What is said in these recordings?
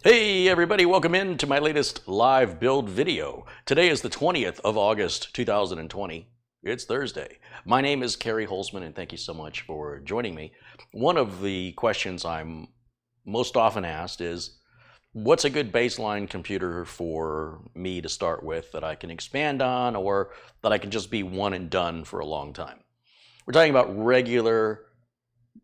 Hey everybody, welcome in to my latest live build video. Today is the 20th of August 2020. It's Thursday. My name is Kerry Holzman and thank you so much for joining me. One of the questions I'm most often asked is, what's a good baseline computer for me to start with that I can expand on or that I can just be one and done for a long time? We're talking about regular,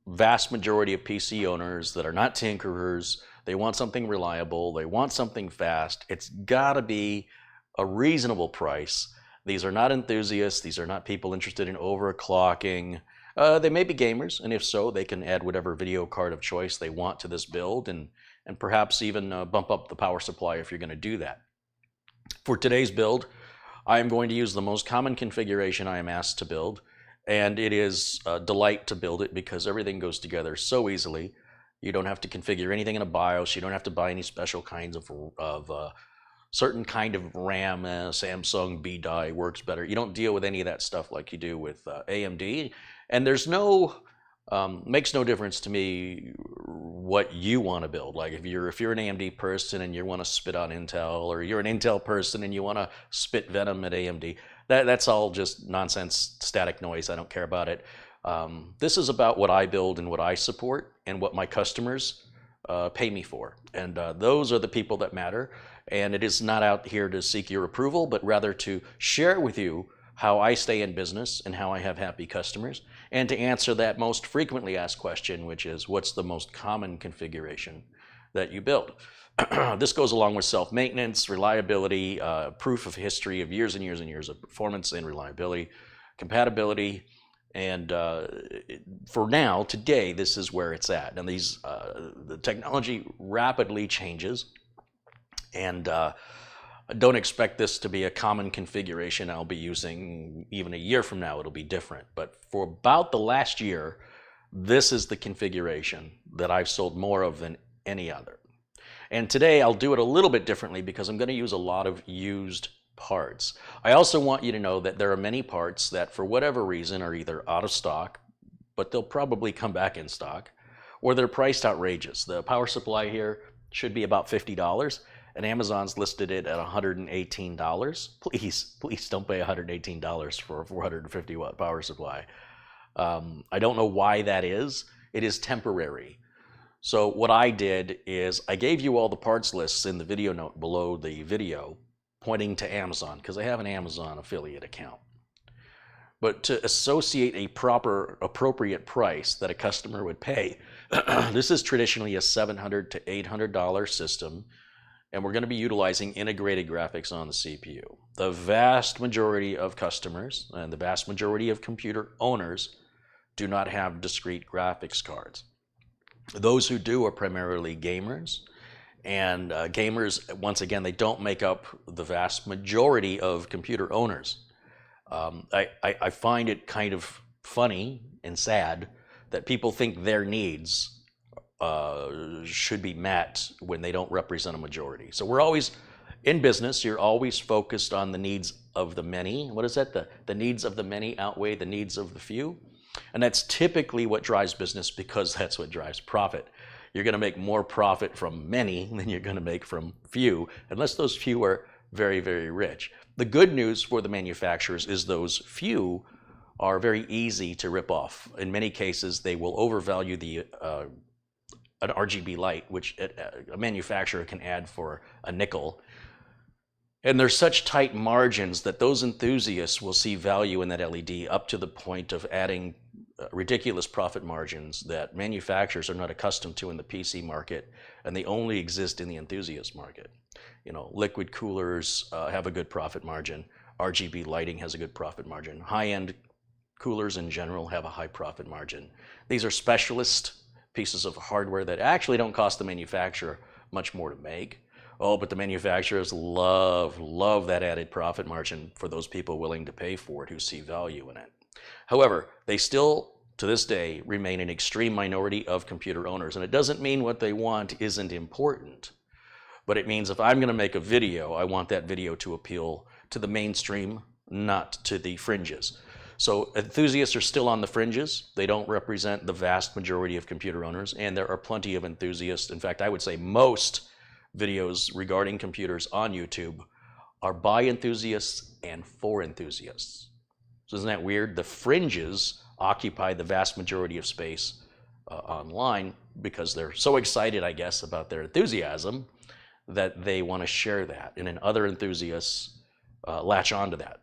vast majority of PC owners that are not tinkerers. They want something reliable. They want something fast. It's got to be a reasonable price. These are not enthusiasts. These are not people interested in overclocking. They may be gamers, and if so, they can add whatever video card of choice they want to this build and perhaps even bump up the power supply if you're going to do that. For today's build, I am going to use the most common configuration I am asked to build, and it is a delight to build it because everything goes together so easily. You don't have to configure anything in a BIOS. You don't have to buy any special kinds of certain kind of RAM. Samsung B die works better. You don't deal with any of that stuff like you do with AMD. And there's no makes no difference to me what you want to build. Like if you're an AMD person and you want to spit on Intel, or you're an Intel person and you want to spit venom at AMD, that's all just nonsense, static noise. I don't care about it. This is about what I build and what I support and what my customers pay me for. And those are the people that matter. And it is not out here to seek your approval, but rather to share with you how I stay in business and how I have happy customers, and to answer that most frequently asked question, which is, what's the most common configuration that you build? This goes along with self-maintenance, reliability, proof of history of years and years and years of performance and reliability, compatibility. And for now, today, this is where it's at. And the technology rapidly changes, and don't expect this to be a common configuration I'll be using even a year from now. It'll be different. But for about the last year, this is the configuration that I've sold more of than any other. And today I'll do it a little bit differently because I'm going to use a lot of used parts. I also want you to know that there are many parts that for whatever reason are either out of stock, but they'll probably come back in stock, or they're priced outrageous. The power supply here should be about $50, and Amazon's listed it at $118. Please don't pay $118 for a 450 watt power supply. I don't know why that is. It is temporary. So what I did is I gave you all the parts lists in the video note below the video, pointing to Amazon, because I have an Amazon affiliate account. But to associate a proper, appropriate price that a customer would pay, this is traditionally a $700 to $800 system, and we're going to be utilizing integrated graphics on the CPU. The vast majority of customers and the vast majority of computer owners do not have discrete graphics cards. Those who do are primarily gamers. And gamers, once again, they don't make up the vast majority of computer owners. I find it kind of funny and sad that people think their needs should be met when they don't represent a majority. So we're always, in business, you're always focused on the needs of the many. What is that? The needs of the many outweigh the needs of the few. And that's typically what drives business, because that's what drives profit. You're going to make more profit from many than you're going to make from few, unless those few are very, very rich. The good news for the manufacturers is those few are very easy to rip off. In many cases, they will overvalue an RGB light, which a manufacturer can add for a nickel. And there's such tight margins that those enthusiasts will see value in that LED up to the point of adding ridiculous profit margins that manufacturers are not accustomed to in the PC market, and they only exist in the enthusiast market. You know, liquid coolers have a good profit margin. RGB lighting has a good profit margin. High-end coolers in general have a high profit margin. These are specialist pieces of hardware that actually don't cost the manufacturer much more to make. Oh, but the manufacturers love that added profit margin for those people willing to pay for it who see value in it. However, they still, to this day, remain an extreme minority of computer owners. And it doesn't mean what they want isn't important, but it means if I'm going to make a video, I want that video to appeal to the mainstream, not to the fringes. So enthusiasts are still on the fringes. They don't represent the vast majority of computer owners, and there are plenty of enthusiasts. In fact, I would say most videos regarding computers on YouTube are by enthusiasts and for enthusiasts. So isn't that weird? The fringes occupy the vast majority of space online because they're so excited, I guess, about their enthusiasm that they want to share that, and then other enthusiasts latch onto that.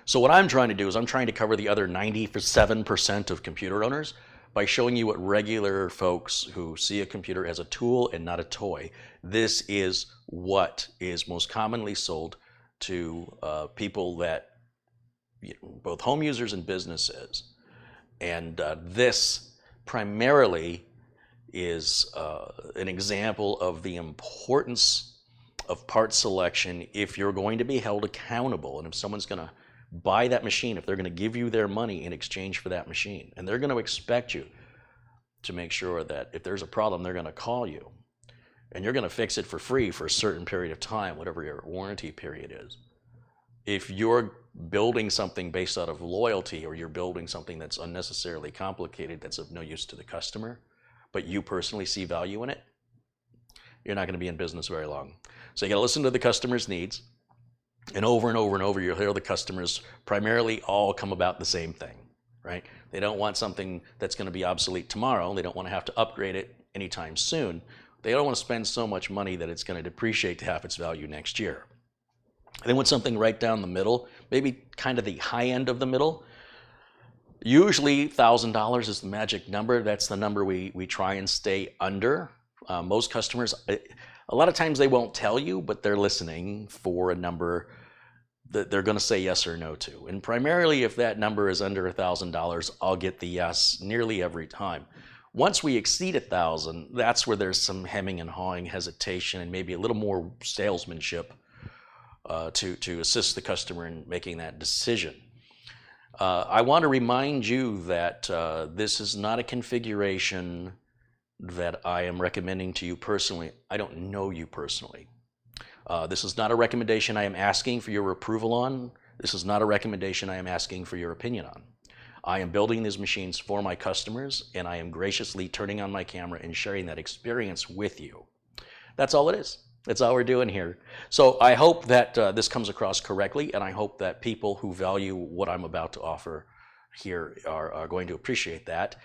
So what I'm trying to do is I'm trying to cover the other 97% of computer owners by showing you what regular folks who see a computer as a tool and not a toy, this is what is most commonly sold to people that, both home users and businesses. And this primarily is an example of the importance of part selection if you're going to be held accountable, and if someone's going to buy that machine, if they're going to give you their money in exchange for that machine, and they're going to expect you to make sure that if there's a problem, they're going to call you, and you're going to fix it for free for a certain period of time, whatever your warranty period is. If you're building something based out of loyalty, or you're building something that's unnecessarily complicated, that's of no use to the customer, but you personally see value in it, you're not going to be in business very long. So you got to listen to the customer's needs. And over and over, you'll hear the customers primarily all come about the same thing, right? They don't want something that's going to be obsolete tomorrow. They don't want to have to upgrade it anytime soon. They don't want to spend so much money that it's going to depreciate to half its value next year. They want something right down the middle, maybe kind of the high end of the middle. Usually $1,000 is the magic number. That's the number we try and stay under. Most customers, a lot of times they won't tell you, but they're listening for a number that they're going to say yes or no to. And primarily, if that number is under $1,000, I'll get the yes nearly every time. Once we exceed 1,000, that's where there's some hemming and hawing, hesitation, and maybe a little more salesmanship to assist the customer in making that decision. I want to remind you that this is not a configuration that I am recommending to you personally. I don't know you personally. This is not a recommendation I am asking for your approval on. This is not a recommendation I am asking for your opinion on. I am building these machines for my customers, and I am graciously turning on my camera and sharing that experience with you. That's all it is. That's all we're doing here. So I hope that this comes across correctly, and I hope that people who value what I'm about to offer here are going to appreciate that.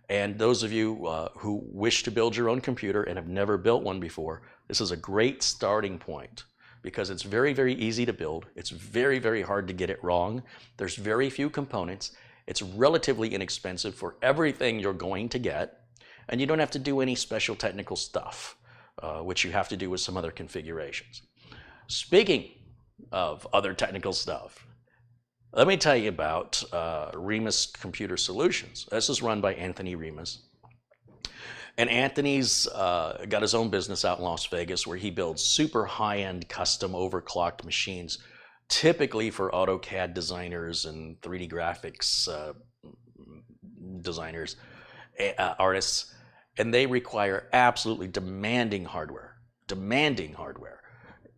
And those of you who wish to build your own computer and have never built one before, this is a great starting point because it's very, very easy to build. It's very, very hard to get it wrong. There's very few components. It's relatively inexpensive for everything you're going to get, and you don't have to do any special technical stuff, which you have to do with some other configurations. Speaking of other technical stuff, let me tell you about Remus Computer Solutions. This is run by Anthony Remus. And Anthony's got his own business out in Las Vegas where he builds super high-end custom overclocked machines, typically for AutoCAD designers and 3D graphics designers, artists. And they require absolutely demanding hardware.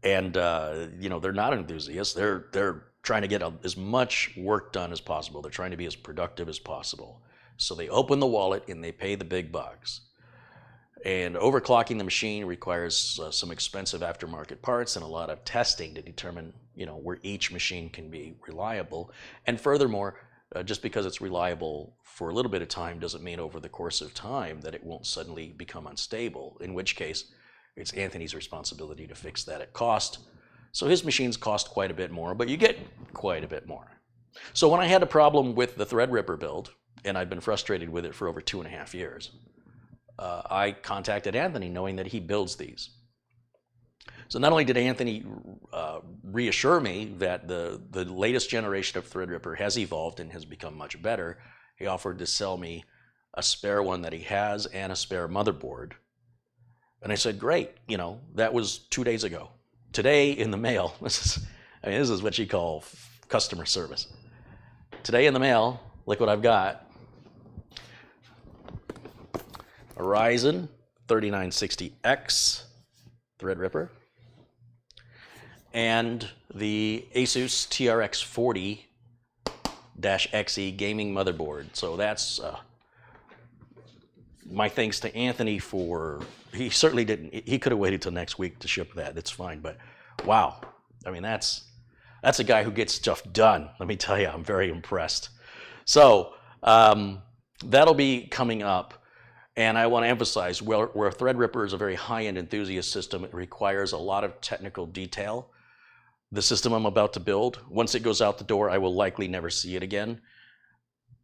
And they're not enthusiasts. They're trying to get as much work done as possible. They're trying to be as productive as possible. So they open the wallet and they pay the big bucks. And overclocking the machine requires some expensive aftermarket parts and a lot of testing to determine, where each machine can be reliable. And furthermore, just because it's reliable for a little bit of time doesn't mean over the course of time that it won't suddenly become unstable, in which case it's Anthony's responsibility to fix that at cost. So his machines cost quite a bit more, but you get quite a bit more. So when I had a problem with the Threadripper build, and I've been frustrated with it for over 2.5 years, I contacted Anthony knowing that he builds these. So not only did Anthony reassure me that the latest generation of Threadripper has evolved and has become much better, he offered to sell me a spare one that he has and a spare motherboard. And I said, great, that was 2 days ago. Today in the mail, this is what you call customer service. Today in the mail, look what I've got. A Ryzen 3960X Threadripper and the Asus TRX 40-XE gaming motherboard. So that's my thanks to Anthony for, he certainly didn't, he could have waited till next week to ship that. It's fine, but wow. I mean, that's a guy who gets stuff done. Let me tell you, I'm very impressed. So that'll be coming up. And I want to emphasize, where Threadripper is a very high-end enthusiast system, it requires a lot of technical detail. The system I'm about to build, once it goes out the door, I will likely never see it again,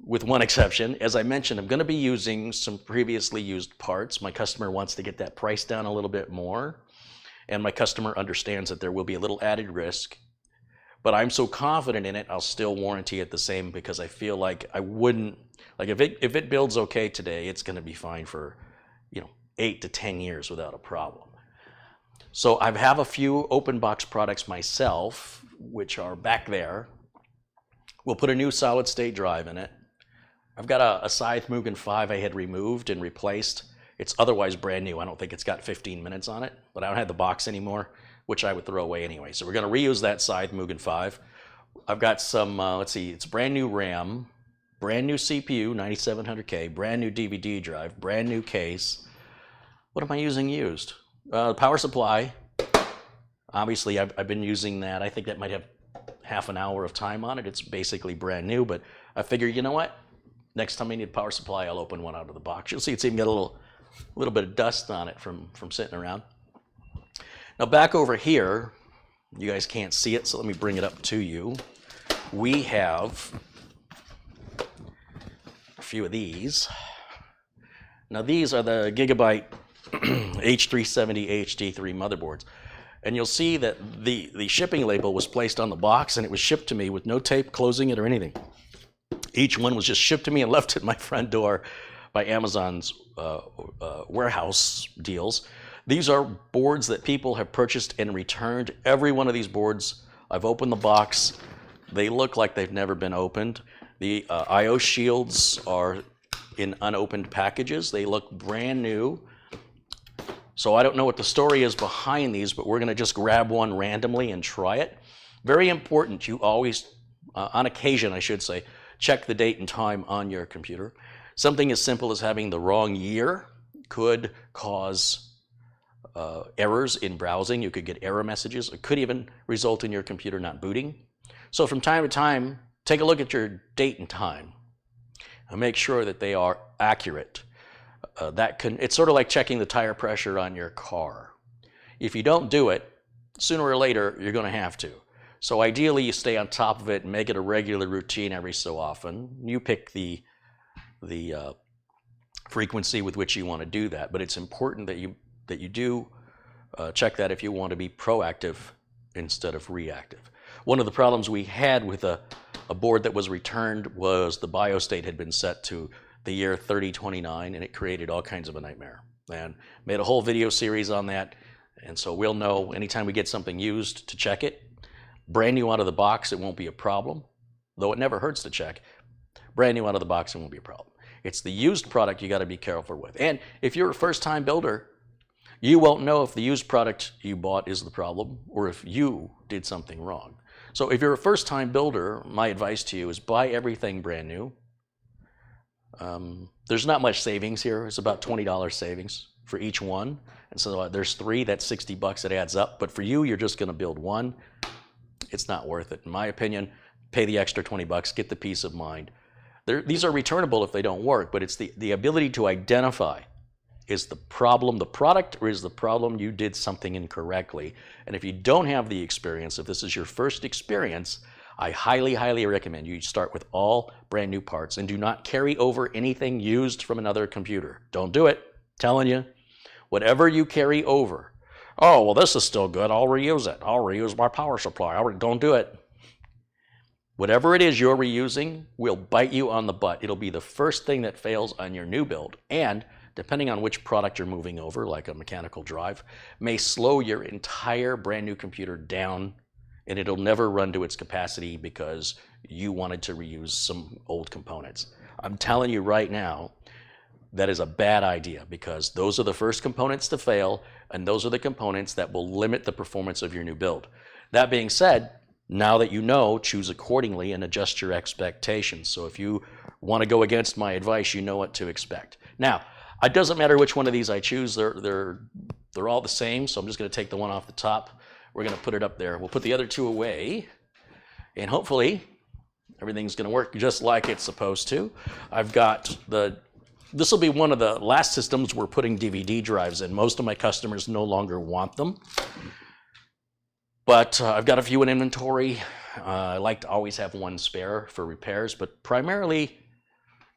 with one exception. As I mentioned, I'm going to be using some previously used parts. My customer wants to get that price down a little bit more, and my customer understands that there will be a little added risk. But I'm so confident in it, I'll still warranty it the same, because I feel like I wouldn't, like if it builds okay today, it's going to be fine for 8 to 10 years without a problem. So I have a few open box products myself, which are back there. We'll put a new solid state drive in it. I've got a Scythe Mugen 5 I had removed and replaced. It's otherwise brand new. I don't think it's got 15 minutes on it, but I don't have the box anymore, which I would throw away anyway. So we're going to reuse that Scythe Mugen 5. I've got some, let's see, it's brand new RAM, brand new CPU, 9700K, brand new DVD drive, brand new case. What am I using used? Power supply. Obviously, I've been using that. I think that might have half an hour of time on it. It's basically brand new, but I figure, you know what? Next time I need a power supply, I'll open one out of the box. You'll see it's even got a little bit of dust on it from sitting around. Now back over here, you guys can't see it, so let me bring it up to you. We have a few of these. Now these are the Gigabyte H370 HD3 motherboards. And you'll see that the shipping label was placed on the box, and it was shipped to me with no tape closing it or anything. Each one was just shipped to me and left at my front door by Amazon's warehouse deals. These are boards that people have purchased and returned. Every one of these boards, I've opened the box. They look like they've never been opened. The I/O shields are in unopened packages. They look brand new. So I don't know what the story is behind these, but we're going to just grab one randomly and try it. Very important, you always, on occasion I should say, check the date and time on your computer. Something as simple as having the wrong year could cause errors in browsing. You could get error messages. It could even result in your computer not booting. So from time to time, take a look at your date and time and make sure that they are accurate. It's sort of like checking the tire pressure on your car. If you don't do it, sooner or later, you're going to have to. So ideally, you stay on top of it and make it a regular routine every so often. You pick the frequency with which you want to do that, but it's important that you do check that if you want to be proactive instead of reactive. One of the problems we had with a board that was returned was the BIOS date had been set to the year 3029, and it created all kinds of a nightmare. And made a whole video series on that, and so we'll know anytime we get something used to check it. Brand new out of the box, it won't be a problem, though it never hurts to check. Brand new out of the box, it won't be a problem. It's the used product you got to be careful with. And if you're a first-time builder, you won't know if the used product you bought is the problem or if you did something wrong. So if you're a first-time builder, my advice to you is buy everything brand new. There's not much savings here. It's about $20 savings for each one. And so there's 3, that's $60, it adds up. But for you, you're just going to build one. It's not worth it. In my opinion, pay the extra $20, get the peace of mind. These are returnable if they don't work, but it's the ability to identify, is the problem the product or is the problem you did something incorrectly? And if you don't have the experience, if this is your first experience, I highly, highly recommend you start with all brand new parts and do not carry over anything used from another computer. Don't do it. Telling you. Whatever you carry over. Oh, well, this is still good. I'll reuse it. I'll reuse my power supply. Don't do it. Whatever it is you're reusing will bite you on the butt. It'll be the first thing that fails on your new build. And depending on which product you're moving over, like a mechanical drive, may slow your entire brand new computer down, and it'll never run to its capacity because you wanted to reuse some old components. I'm telling you right now, that is a bad idea because those are the first components to fail, and those are the components that will limit the performance of your new build. That being said, now that you know, choose accordingly and adjust your expectations. So if you want to go against my advice, you know what to expect. Now, It doesn't matter which one of these I choose. They're all the same. So I'm just going to take the one off the top. We're going to put it up there. We'll put the other two away, and hopefully everything's going to work just like it's supposed to. I've got this will be one of the last systems we're putting DVD drives in. Most of my customers no longer want them, but I've got a few in inventory. I like to always have one spare for repairs, but primarily,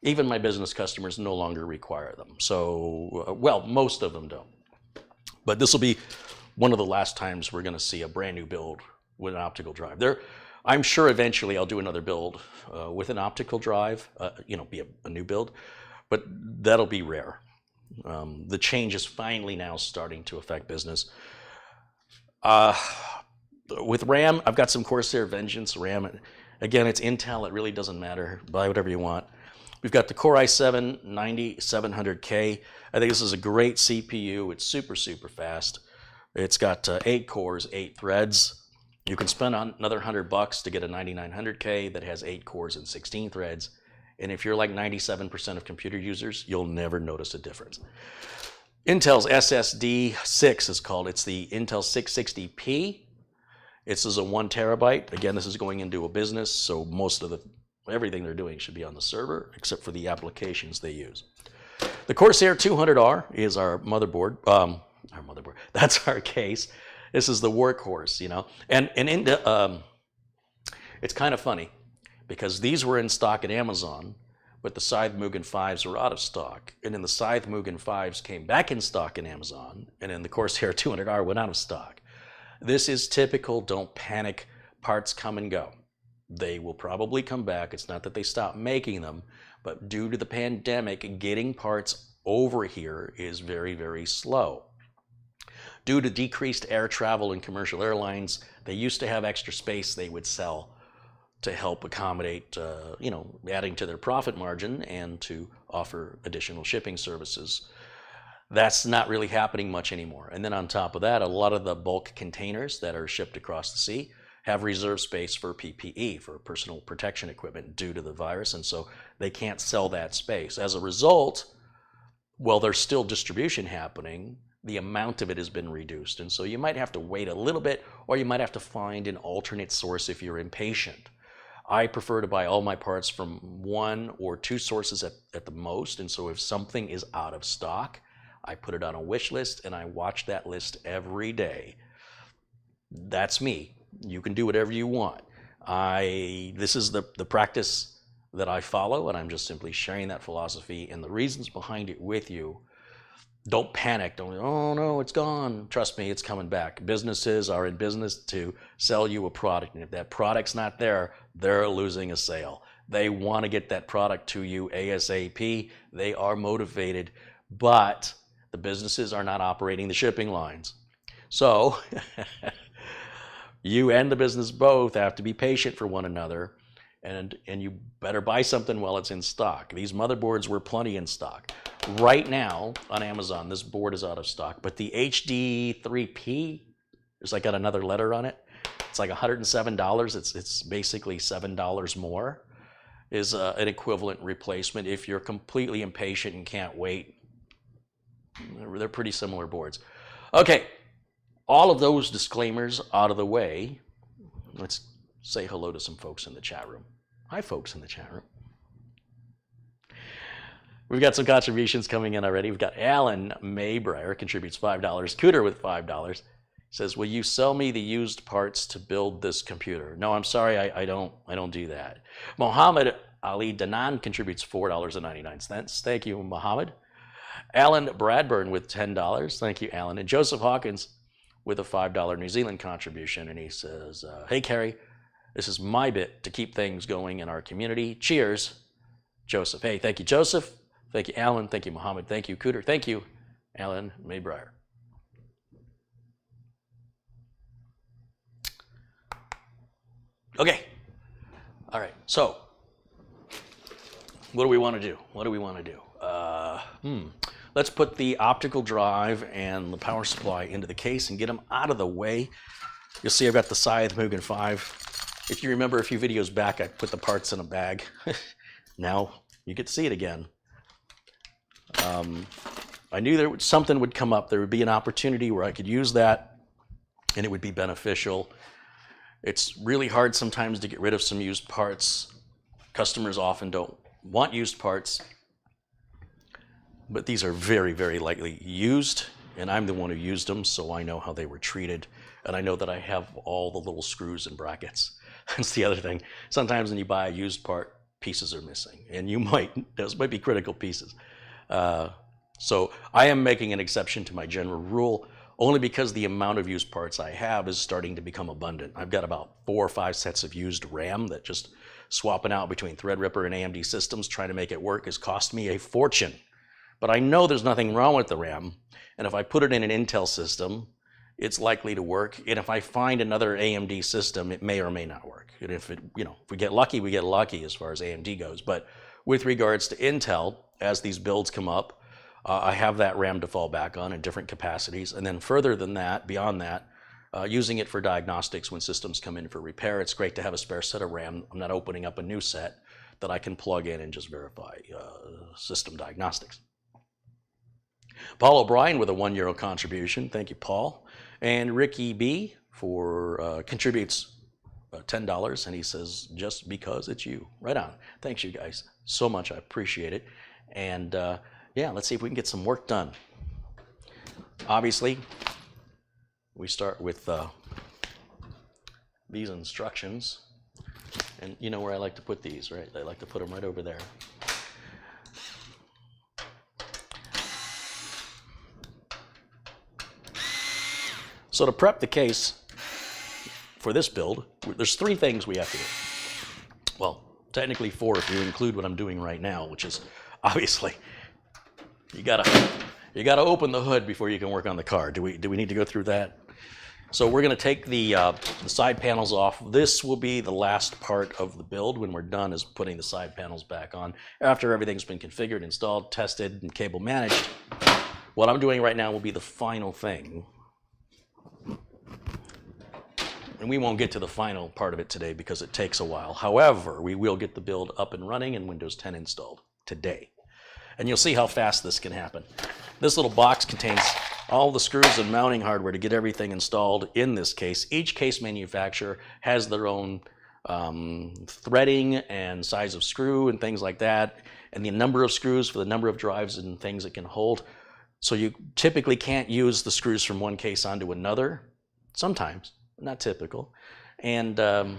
even my business customers no longer require them. So, well, most of them don't. But this will be one of the last times we're going to see a brand new build with an optical drive. I'm sure eventually I'll do another build with an optical drive, be a new build, but that'll be rare. The change is finally now starting to affect business. With RAM, I've got some Corsair Vengeance RAM. Again, it's Intel. It really doesn't matter. Buy whatever you want. We've got the Core i7 9700K. I think this is a great CPU. It's super, super fast. It's got 8 cores, 8 threads. You can spend another $100 to get a 9900K that has 8 cores and 16 threads. And if you're like 97% of computer users, you'll never notice a difference. Intel's SSD 6 is called. It's the Intel 660p. This is a 1 terabyte. Again, this is going into a business, so most of everything they're doing should be on the server, except for the applications they use. The Corsair 200R is our motherboard. That's our case. This is the workhorse, and it's kind of funny because these were in stock at Amazon, but the Scythe Mugen 5s were out of stock, and then the Scythe Mugen 5s came back in stock in Amazon, and then the Corsair 200R went out of stock. This is typical. Don't panic. Parts come and go. They will probably come back. It's not that they stopped making them, but due to the pandemic, getting parts over here is very, very slow. Due to decreased air travel and commercial airlines, they used to have extra space they would sell to help accommodate, adding to their profit margin and to offer additional shipping services. That's not really happening much anymore. And then on top of that, a lot of the bulk containers that are shipped across the sea have reserve space for PPE, for personal protection equipment, due to the virus, and so they can't sell that space. As a result, while there's still distribution happening, the amount of it has been reduced, and so you might have to wait a little bit, or you might have to find an alternate source if you're impatient. I prefer to buy all my parts from 1 or 2 sources at the most, and so if something is out of stock, I put it on a wish list, and I watch that list every day. That's me. You can do whatever you want. This is the practice that I follow, and I'm just simply sharing that philosophy and the reasons behind it with you. Don't panic. Don't, oh no, it's gone. Trust me, it's coming back. Businesses are in business to sell you a product, and if that product's not there, they're losing a sale. They want to get that product to you ASAP. They are motivated, but the businesses are not operating the shipping lines. So you and the business both have to be patient for one another, and you better buy something while it's in stock. These motherboards were plenty in stock. Right now on Amazon, this board is out of stock, but the HD3P, there's like got another letter on it. It's like $107. It's basically $7 more, is an equivalent replacement if you're completely impatient and can't wait. They're pretty similar boards. Okay, all of those disclaimers out of the way, let's say hello to some folks in the chat room. Hi, folks in the chat room. We've got some contributions coming in already. We've got Alan Maybreyer contributes $5. Cooter with $5 says, "Will you sell me the used parts to build this computer?" No, I'm sorry, I don't do that. Mohammed Ali Danan contributes $4.99. Thank you, Mohammed. Alan Bradburn with $10. Thank you, Alan. And Joseph Hawkins with a $5 New Zealand contribution, and he says, "Hey, Kerry, this is my bit to keep things going in our community. Cheers, Joseph." Hey, thank you, Joseph. Thank you, Alan. Thank you, Mohammed. Thank you, Cooter. Thank you, Alan Maybreyer. Okay. All right. So, what do we want to do? What do we want to do? Let's put the optical drive and the power supply into the case and get them out of the way. You'll see I've got the Scythe Mugen 5. If you remember a few videos back, I put the parts in a bag. Now you get to see it again. I knew something would come up. There would be an opportunity where I could use that and it would be beneficial. It's really hard sometimes to get rid of some used parts. Customers often don't want used parts, but these are very, very likely used, and I'm the one who used them, so I know how they were treated, and I know that I have all the little screws and brackets. That's the other thing. Sometimes when you buy a used part, pieces are missing, and those might be critical pieces. So I am making an exception to my general rule, only because the amount of used parts I have is starting to become abundant. I've got about 4 or 5 sets of used RAM that just swapping out between Threadripper and AMD systems, trying to make it work, has cost me a fortune. But I know there's nothing wrong with the RAM, and if I put it in an Intel system, it's likely to work. And if I find another AMD system, it may or may not work. And if we get lucky, we get lucky as far as AMD goes. But with regards to Intel, as these builds come up, I have that RAM to fall back on in different capacities. And then further than that, beyond that, using it for diagnostics when systems come in for repair. It's great to have a spare set of RAM. I'm not opening up a new set that I can plug in and just verify system diagnostics. Paul O'Brien with a €1 contribution. Thank you, Paul. And Ricky B for contributes $10, and he says, just because it's you. Right on. Thanks, you guys, so much. I appreciate it. And yeah, let's see if we can get some work done. Obviously, we start with these instructions. And you know where I like to put these, right? I like to put them right over there. So to prep the case for this build, there's 3 things we have to do. Well, technically 4 if you include what I'm doing right now, which is obviously you gotta open the hood before you can work on the car. Do we need to go through that? So we're going to take the side panels off. This will be the last part of the build when we're done, is putting the side panels back on. After everything's been configured, installed, tested, and cable managed, what I'm doing right now will be the final thing. And we won't get to the final part of it today because it takes a while. However, we will get the build up and running and Windows 10 installed today. And you'll see how fast this can happen. This little box contains all the screws and mounting hardware to get everything installed in this case. Each case manufacturer has their own threading and size of screw and things like that, and the number of screws for the number of drives and things it can hold. So you typically can't use the screws from one case onto another. Sometimes, not typical. And I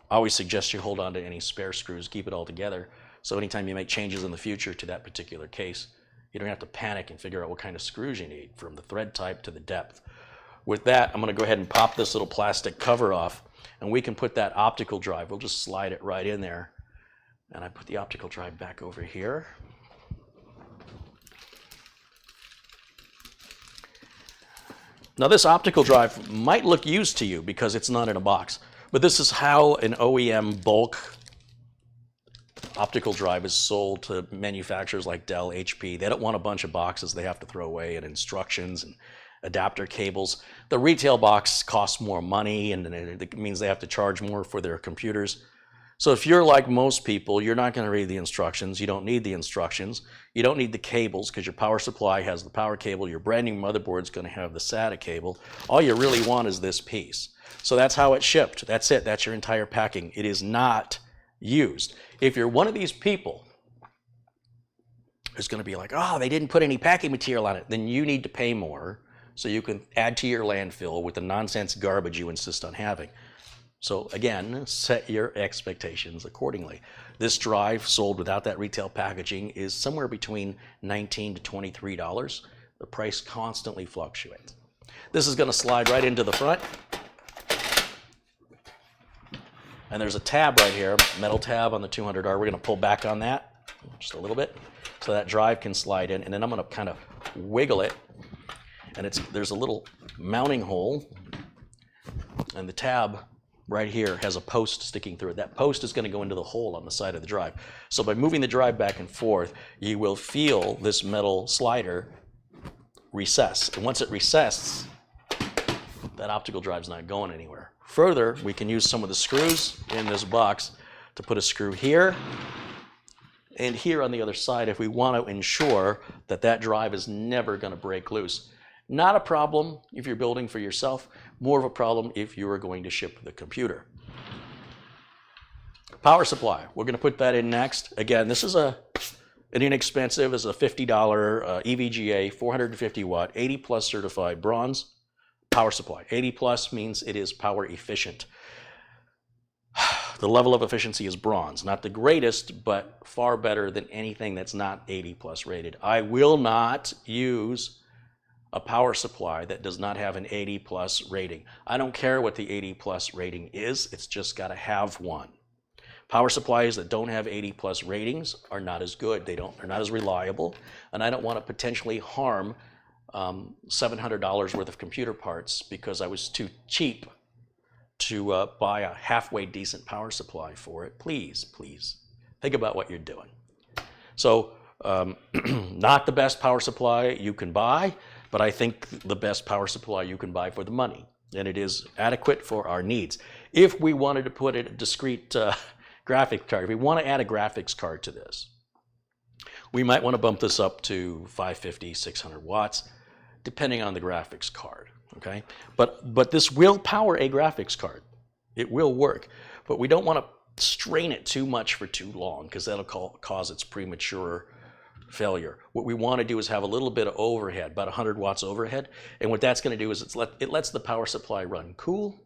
always suggest you hold on to any spare screws, keep it all together. So anytime you make changes in the future to that particular case, you don't have to panic and figure out what kind of screws you need, from the thread type to the depth. With that, I'm going to go ahead and pop this little plastic cover off, and we can put that optical drive. We'll just slide it right in there. And I put the optical drive back over here. Now this optical drive might look used to you because it's not in a box, but this is how an OEM bulk optical drive is sold to manufacturers like Dell, HP. They don't want a bunch of boxes they have to throw away, and instructions and adapter cables. The retail box costs more money, and it means they have to charge more for their computers. So if you're like most people, you're not going to read the instructions. You don't need the instructions. You don't need the cables because your power supply has the power cable. Your brand new motherboard is going to have the SATA cable. All you really want is this piece. So that's how it's shipped. That's it. That's your entire packing. It is not used. If you're one of these people who's going to be like, oh, they didn't put any packing material on it, then you need to pay more so you can add to your landfill with the nonsense garbage you insist on having. So again, set your expectations accordingly. This drive sold without that retail packaging is somewhere between $19 to $23. The price constantly fluctuates. This is going to slide right into the front. And there's a tab right here, metal tab on the 200R. We're going to pull back on that just a little bit so that drive can slide in. And then I'm going to kind of wiggle it. And there's a little mounting hole. And the tab right here has a post sticking through it. That post is going to go into the hole on the side of the drive. So by moving the drive back and forth, you will feel this metal slider recess. And once it recesses, that optical drive's not going anywhere. Further, we can use some of the screws in this box to put a screw here And here on the other side, if we want to ensure that that drive is never going to break loose. Not a problem if you're building for yourself, more of a problem if you are going to ship the computer. Power supply, we're going to put that in next. Again, this is an inexpensive, is a $50 EVGA, 450 watt, 80 plus certified bronze power supply. 80 plus means it is power efficient. The level of efficiency is bronze, not the greatest, but far better than anything that's not 80 plus rated. I will not use a power supply that does not have an 80 plus rating. I don't care what the 80 plus rating is, it's just got to have one. Power supplies that don't have 80 plus ratings are not as good. They're not as reliable, and I don't want to potentially harm $700 worth of computer parts because I was too cheap to buy a halfway decent power supply for it. Please, please, think about what you're doing. So, not the best power supply you can buy, but I think the best power supply you can buy for the money, and it is adequate for our needs. If we wanted to put a discrete graphics card, if we want to add a graphics card to this, we might want to bump this up to 550, 600 watts, depending on the graphics card. Okay, but this will power a graphics card. It will work, but we don't want to strain it too much for too long because that'll cause its premature failure. What we want to do is have a little bit of overhead, about 100 watts overhead, and what that's going to do is it lets the power supply run cool,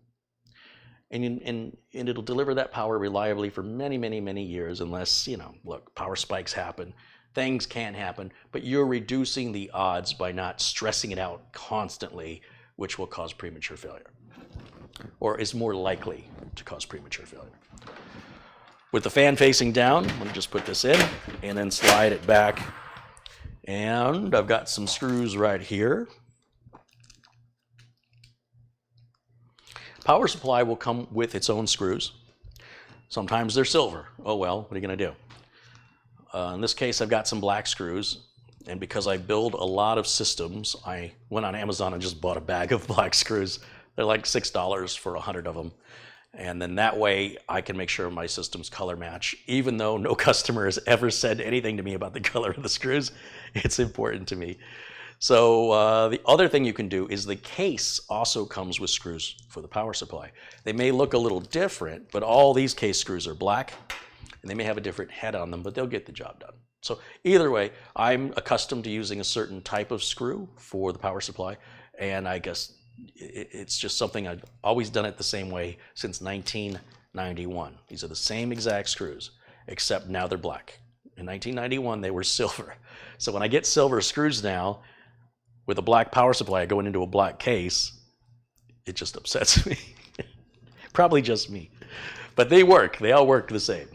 and it'll deliver that power reliably for many, many, many years unless, look, power spikes happen. Things can happen, but you're reducing the odds by not stressing it out constantly, which will cause premature failure, or is more likely to cause premature failure. With the fan facing down, let me just put this in and then slide it back. And I've got some screws right here. Power supply will come with its own screws. Sometimes they're silver. Oh well, what are you going to do? In this case, I've got some black screws. And because I build a lot of systems, I went on Amazon and just bought a bag of black screws. They're like $6 for 100 of them. And then that way I can make sure my systems color match. Even though no customer has ever said anything to me about the color of the screws, it's important to me. So the other thing you can do is the case also comes with screws for the power supply. They may look a little different, but all these case screws are black, and they may have a different head on them, but they'll get the job done. So either way, I'm accustomed to using a certain type of screw for the power supply, and I guess it's just something I've always done it the same way since 1991. These are the same exact screws, except now they're black. In 1991, they were silver. So when I get silver screws now, with a black power supply going into a black case, it just upsets me. Probably just me. But they work. They all work the same.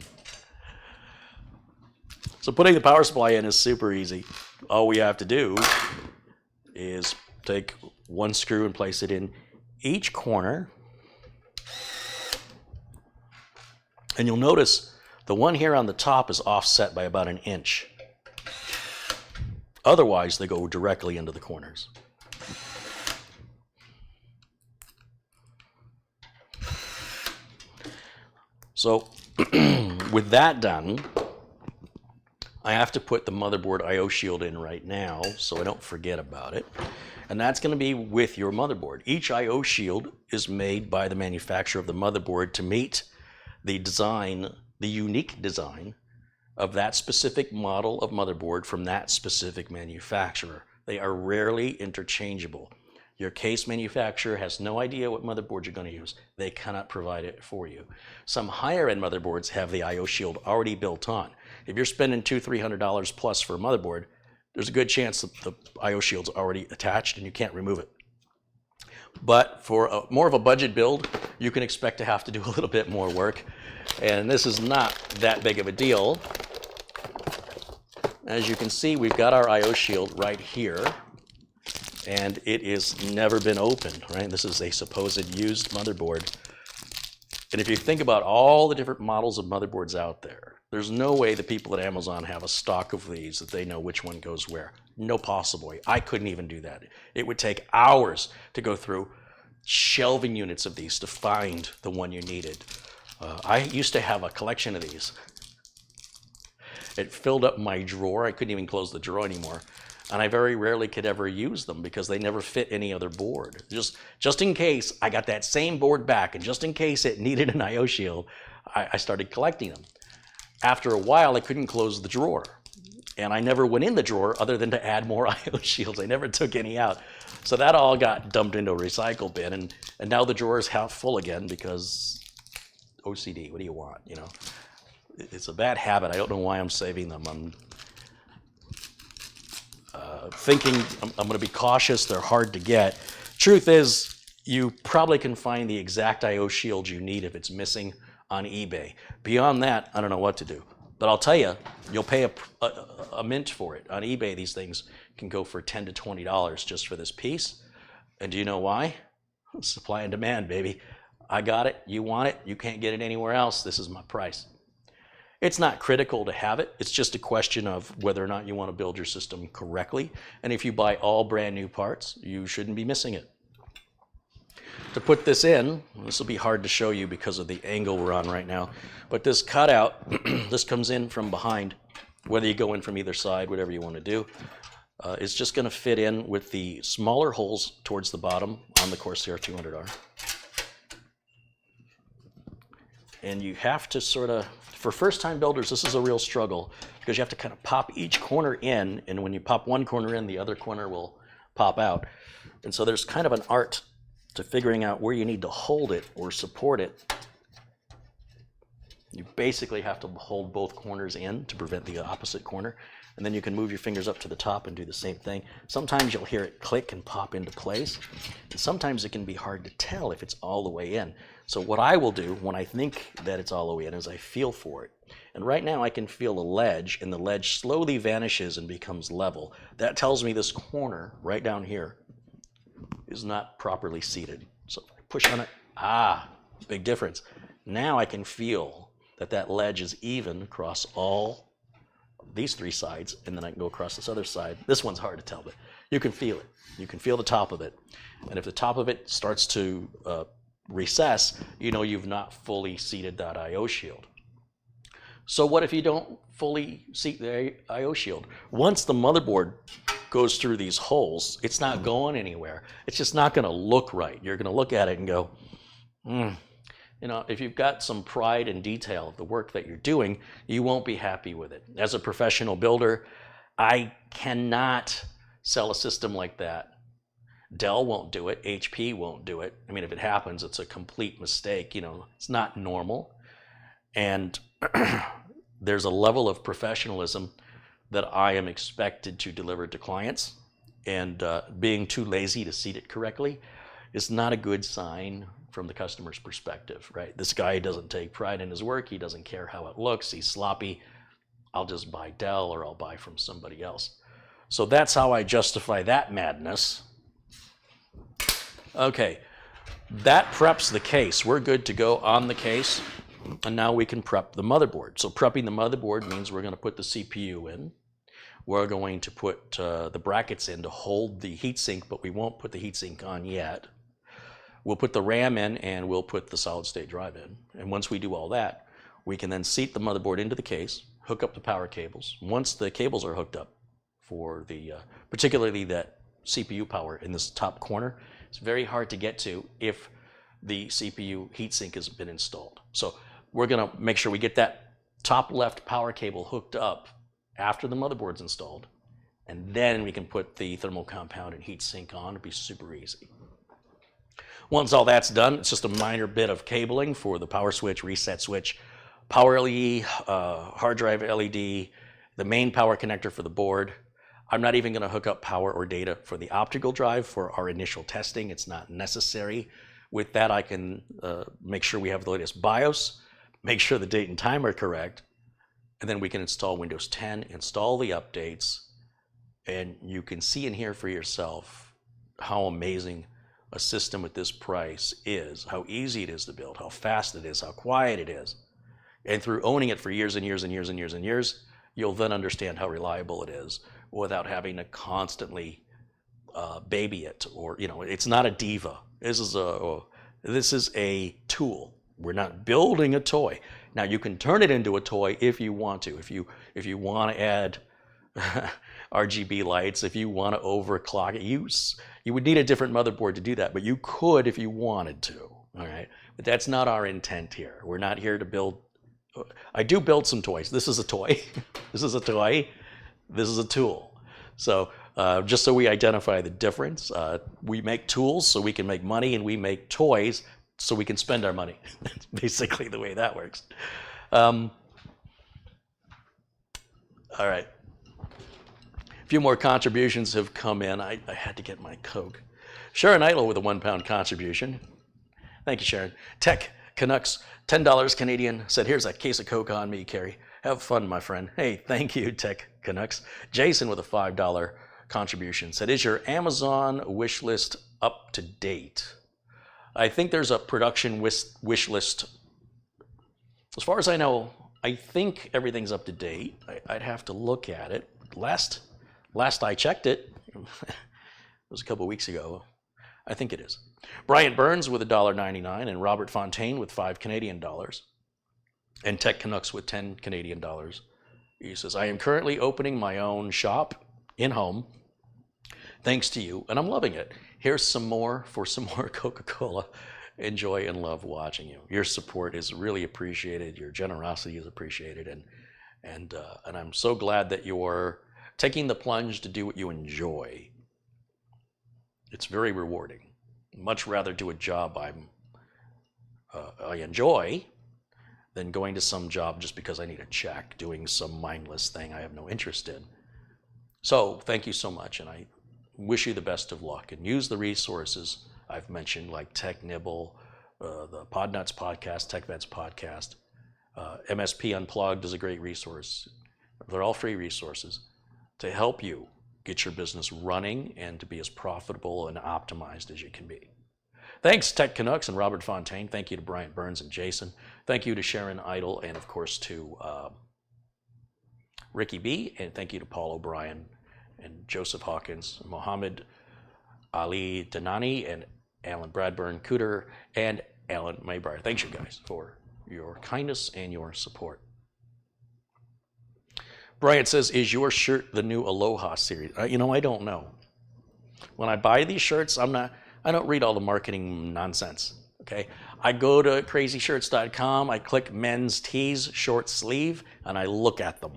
So putting the power supply in is super easy. All we have to do is take one screw and place it in each corner. And you'll notice the one here on the top is offset by about 1 inch. Otherwise, they go directly into the corners. So with that done, I have to put the motherboard I/O shield in right now so I don't forget about it. And that's going to be with your motherboard. Each I/O shield is made by the manufacturer of the motherboard to meet the design, the unique design of that specific model of motherboard from that specific manufacturer. They are rarely interchangeable. Your case manufacturer has no idea what motherboard you're going to use. They cannot provide it for you. Some higher end motherboards have the I/O shield already built on. If you're spending $200-300 plus for a motherboard, there's a good chance that the I/O shield's already attached and you can't remove it. But for more of a budget build, you can expect to have to do a little bit more work. And this is not that big of a deal. As you can see, we've got our I/O shield right here, and it has never been opened, right? This is a supposed used motherboard. And if you think about all the different models of motherboards out there, there's no way the people at Amazon have a stock of these that they know which one goes where. No possible way. I couldn't even do that. It would take hours to go through shelving units of these to find the one you needed. I used to have a collection of these. It filled up my drawer. I couldn't even close the drawer anymore. And I very rarely could ever use them because they never fit any other board. Just in case I got that same board back, and just in case it needed an I/O shield, I started collecting them. After a while, I couldn't close the drawer. And I never went in the drawer other than to add more I/O shields. I never took any out. So that all got dumped into a recycle bin, and now the drawer is half full again because OCD, what do you want, you know? It's a bad habit. I don't know why I'm saving them. I'm thinking I'm going to be cautious. They're hard to get. Truth is, you probably can find the exact I/O shield you need if it's missing on eBay. Beyond that, I don't know what to do. But I'll tell you, you'll pay a mint for it. On eBay, these things can go for $10 to $20 just for this piece. And do you know why? Supply and demand, baby. I got it, you want it, you can't get it anywhere else, this is my price. It's not critical to have it, it's just a question of whether or not you want to build your system correctly. And if you buy all brand new parts, you shouldn't be missing it. To put this in, this will be hard to show you because of the angle we're on right now, but this cutout, this comes in from behind, whether you go in from either side, whatever you want to do. It's just going to fit in with the smaller holes towards the bottom on the Corsair 200R. And you have to sort of, for first-time builders, this is a real struggle because you have to kind of pop each corner in, and when you pop one corner in, the other corner will pop out. And so there's kind of an art to figuring out where you need to hold it or support it. You basically have to hold both corners in to prevent the opposite corner, and then you can move your fingers up to the top and do the same thing. Sometimes you'll hear it click and pop into place, and sometimes it can be hard to tell if it's all the way in. So what I will do when I think that it's all the way in is I feel for it. And right now I can feel a ledge, and the ledge slowly vanishes and becomes level. That tells me this corner right down here is not properly seated. So if I push on it, big difference. Now I can feel that that ledge is even across all these three sides, and then I can go across this other side. This one's hard to tell, but you can feel it. You can feel the top of it. And if the top of it starts to recess, you know you've not fully seated that I/O shield. So what if you don't fully seat the I/O shield? Once the motherboard goes through these holes, it's not going anywhere. It's just not going to look right. You're going to look at it and go, You know, if you've got some pride and detail of the work that you're doing, you won't be happy with it. As a professional builder, I cannot sell a system like that. Dell won't do it. HP won't do it. I mean, if it happens, it's a complete mistake. You know, it's not normal. And there's a level of professionalism that I am expected to deliver to clients. And being too lazy to seat it correctly is not a good sign from the customer's perspective, right? This guy doesn't take pride in his work. He doesn't care how it looks. He's sloppy. I'll just buy Dell or I'll buy from somebody else. So that's how I justify that madness. Okay, that preps the case. We're good to go on the case. And now we can prep the motherboard. So prepping the motherboard means we're going to put the CPU in. We're going to put the brackets in to hold the heatsink, but we won't put the heatsink on yet. We'll put the RAM in, and we'll put the solid-state drive in. And once we do all that, we can then seat the motherboard into the case, hook up the power cables. Once the cables are hooked up for the, particularly that CPU power in this top corner, it's very hard to get to if the CPU heatsink has been installed. So we're going to make sure we get that top left power cable hooked up after the motherboard's installed, and then we can put the thermal compound and heatsink on. It'll be super easy. Once all that's done, it's just a minor bit of cabling for the power switch, reset switch, power LED, hard drive LED, the main power connector for the board. I'm not even going to hook up power or data for the optical drive for our initial testing. It's not necessary. With that, I can make sure we have the latest BIOS, make sure the date and time are correct, and then we can install Windows 10, install the updates, and you can see and hear for yourself how amazing a system at this price is, how easy it is to build, how fast it is, how quiet it is. And through owning it for years and years and years and years and years, you'll then understand how reliable it is without having to constantly baby it, or, you know, it's not a diva. This is a tool. We're not building a toy. Now you can turn it into a toy if you want to. If you want to add RGB lights, if you want to overclock it, you would need a different motherboard to do that, but you could if you wanted to. All right, but that's not our intent here. We're not here to build. I do build some toys. This is a toy. This is a toy. This is a tool. So just so we identify the difference, we make tools so we can make money, and we make toys so we can spend our money. That's basically the way that works. All right. A few more contributions have come in. I had to get my Coke. Sharon Idle with a £1 contribution. Thank you, Sharon. Tech Canucks, $10 Canadian, said, here's a case of Coke on me, Carrie. Have fun, my friend. Hey, thank you, Tech Canucks. Jason with a $5 contribution said, is your Amazon wish list up to date? I think there's a production wish list. As far as I know, I think everything's up to date. I'd have to look at it. Last I checked it, it was a couple weeks ago. I think it is. Brian Burns with $1.99 and Robert Fontaine with $5 Canadian. And Tech Canucks with $10 Canadian. He says, I am currently opening my own shop in-home, thanks to you, and I'm loving it. Here's some more for some more Coca-Cola. Enjoy and love watching you. Your support is really appreciated. Your generosity is appreciated, and I'm so glad that you're taking the plunge to do what you enjoy. It's very rewarding. Much rather do a job I enjoy than going to some job just because I need a check, doing some mindless thing I have no interest in. So thank you so much, and I wish you the best of luck. And use the resources I've mentioned, like Tech Nibble, the Podnuts podcast, TechVets podcast. MSP Unplugged is a great resource. They're all free resources to help you get your business running and to be as profitable and optimized as you can be. Thanks, Tech Canucks and Robert Fontaine. Thank you to Brian Burns and Jason. Thank you to Sharon Idle, and of course to Ricky B. And thank you to Paul O'Brien and Joseph Hawkins, Mohammed Ali Danani, and Alan Bradburn Cooter, and Alan Maybar. Thanks, you guys, for your kindness and your support. Brian says, is your shirt the new Aloha series? I don't know. When I buy these shirts, I don't read all the marketing nonsense, okay? I go to crazyshirts.com, I click men's tees, short sleeve, and I look at them.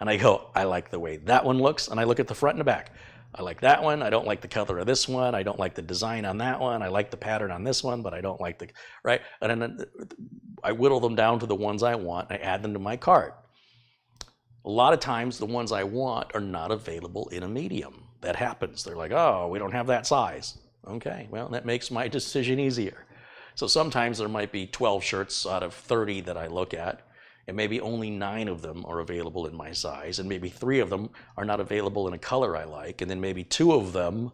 And I go, I like the way that one looks, and I look at the front and the back. I like that one, I don't like the color of this one, I don't like the design on that one, I like the pattern on this one, but I don't like right? And then I whittle them down to the ones I want, I add them to my cart. A lot of times the ones I want are not available in a medium. That happens. They're like, oh, we don't have that size. Okay, well, that makes my decision easier. So sometimes there might be 12 shirts out of 30 that I look at, and maybe only 9 of them are available in my size, and maybe 3 of them are not available in a color I like, and then maybe 2 of them,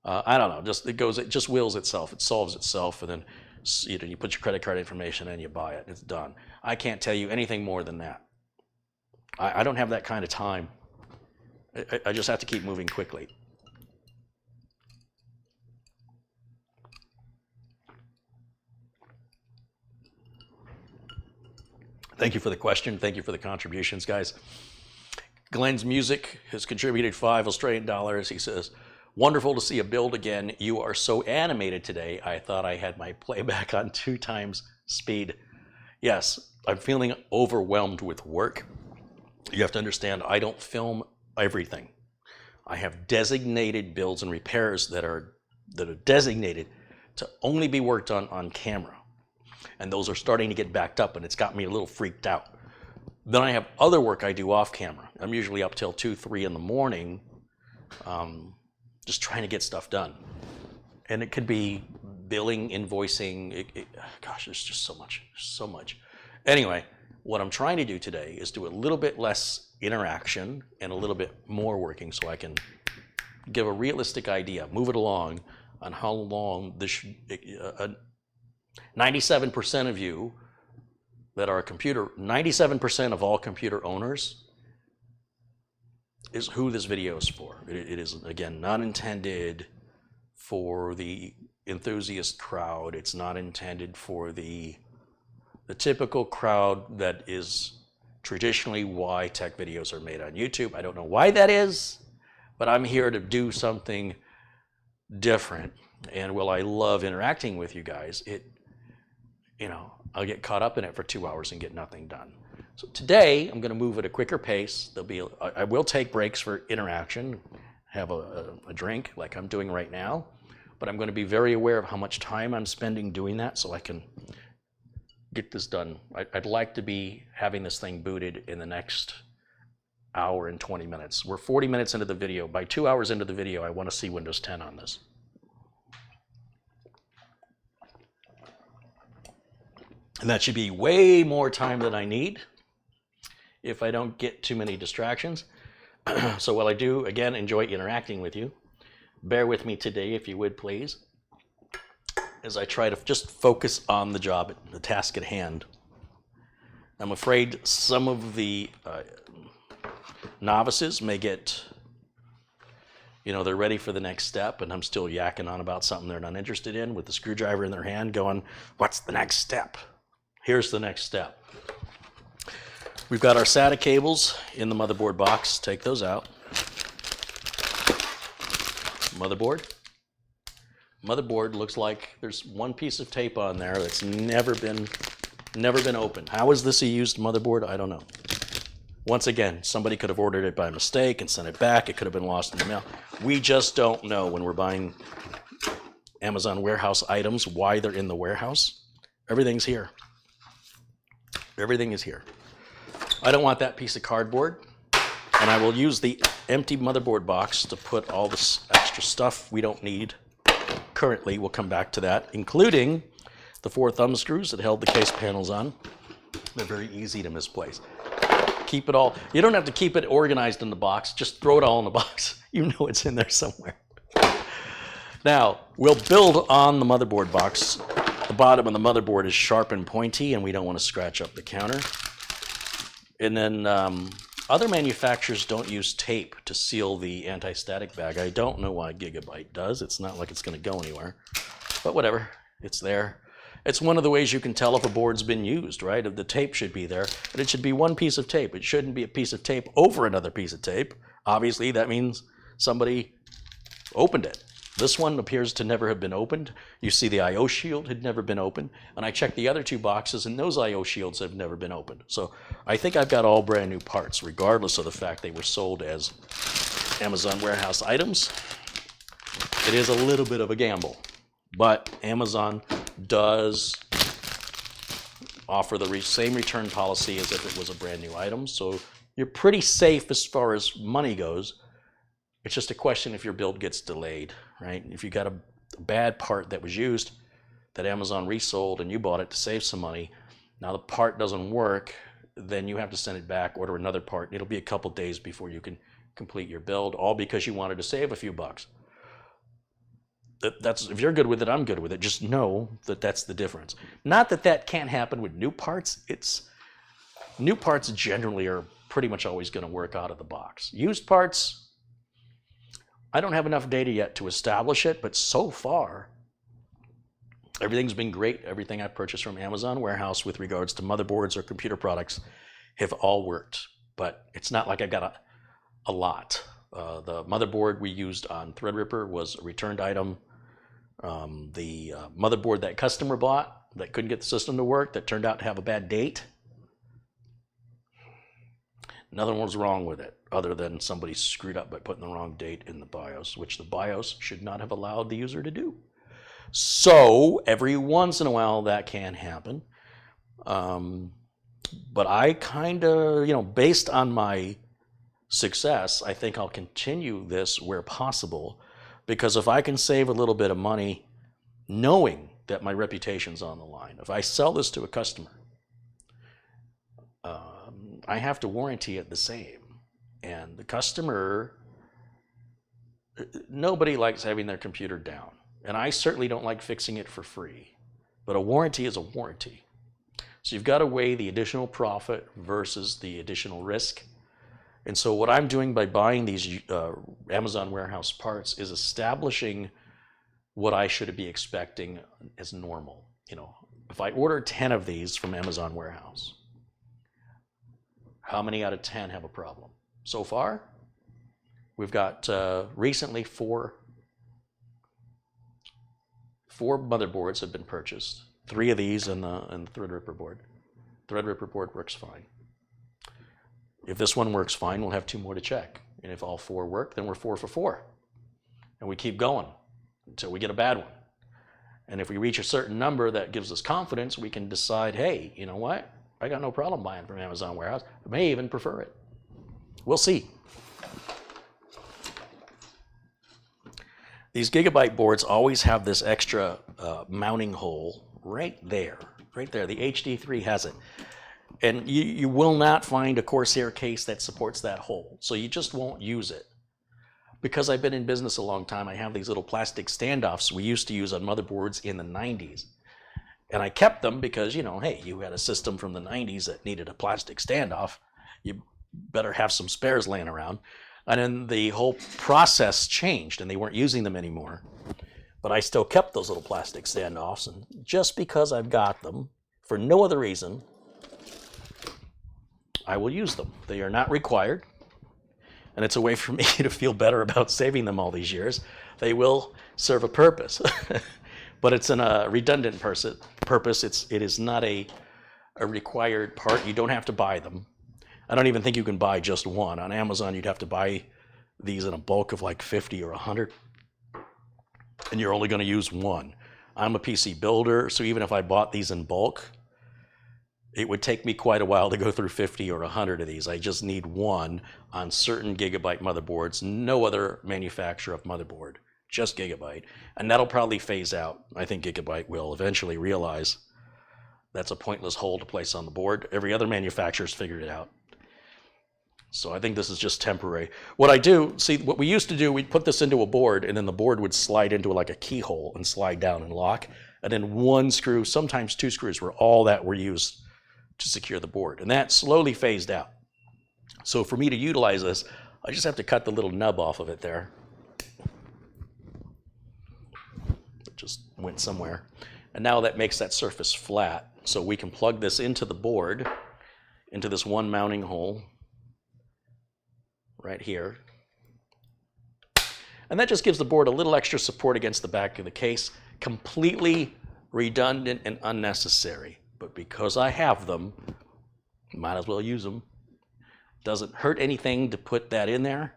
I don't know, it just wills itself, it solves itself, and then you put your credit card information and you buy it, it's done. I can't tell you anything more than that. I don't have that kind of time. I just have to keep moving quickly. Thank you for the question. Thank you for the contributions, guys. Glenn's Music has contributed $5 Australian. He says, wonderful to see a build again. You are so animated today. I thought I had my playback on 2 times speed. Yes, I'm feeling overwhelmed with work. You have to understand, I don't film everything. I have designated builds and repairs that are designated to only be worked on camera. And those are starting to get backed up, and it's got me a little freaked out. Then I have other work I do off camera. I'm usually up till 2, 3 in the morning, just trying to get stuff done. And it could be billing, invoicing, gosh, there's just so much. Anyway, what I'm trying to do today is do a little bit less interaction and a little bit more working so I can give a realistic idea, move it along on how long this 97% of you that are 97% of all computer owners is who this video is for. It is, again, not intended for the enthusiast crowd. It's not intended for the typical crowd that is traditionally why tech videos are made on YouTube. I don't know why that is, but I'm here to do something different. And while I love interacting with you guys, I'll get caught up in it for 2 hours and get nothing done. So today I'm going to move at a quicker pace. I will take breaks for interaction, have a drink like I'm doing right now, but I'm going to be very aware of how much time I'm spending doing that so I can get this done. I'd like to be having this thing booted in the next hour and 20 minutes. We're 40 minutes into the video. By 2 hours into the video, I want to see Windows 10 on this. And that should be way more time than I need if I don't get too many distractions. So while I do, again, enjoy interacting with you, bear with me today, if you would, please, as I try to just focus on the job, the task at hand. I'm afraid some of the novices may get, they're ready for the next step, and I'm still yakking on about something they're not interested in with the screwdriver in their hand going, what's the next step? Here's the next step. We've got our SATA cables in the motherboard box. Take those out. Motherboard. Motherboard looks like there's one piece of tape on there that's never been opened. How is this a used motherboard? I don't know. Once again, somebody could have ordered it by mistake and sent it back. It could have been lost in the mail. We just don't know when we're buying Amazon warehouse items why they're in the warehouse. Everything's here. Everything is here. I don't want that piece of cardboard, and I will use the empty motherboard box to put all this extra stuff we don't need. Currently, we'll come back to that, including the 4 thumb screws that held the case panels on. They're very easy to misplace. Keep it all. You don't have to keep it organized in the box. Just throw it all in the box. You know it's in there somewhere. Now, we'll build on the motherboard box. The bottom of the motherboard is sharp and pointy, and we don't want to scratch up the counter. And then other manufacturers don't use tape to seal the anti-static bag. I don't know why Gigabyte does. It's not like it's going to go anywhere. But whatever, it's there. It's one of the ways you can tell if a board's been used, right? The tape should be there, but it should be one piece of tape. It shouldn't be a piece of tape over another piece of tape. Obviously, that means somebody opened it. This one appears to never have been opened. You see the I/O shield had never been opened, and I checked the other 2 boxes, and those I/O shields have never been opened. So I think I've got all brand new parts, regardless of the fact they were sold as Amazon warehouse items. It is a little bit of a gamble, but Amazon does offer the same return policy as if it was a brand new item, so you're pretty safe as far as money goes. It's just a question if your build gets delayed, right? If you got a bad part that was used that Amazon resold and you bought it to save some money, now the part doesn't work, then you have to send it back, order another part. It'll be a couple days before you can complete your build, all because you wanted to save a few bucks. That's, if you're good with it, I'm good with it. Just know that that's the difference. Not that that can't happen with new parts. New parts generally are pretty much always going to work out of the box. Used parts, I don't have enough data yet to establish it, but so far, everything's been great. Everything I've purchased from Amazon warehouse with regards to motherboards or computer products have all worked, but it's not like I've got a lot. The motherboard we used on Threadripper was a returned item. The motherboard that customer bought that couldn't get the system to work, that turned out to have a bad date, nothing was wrong with it other than somebody screwed up by putting the wrong date in the BIOS, which the BIOS should not have allowed the user to do. So every once in a while that can happen. But I kind of, based on my success, I think I'll continue this where possible, because if I can save a little bit of money knowing that my reputation's on the line, if I sell this to a customer, I have to warranty it the same. And the customer, nobody likes having their computer down. And I certainly don't like fixing it for free. But a warranty is a warranty. So you've got to weigh the additional profit versus the additional risk. And so what I'm doing by buying these Amazon warehouse parts is establishing what I should be expecting as normal. You know, if I order 10 of these from Amazon warehouse, how many out of 10 have a problem? So far, we've got recently four motherboards have been purchased. 3 of these and the Threadripper board. Threadripper board works fine. If this one works fine, we'll have 2 more to check. And if all 4 work, then we're 4 for 4. And we keep going until we get a bad one. And if we reach a certain number that gives us confidence, we can decide, hey, you know what? I got no problem buying from Amazon warehouse. I may even prefer it. We'll see. These Gigabyte boards always have this extra mounting hole right there. Right there. The HD3 has it. And you will not find a Corsair case that supports that hole. So you just won't use it. Because I've been in business a long time, I have these little plastic standoffs we used to use on motherboards in the 90s. And I kept them because, you know, hey, you had a system from the 90s that needed a plastic standoff. You better have some spares laying around. And then the whole process changed and they weren't using them anymore. But I still kept those little plastic standoffs. And just because I've got them, for no other reason, I will use them. They are not required. And it's a way for me to feel better about saving them all these years. They will serve a purpose. But it's in a redundant purpose. It is not a required part. You don't have to buy them. I don't even think you can buy just one. On Amazon, you'd have to buy these in a bulk of like 50 or 100. And you're only going to use one. I'm a PC builder, so even if I bought these in bulk, it would take me quite a while to go through 50 or 100 of these. I just need one on certain Gigabyte motherboards. No other manufacturer of motherboard, just Gigabyte. And that'll probably phase out. I think Gigabyte will eventually realize that's a pointless hole to place on the board. Every other manufacturer's figured it out. So I think this is just temporary. What I do, see, what we used to do, we'd put this into a board, and then the board would slide into like a keyhole and slide down and lock. And then 1 screw, sometimes 2 screws, were all that were used to secure the board. And that slowly phased out. So for me to utilize this, I just have to cut the little nub off of it there. It just went somewhere. And now that makes that surface flat. So we can plug this into the board, into this one mounting hole right here. And that just gives the board a little extra support against the back of the case. Completely redundant and unnecessary. But because I have them, might as well use them. Doesn't hurt anything to put that in there.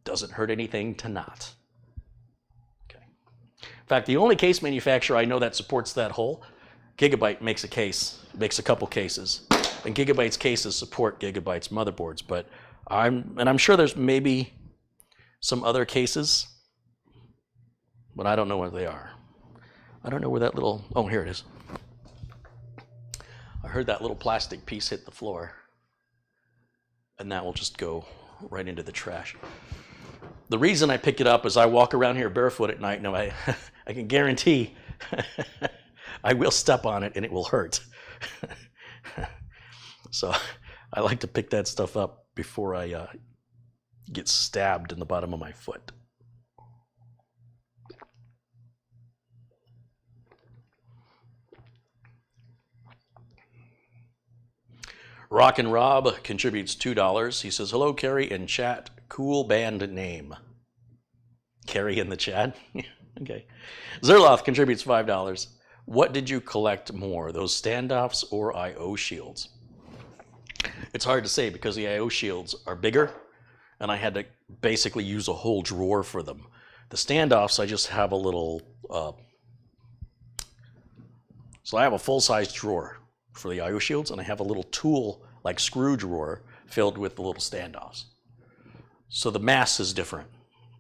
Doesn't hurt anything to not. Okay. In fact, the only case manufacturer I know that supports that hole, Gigabyte makes a case, makes a couple cases. And Gigabyte's cases support Gigabyte's motherboards. But I'm sure there's maybe some other cases, but I don't know what they are. I don't know where that little, oh, here it is. I heard that little plastic piece hit the floor, and that will just go right into the trash. The reason I pick it up is I walk around here barefoot at night, and I can guarantee I will step on it and it will hurt. So I like to pick that stuff up before I get stabbed in the bottom of my foot. Rock and Rob contributes $2. He says, hello, Carrie in chat. Cool band name. Carrie in the chat? Okay. Zerloth contributes $5. What did you collect more, those standoffs or I/O shields? It's hard to say because the I/O shields are bigger, and I had to basically use a whole drawer for them. The standoffs, I just have a little, so I have a full-size drawer for the I/O shields, and I have a little tool, like screw drawer, filled with the little standoffs. So the mass is different,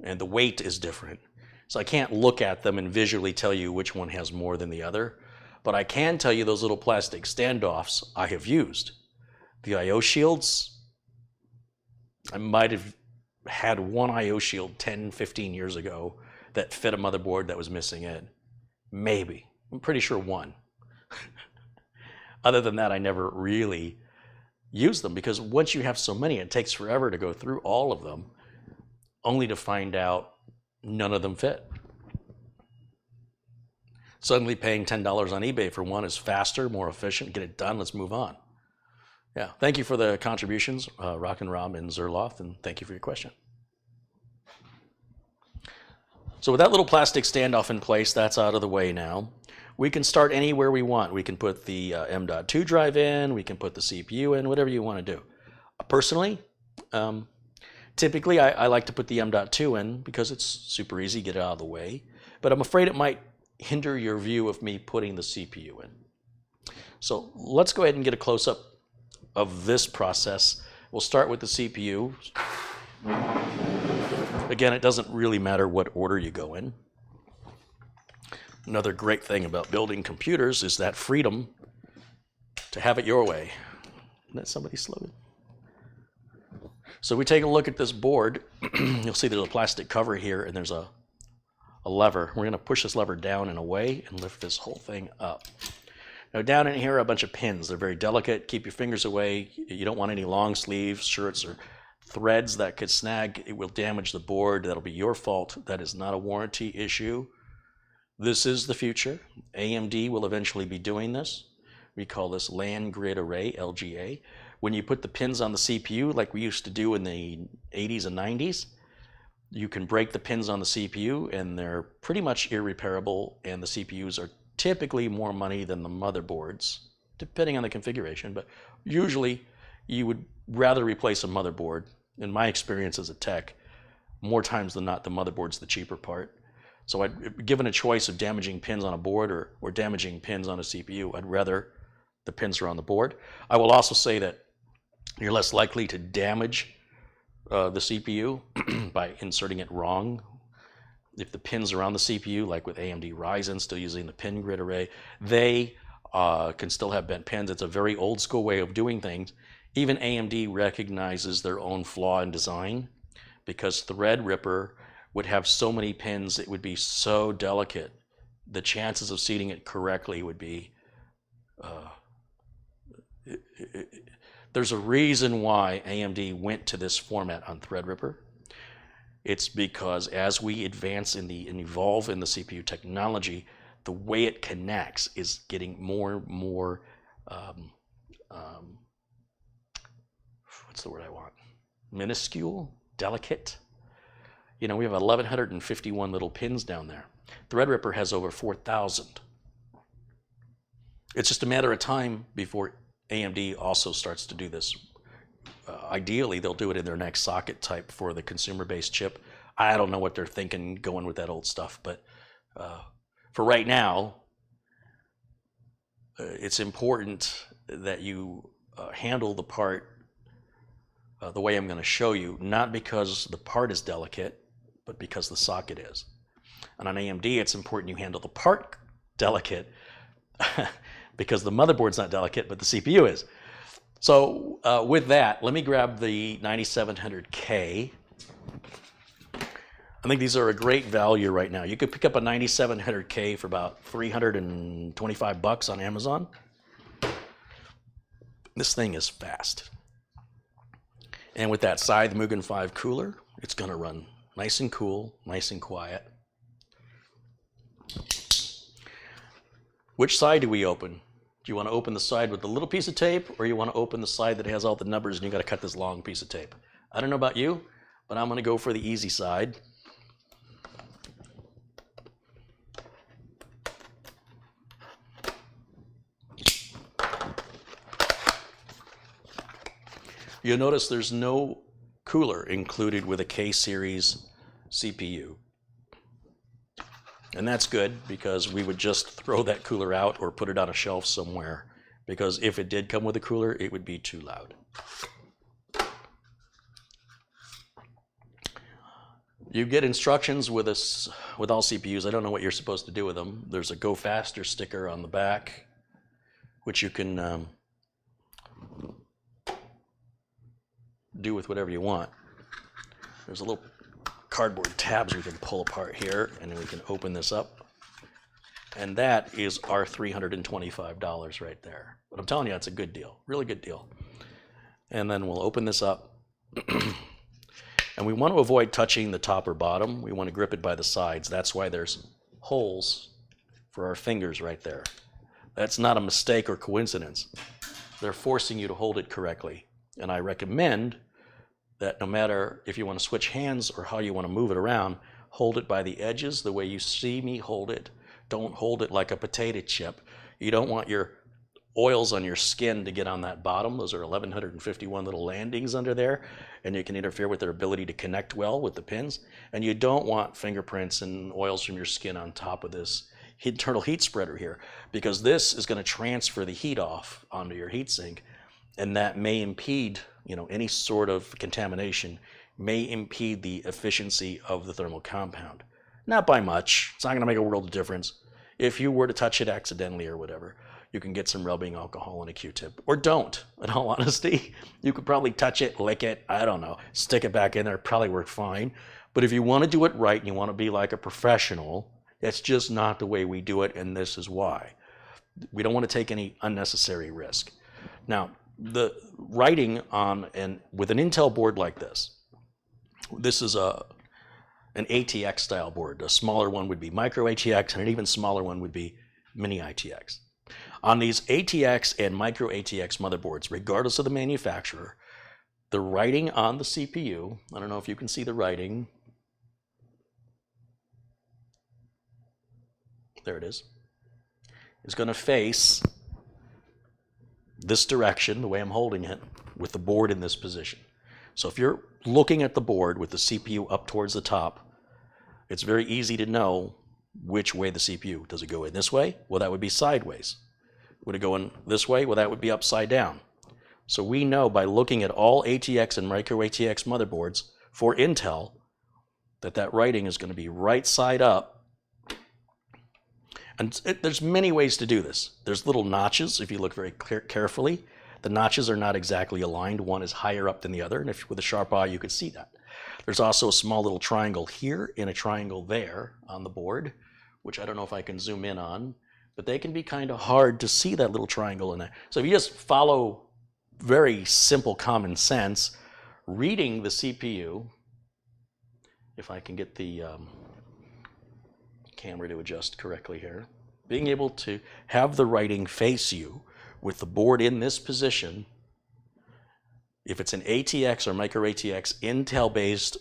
and the weight is different. So I can't look at them and visually tell you which one has more than the other, but I can tell you those little plastic standoffs I have used. The I/O shields, I might have had one I/O shield 10, 15 years ago that fit a motherboard that was missing it. Maybe. I'm pretty sure one. Other than that, I never really used them because once you have so many, it takes forever to go through all of them, only to find out none of them fit. Suddenly paying $10 on eBay for one is faster, more efficient. Get it done. Let's move on. Yeah. Thank you for the contributions, Rock and Rob and Zerloff, and thank you for your question. So with that little plastic standoff in place, that's out of the way now. We can start anywhere we want. We can put the M.2 drive in. We can put the CPU in, whatever you want to do. Personally, typically I like to put the M.2 in because it's super easy, get it out of the way. But I'm afraid it might hinder your view of me putting the CPU in. So let's go ahead and get a close-up of this process. We'll start with the CPU. Again, it doesn't really matter what order you go in. Another great thing about building computers is that freedom to have it your way. Isn't that somebody's slogan? So we take a look at this board. You'll see there's a plastic cover here and there's a lever. We're going to push this lever down and away and lift this whole thing up. Now down in here are a bunch of pins. They're very delicate. Keep your fingers away. You don't want any long sleeves, shirts, or threads that could snag. It will damage the board. That'll be your fault. That is not a warranty issue. This is the future. AMD will eventually be doing this. We call this land grid array, LGA. When you put the pins on the CPU like we used to do in the 80s and 90s, you can break the pins on the CPU and they're pretty much irreparable, and the CPUs are typically more money than the motherboards, depending on the configuration, but usually you would rather replace a motherboard. In my experience as a tech, more times than not, the motherboard's the cheaper part. So given a choice of damaging pins on a board or damaging pins on a CPU, I'd rather the pins are on the board. I will also say that you're less likely to damage the CPU by inserting it wrong. If the pins are on the CPU, like with AMD Ryzen, still using the pin grid array, they can still have bent pins. It's a very old school way of doing things. Even AMD recognizes their own flaw in design, because Threadripper would have so many pins, it would be so delicate. The chances of seating it correctly would be, there's a reason why AMD went to this format on Threadripper. It's because as we advance and evolve in the CPU technology, the way it connects is getting more and more, what's the word I want? Minuscule, delicate. You know, we have 1,151 little pins down there. Threadripper has over 4,000. It's just a matter of time before AMD also starts to do this. Ideally, they'll do it in their next socket type for the consumer-based chip. I don't know what they're thinking going with that old stuff, but for right now, it's important that you handle the part the way I'm going to show you, not because the part is delicate, but because the socket is. And on AMD, it's important you handle the part delicate because the motherboard's not delicate, but the CPU is. So with that, let me grab the 9700K. I think these are a great value right now. You could pick up a 9700K for about $325 on Amazon. This thing is fast. And with that Scythe Mugen 5 cooler, it's going to run nice and cool, nice and quiet. Which side do we open? Do you want to open the side with the little piece of tape, or you want to open the side that has all the numbers and you got to cut this long piece of tape? I don't know about you, but I'm going to go for the easy side. You'll notice there's no cooler included with a K-series CPU. And that's good, because we would just throw that cooler out or put it on a shelf somewhere, because if it did come with a cooler, it would be too loud. You get instructions with all CPUs. I don't know what you're supposed to do with them. There's a Go Faster sticker on the back, which you can do with whatever you want. There's a little cardboard tabs we can pull apart here, and then we can open this up. And that is our $325 right there. But I'm telling you, it's a good deal, really good deal. And then we'll open this up. And we want to avoid touching the top or bottom. We want to grip it by the sides. That's why there's holes for our fingers right there. That's not a mistake or coincidence. They're forcing you to hold it correctly. And I recommend that no matter if you want to switch hands or how you want to move it around, hold it by the edges the way you see me hold it. Don't hold it like a potato chip. You don't want your oils on your skin to get on that bottom. Those are 1151 little landings under there, and you can interfere with their ability to connect well with the pins. And you don't want fingerprints and oils from your skin on top of this internal heat spreader here, because this is going to transfer the heat off onto your heatsink, and that may impede, any sort of contamination may impede the efficiency of the thermal compound. Not by much. It's not going to make a world of difference. If you were to touch it accidentally or whatever, you can get some rubbing alcohol and a Q-tip. Or don't, in all honesty. You could probably touch it, lick it, I don't know, stick it back in there, probably work fine. But if you want to do it right and you want to be like a professional, that's just not the way we do it, and this is why. We don't want to take any unnecessary risk. Now, the writing on with an Intel board like this is an ATX style board. A smaller one would be micro ATX, and an even smaller one would be mini ITX. On these ATX and micro ATX motherboards, regardless of the manufacturer, the writing on the CPU, I don't know if you can see the writing. There it is going to face this direction, the way I'm holding it, with the board in this position. So if you're looking at the board with the CPU up towards the top, it's very easy to know which way the CPU. Does it go in this way? Well, that would be sideways. Would it go in this way? Well, that would be upside down. So we know by looking at all ATX and micro ATX motherboards for Intel that writing is going to be right side up. And there's many ways to do this. There's little notches, if you look very carefully. The notches are not exactly aligned. One is higher up than the other, and if with a sharp eye you could see that. There's also a small little triangle here and a triangle there on the board, which I don't know if I can zoom in on, but they can be kind of hard to see that little triangle in there. So if you just follow very simple common sense, reading the CPU, if I can get the camera to adjust correctly here, being able to have the writing face you with the board in this position, if it's an ATX or micro ATX Intel-based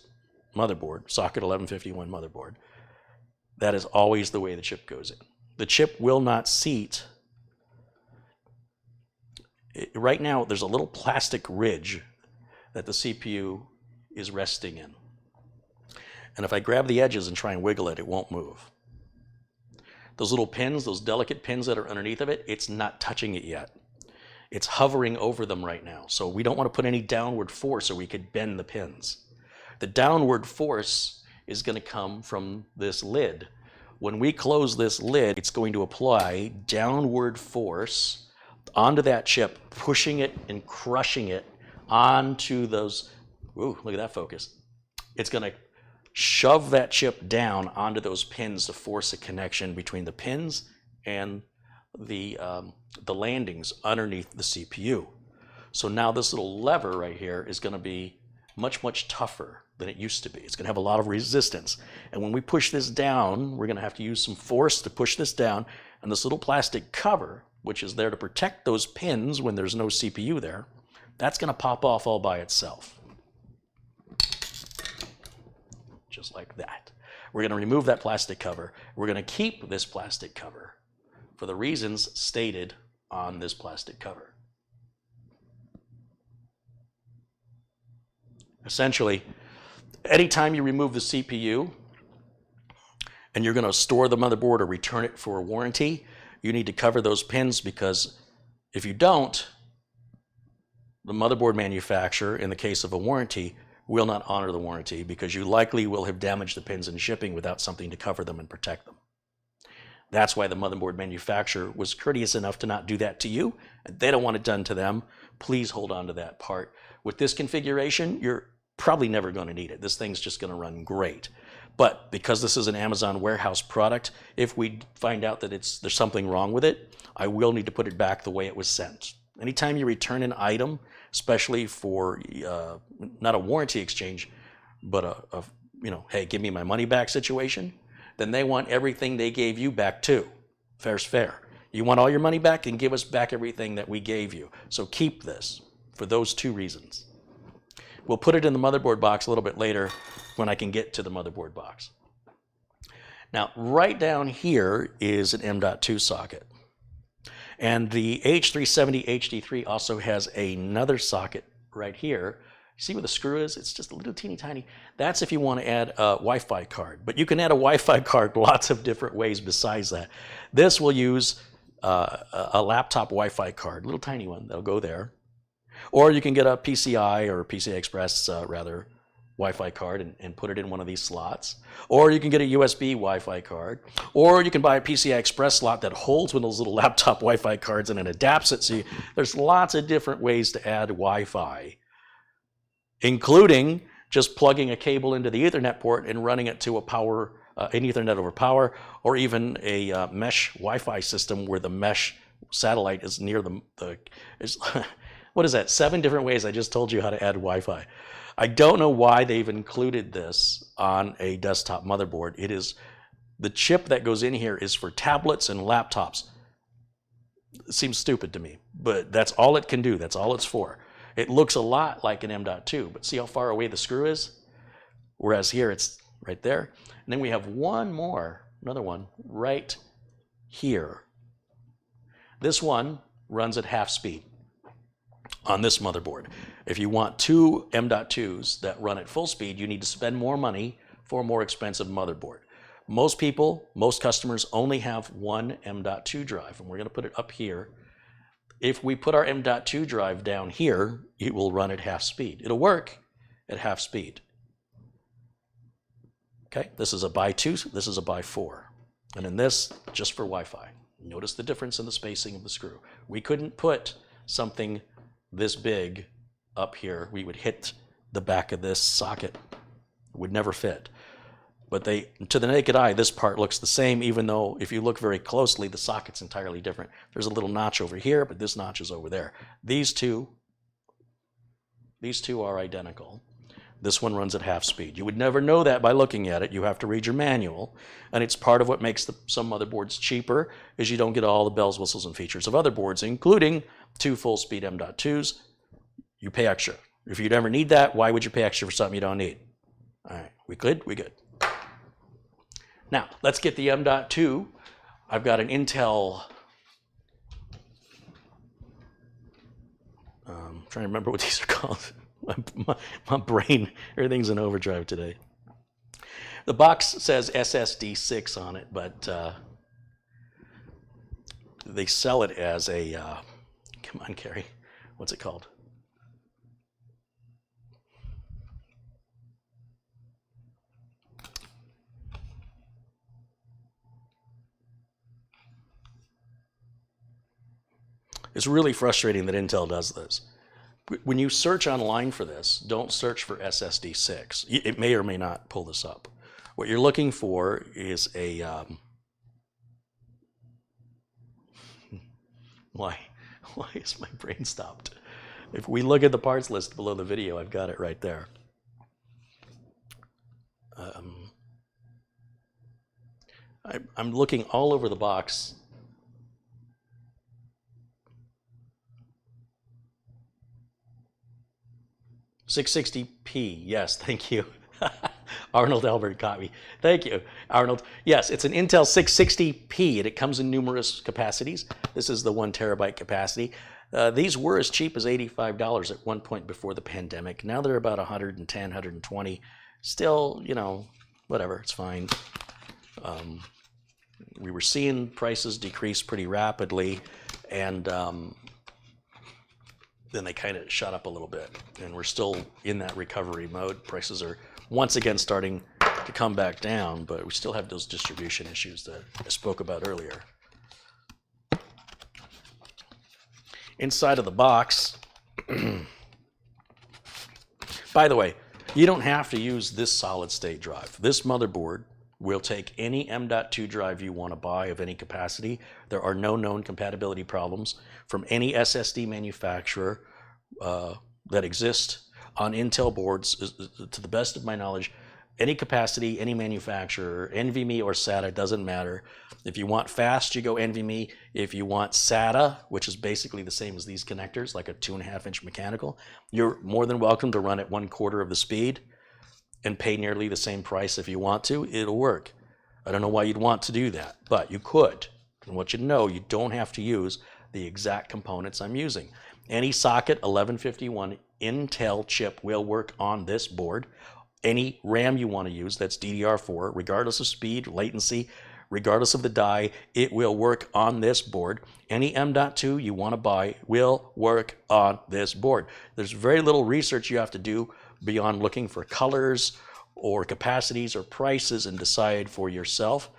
motherboard, socket 1151 motherboard, that is always the way the chip goes in. The chip will not seat. Right now, there's a little plastic ridge that the CPU is resting in. And if I grab the edges and try and wiggle it, it won't move. Those little pins, those delicate pins that are underneath of it, it's not touching it yet. It's hovering over them right now. So we don't want to put any downward force or we could bend the pins. The downward force is going to come from this lid. When we close this lid, it's going to apply downward force onto that chip, pushing it and crushing it onto those, ooh, look at that focus. It's going to shove that chip down onto those pins to force a connection between the pins and the landings underneath the CPU. So now this little lever right here is going to be much, much tougher than it used to be. It's going to have a lot of resistance. And when we push this down, we're going to have to use some force to push this down. And this little plastic cover, which is there to protect those pins when there's no CPU there, that's going to pop off all by itself. Just like that. We're going to remove that plastic cover. We're going to keep this plastic cover for the reasons stated on this plastic cover. Essentially, anytime you remove the CPU and you're going to store the motherboard or return it for a warranty, you need to cover those pins, because if you don't, the motherboard manufacturer, in the case of a warranty, will not honor the warranty, because you likely will have damaged the pins in shipping without something to cover them and protect them. That's why the motherboard manufacturer was courteous enough to not do that to you, and they don't want it done to them. Please hold on to that part. With this configuration, you're probably never going to need it. This thing's just going to run great. But because this is an Amazon warehouse product, if we find out that there's something wrong with it, I will need to put it back the way it was sent. Anytime you return an item, especially for not a warranty exchange, but hey, give me my money back situation, then they want everything they gave you back too. Fair's fair. You want all your money back, then give us back everything that we gave you. So keep this for those two reasons. We'll put it in the motherboard box a little bit later when I can get to the motherboard box. Now, right down here is an M.2 socket. And the H370 HD3 also has another socket right here. See where the screw is? It's just a little teeny tiny. That's if you want to add a Wi-Fi card. But you can add a Wi-Fi card lots of different ways besides that. This will use a laptop Wi-Fi card, a little tiny one that'll go there. Or you can get a PCI or PCI Express rather Wi-Fi card and put it in one of these slots. Or you can get a USB Wi-Fi card. Or you can buy a PCI Express slot that holds one of those little laptop Wi-Fi cards and it adapts it. So there's lots of different ways to add Wi-Fi, including just plugging a cable into the Ethernet port and running it to an Ethernet over power, or even a mesh Wi-Fi system where the mesh satellite is near what is that? 7 different ways I just told you how to add Wi-Fi. I don't know why they've included this on a desktop motherboard. The chip that goes in here is for tablets and laptops. It seems stupid to me, but that's all it can do. That's all it's for. It looks a lot like an M.2, but see how far away the screw is? Whereas here it's right there. And then we have another one right here. This one runs at half speed on this motherboard. If you want 2 M.2s that run at full speed, you need to spend more money for a more expensive motherboard. Most customers only have one M.2 drive, and we're going to put it up here. If we put our M.2 drive down here, it will run at half speed. It'll work at half speed. Okay, this is a by 2, this is a by 4. And in this, just for Wi-Fi. Notice the difference in the spacing of the screw. We couldn't put something this big up here. We would hit the back of this socket. It would never fit. But to the naked eye, this part looks the same, even though if you look very closely, the socket's entirely different. There's a little notch over here, but this notch is over there. These two are identical. This one runs at half speed. You would never know that by looking at it. You have to read your manual, and it's part of what makes some motherboards cheaper, is you don't get all the bells, whistles, and features of other boards, including 2 full-speed M.2s. You pay extra. If you'd ever need that, why would you pay extra for something you don't need? All right, we good? We good. Now, let's get the M.2. I've got an Intel, trying to remember what these are called. My brain, everything's in overdrive today. The box says SSD 6 on it, but they sell it as a, come on, Carrie, what's it called? It's really frustrating that Intel does this. When you search online for this, don't search for SSD 6. It may or may not pull this up. What you're looking for is a... Why is my brain stopped? If we look at the parts list below the video, I've got it right there. I'm looking all over the box. .660p, yes, thank you. Arnold Albert caught me. Thank you, Arnold. Yes, it's an Intel 660p, and it comes in numerous capacities. This is the 1 terabyte capacity. These were as cheap as $85 at one point before the pandemic. Now they're about 110, 120. Still, you know, whatever, it's fine. We were seeing prices decrease pretty rapidly, and then they kind of shot up a little bit, and we're still in that recovery mode. Prices are once again starting to come back down, but we still have those distribution issues that I spoke about earlier. Inside of the box, by the way, you don't have to use this solid state drive. This motherboard will take any M.2 drive you want to buy of any capacity. There are no known compatibility problems from any SSD manufacturer that exist on Intel boards. To the best of my knowledge, Any capacity, any manufacturer, NVMe or SATA, doesn't matter. If you want fast, you go NVMe. If you want SATA, which is basically the same as these connectors, like a 2.5-inch mechanical, you're more than welcome to run at 1/4 of the speed and pay nearly the same price if you want to. It'll work. I don't know why you'd want to do that, but you could. And what you know, you don't have to use the exact components I'm using. Any socket 1151 Intel chip will work on this board. Any RAM you want to use, that's DDR4, regardless of speed, latency, regardless of the die, it will work on this board. Any M.2 you want to buy will work on this board. There's very little research you have to do beyond looking for colors or capacities or prices and decide for yourself.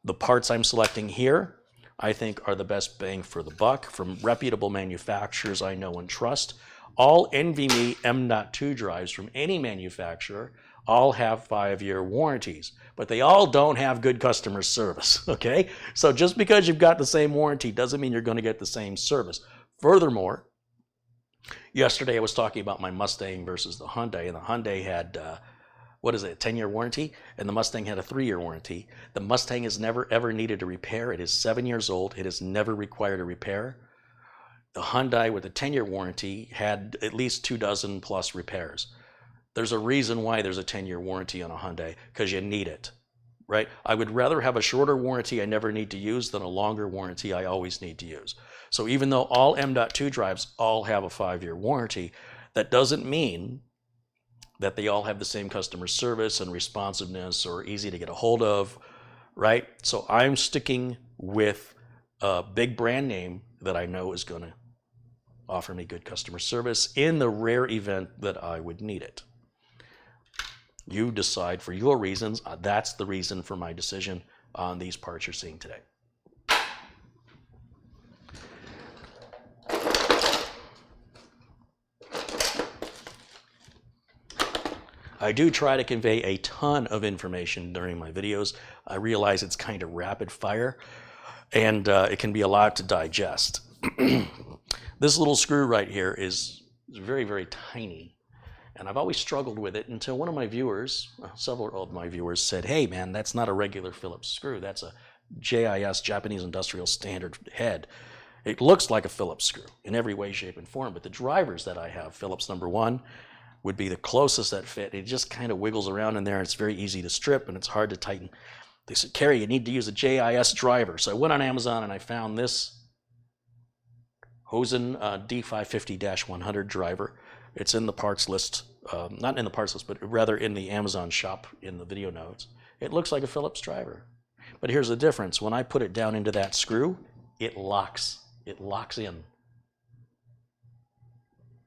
The parts I'm selecting here, I think, are the best bang for the buck from reputable manufacturers I know and trust. All NVMe M.2 drives from any manufacturer all have 5-year warranties, but they all don't have good customer service, okay? So just because you've got the same warranty doesn't mean you're going to get the same service. Furthermore, yesterday I was talking about my Mustang versus the Hyundai, and the Hyundai had, a 10-year warranty, and the Mustang had a 3-year warranty. The Mustang has never ever needed a repair. It is 7 years old. It has never required a repair. The Hyundai with a 10-year warranty had at least 24 plus repairs. There's a reason why there's a 10-year warranty on a Hyundai, because you need it, right? I would rather have a shorter warranty I never need to use than a longer warranty I always need to use. So even though all M.2 drives all have a 5-year warranty, that doesn't mean that they all have the same customer service and responsiveness or easy to get a hold of, right? So I'm sticking with a big brand name that I know is going to offer me good customer service in the rare event that I would need it. You decide for your reasons. That's the reason for my decision on these parts you're seeing today. I do try to convey a ton of information during my videos. I realize it's kind of rapid fire, and it can be a lot to digest. This little screw right here is very, very tiny. And I've always struggled with it until one of my viewers, several of my viewers, said, hey man, that's not a regular Phillips screw. That's a JIS, Japanese Industrial Standard head. It looks like a Phillips screw in every way, shape, and form. But the drivers that I have, Phillips #1, would be the closest that fit. It just kind of wiggles around in there. And it's very easy to strip and it's hard to tighten. They said, Kerry, you need to use a JIS driver. So I went on Amazon and I found this Hosen D550-100 driver. It's in the parts list, not in the parts list, but rather in the Amazon shop in the video notes. It looks like a Phillips driver. But here's the difference. When I put it down into that screw, it locks. It locks in.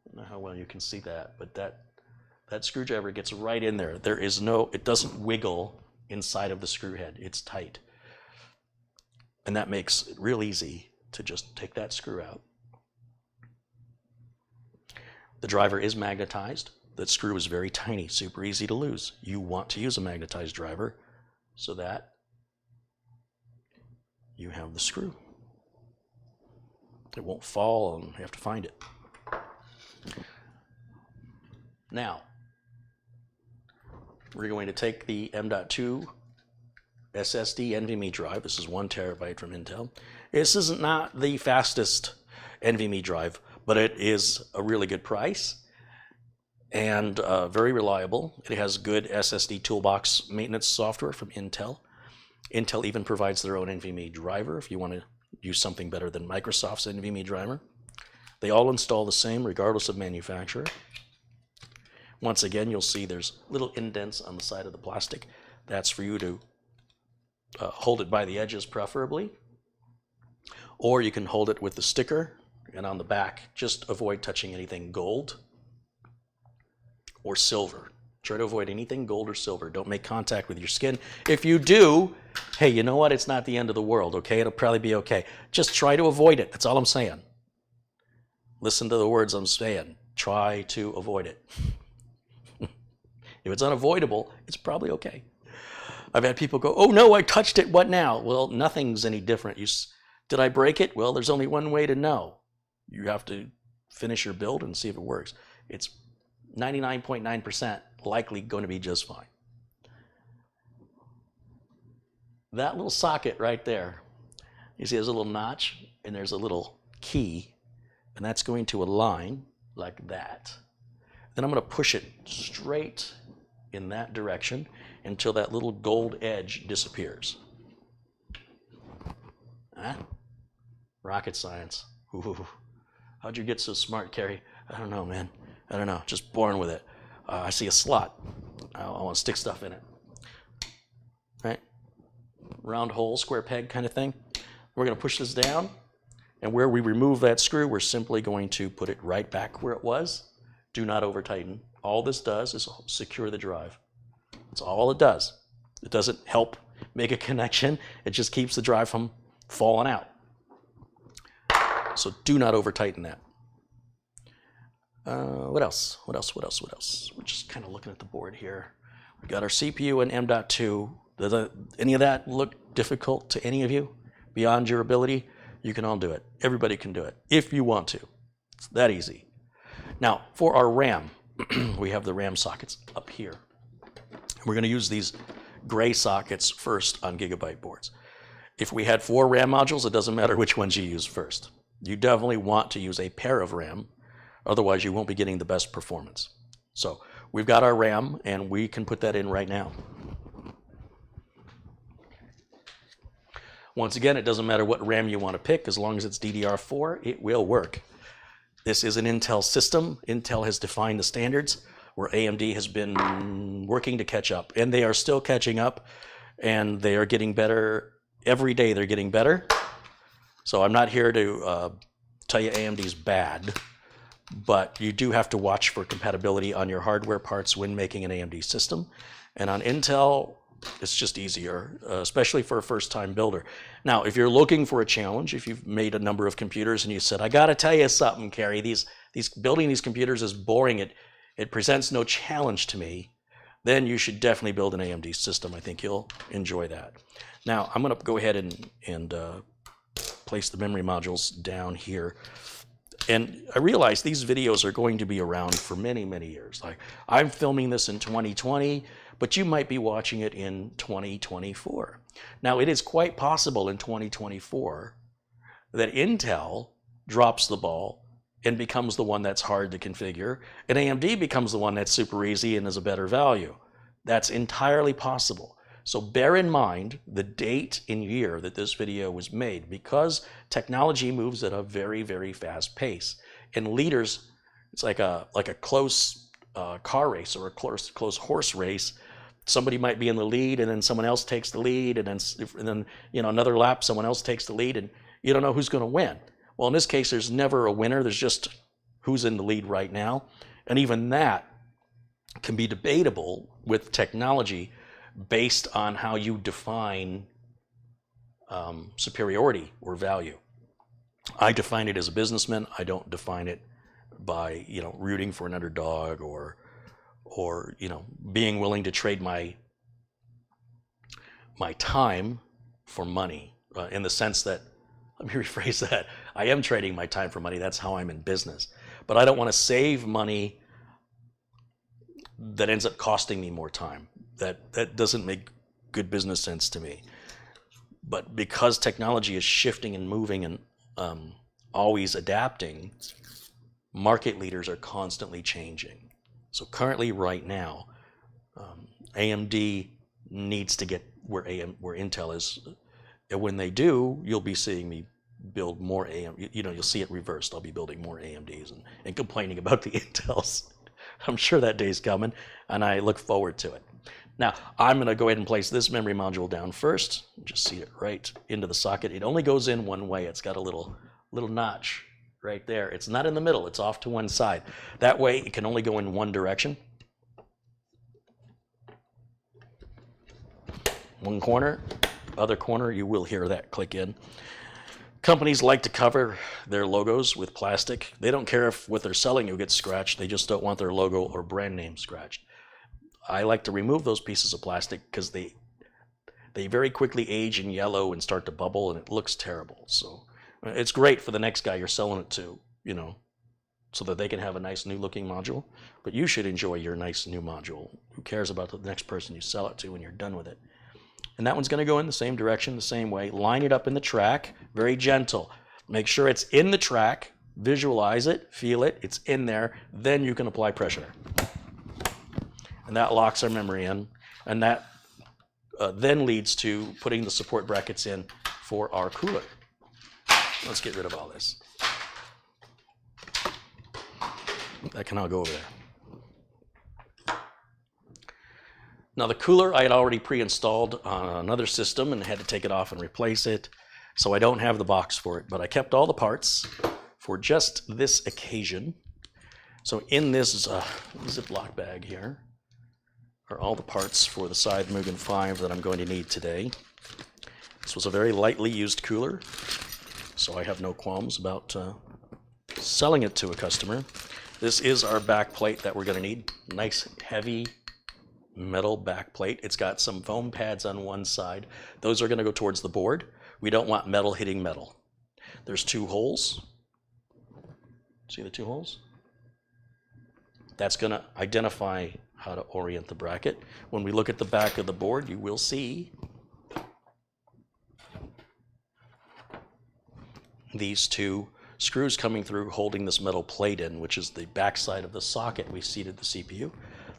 I don't know how well you can see that, but that screwdriver gets right in there. There is no, it doesn't wiggle inside of the screw head. It's tight. And that makes it real easy to just take that screw out. The driver is magnetized. That screw is very tiny, super easy to lose. You want to use a magnetized driver so that you have the screw. It won't fall and you have to find it. Now, we're going to take the M.2 SSD NVMe drive. This is 1 terabyte from Intel. This is not the fastest NVMe drive, but it is a really good price and very reliable. It has good SSD toolbox maintenance software from Intel. Intel even provides their own NVMe driver if you want to use something better than Microsoft's NVMe driver. They all install the same regardless of manufacturer. Once again, you'll see there's little indents on the side of the plastic. That's for you to hold it by the edges preferably. Or you can hold it with the sticker. And on the back, just avoid touching anything gold or silver. Try to avoid anything gold or silver. Don't make contact with your skin. If you do, hey, you know what? It's not the end of the world, okay? It'll probably be okay. Just try to avoid it. That's all I'm saying. Listen to the words I'm saying. Try to avoid it. If it's unavoidable, it's probably okay. I've had people go, oh no, I touched it, what now? Well, nothing's any different. Did I break it? Well, there's only one way to know. You have to finish your build and see if it works. It's 99.9% likely going to be just fine. that little socket right there, you see there's a little notch and there's a little key, and that's going to align like that. Then I'm going to push it straight in that direction until that little gold edge disappears. Huh? Rocket science. Ooh. How'd you get so smart, Carrie? I don't know, man. I don't know. Just born with it. I see a slot. I want to stick stuff in it. Right? Round hole, square peg kind of thing. We're going to push this down, and where we remove that screw, we're simply going to put it right back where it was. Do not over tighten. All this does is secure the drive. That's all it does. It doesn't help make a connection. It just keeps the drive from falling out. So do not over tighten that. What else? We're just kind of looking at the board here. We got our CPU and M.2. Does any of that look difficult to any of you? Beyond your ability? You can all do it. Everybody can do it if you want to. It's that easy. Now, for our RAM, we have the RAM sockets up here. We're going to use these gray sockets first on gigabyte boards. If we had 4 RAM modules, it doesn't matter which ones you use first. You definitely want to use a pair of RAM, otherwise you won't be getting the best performance. So we've got our RAM, and we can put that in right now. Once again, it doesn't matter what RAM you want to pick, as long as it's DDR4, it will work. This is an Intel system. Intel has defined the standards, where AMD has been working to catch up, and they are still catching up, and they are getting better. Every day they're getting better. So I'm not here to tell you AMD's bad, but you do have to watch for compatibility on your hardware parts when making an AMD system. And on Intel, it's just easier, especially for a first-time builder. Now, if you're looking for a challenge, if you've made a number of computers and you said, I got to tell you something, Carrie, building these computers is boring. It presents no challenge to me. Then you should definitely build an AMD system. I think you'll enjoy that. Now, I'm going to go ahead and place the memory modules down here. And I realize these videos are going to be around for many, many years. Like, I'm filming this in 2020, but you might be watching it in 2024. Now, it is quite possible in 2024 that Intel drops the ball and becomes the one that's hard to configure, and AMD becomes the one that's super easy and is a better value. That's entirely possible. So bear in mind the date and year that this video was made, because technology moves at a very, very fast pace. And leaders, it's like a close car race or a close horse race. Somebody might be in the lead, and then someone else takes the lead, and then another lap someone else takes the lead, and you don't know who's going to win. Well, in this case, there's never a winner. There's just who's in the lead right now. And even that can be debatable with technology based on how you define superiority or value. I define it as a businessman. I don't define it by rooting for an underdog or being willing to trade my time for money, in the sense that, let me rephrase that, I am trading my time for money. That's how I'm in business. But I don't want to save money that ends up costing me more time. That doesn't make good business sense to me. But because technology is shifting and moving and always adapting, market leaders are constantly changing. So currently, right now, AMD needs to get where Intel is. And when they do, you'll be seeing me build more AMD. You'll see it reversed. I'll be building more AMDs and complaining about the Intels. I'm sure that day's coming, and I look forward to it. Now, I'm going to go ahead and place this memory module down first. Just seat it right into the socket. It only goes in one way. It's got a little notch right there. It's not in the middle. It's off to one side. That way, it can only go in one direction. One corner, other corner, you will hear that click in. Companies like to cover their logos with plastic. They don't care if what they're selling you gets scratched. They just don't want their logo or brand name scratched. I like to remove those pieces of plastic because they very quickly age and yellow and start to bubble, and it looks terrible. So it's great for the next guy you're selling it to, so that they can have a nice new looking module. But you should enjoy your nice new module. Who cares about the next person you sell it to when you're done with it? And that one's going to go in the same direction, the same way. Line it up in the track, very gentle. Make sure it's in the track, visualize it, feel it, it's in there, then you can apply pressure. And that locks our memory in, and that then leads to putting the support brackets in for our cooler. Let's get rid of all this. That can all go over there. Now the cooler I had already pre-installed on another system and had to take it off and replace it. So I don't have the box for it, but I kept all the parts for just this occasion. So in this Ziploc bag here are all the parts for the Scythe Mugen 5 that I'm going to need today. This was a very lightly used cooler, so I have no qualms about selling it to a customer. This is our back plate that we're going to need. Nice heavy metal back plate. It's got some foam pads on one side. Those are going to go towards the board. We don't want metal hitting metal. There's 2 holes. See the 2 holes? That's going to identify how to orient the bracket. When we look at the back of the board, you will see these 2 screws coming through holding this metal plate in, which is the back side of the socket we seated the CPU.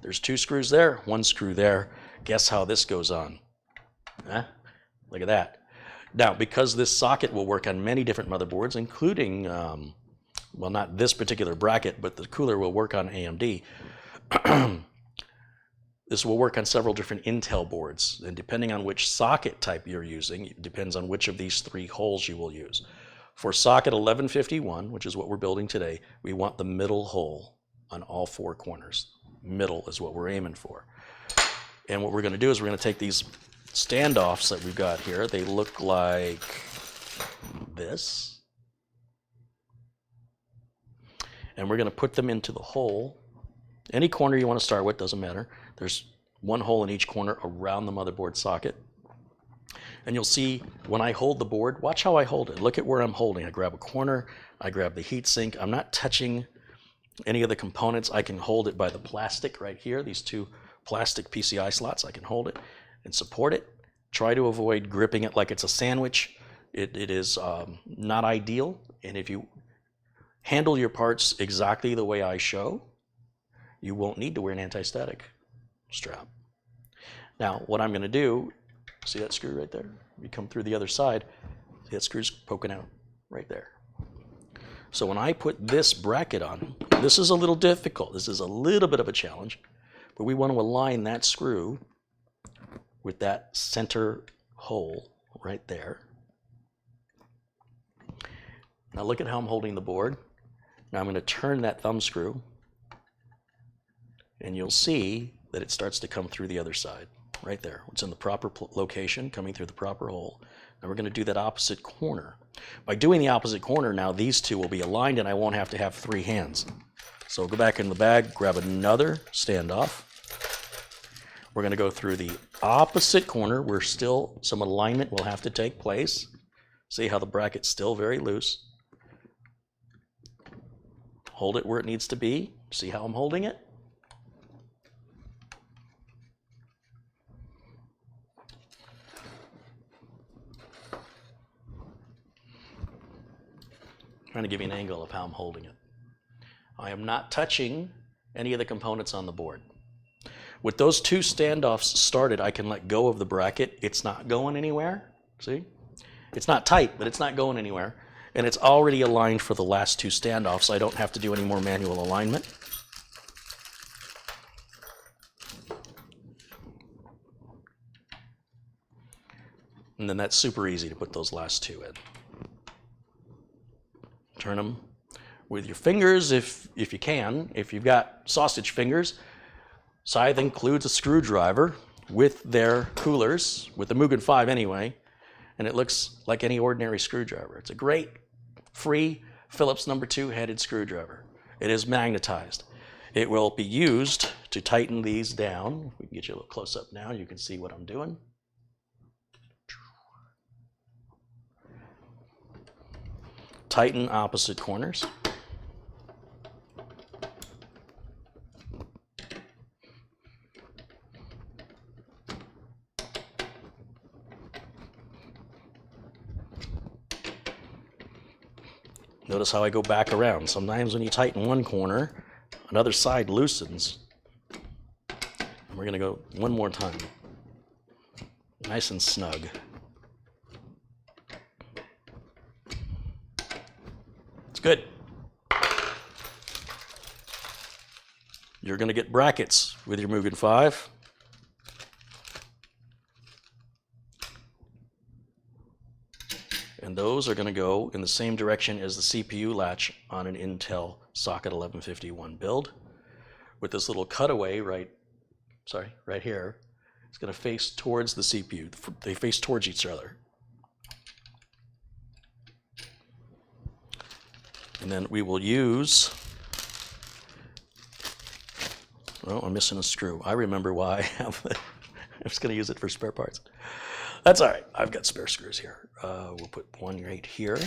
There's 2 screws there, 1 screw there. Guess how this goes on? Huh? Look at that. Now, because this socket will work on many different motherboards, including, well, not this particular bracket, but the cooler will work on AMD. This will work on several different Intel boards, and depending on which socket type you're using, it depends on which of these 3 holes you will use. For socket 1151, which is what we're building today, we want the middle hole on all 4 corners. Middle is what we're aiming for. And what we're going to do is we're going to take these standoffs that we've got here. They look like this. And we're going to put them into the hole. Any corner you want to start with, doesn't matter. There's 1 hole in each corner around the motherboard socket. And you'll see when I hold the board, watch how I hold it. Look at where I'm holding. I grab a corner, I grab the heat sink. I'm not touching any of the components. I can hold it by the plastic right here, these 2 plastic PCI slots. I can hold it and support it. Try to avoid gripping it like it's a sandwich. It is not ideal. And if you handle your parts exactly the way I show, you won't need to wear an anti-static strap. Now, what I'm going to do, see that screw right there? You come through the other side, see that screw's poking out right there. So when I put this bracket on, this is a little difficult. This is a little bit of a challenge, but we want to align that screw with that center hole right there. Now look at how I'm holding the board. Now I'm going to turn that thumb screw, and you'll see that it starts to come through the other side, right there. It's in the proper location, coming through the proper hole. Now we're going to do that opposite corner. By doing the opposite corner, now these 2 will be aligned and I won't have to have 3 hands. So go back in the bag, grab another standoff. We're going to go through the opposite corner where still some alignment will have to take place. See how the bracket's still very loose. Hold it where it needs to be. See how I'm holding it? Trying to give you an angle of how I'm holding it. I am not touching any of the components on the board. With those 2 standoffs started, I can let go of the bracket. It's not going anywhere. See? It's not tight, but it's not going anywhere. And it's already aligned for the last 2 standoffs, so I don't have to do any more manual alignment. And then that's super easy to put those last 2 in. Turn them with your fingers if you can. If you've got sausage fingers, Scythe includes a screwdriver with their coolers, with the Mugen 5 anyway, and it looks like any ordinary screwdriver. It's a great free Phillips No. 2 headed screwdriver. It is magnetized. It will be used to tighten these down. We can get you a little close up now. You can see what I'm doing. Tighten opposite corners. Notice how I go back around. Sometimes when you tighten one corner, another side loosens. And we're going to go one more time. Nice and snug. It's good. You're going to get brackets with your Mugen 5. And those are going to go in the same direction as the CPU latch on an Intel socket 1151 build. With this little cutaway right here, it's going to face towards the CPU. They face towards each other. And then we will use, well, I'm missing a screw. I remember why I have it. I'm just going to use it for spare parts. That's all right. I've got spare screws here. We'll put one right here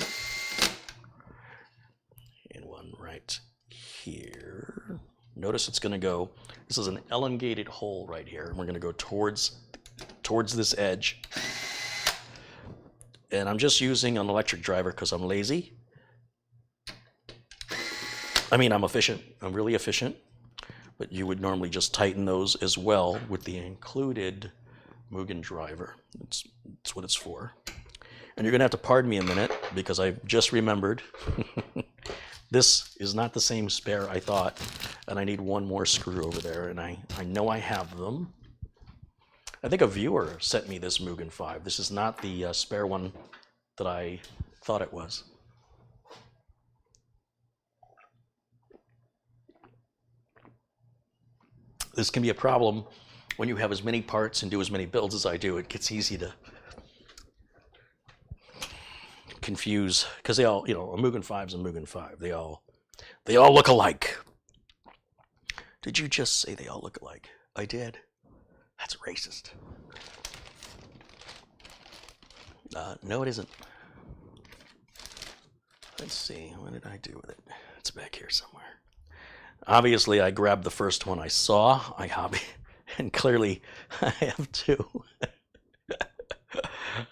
and one right here. Notice it's going to go, this is an elongated hole right here, and we're going to go towards this edge. And I'm just using an electric driver because I'm lazy. I mean, I'm efficient. I'm really efficient. But you would normally just tighten those as well with the included Mugen driver. That's what it's for. And you're going to have to pardon me a minute because I just remembered this is not the same spare I thought, and I need one more screw over there, and I know I have them. I think a viewer sent me this Mugen 5. This is not the spare one that I thought it was. This can be a problem when you have as many parts and do as many builds as I do. It gets easy to confuse because they all, a Mugen 5 is a Mugen 5. They all look alike. Did you just say they all look alike? I did. That's racist. No, it isn't. Let's see. What did I do with it? It's back here somewhere. Obviously, I grabbed the first one I saw. And clearly, I have two.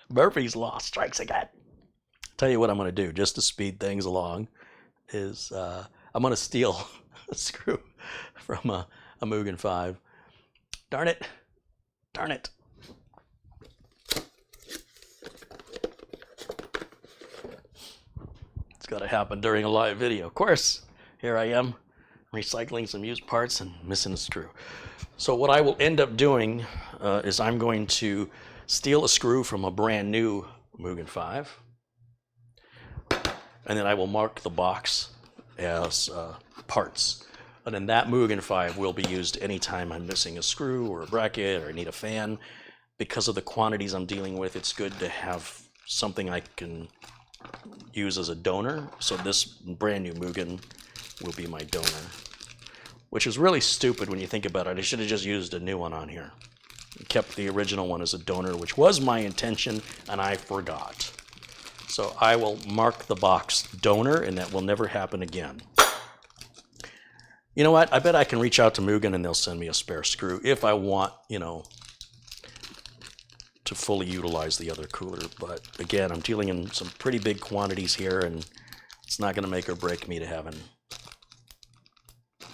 Murphy's Law strikes again. Tell you what I'm going to do, just to speed things along, is I'm going to steal a screw from a Mugen 5. Darn it. Darn it. It's got to happen during a live video. Of course, here I am, recycling some used parts and missing a screw. So what I will end up doing is I'm going to steal a screw from a brand new Mugen 5, and then I will mark the box as parts. And then that Mugen 5 will be used anytime I'm missing a screw or a bracket or I need a fan. Because of the quantities I'm dealing with, it's good to have something I can use as a donor. So this brand new Mugen will be my donor, which is really stupid when you think about it. I should have just used a new one on here. Kept the original one as a donor, which was my intention, and I forgot. So I will mark the box donor, and that will never happen again. You know what? I bet I can reach out to Mugen and they'll send me a spare screw if I want, to fully utilize the other cooler. But again, I'm dealing in some pretty big quantities here, and it's not going to make or break me to having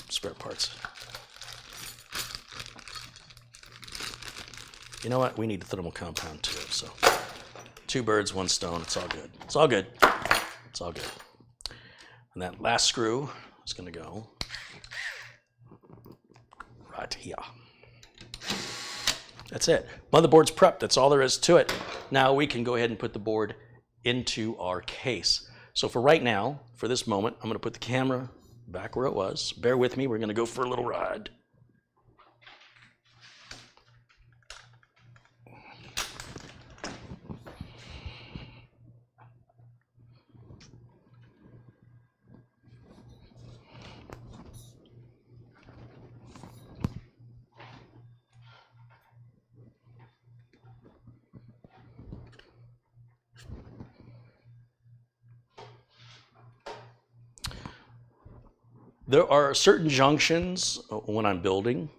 spare parts. You know what? We need a thermal compound too. So 2 birds, 1 stone. It's all good. It's all good. It's all good. And that last screw is going to go right here. That's it. Motherboard's prepped. That's all there is to it. Now we can go ahead and put the board into our case. So for right now, for this moment, I'm going to put the camera back where it was. Bear with me. We're going to go for a little ride. There are certain junctions when I'm building.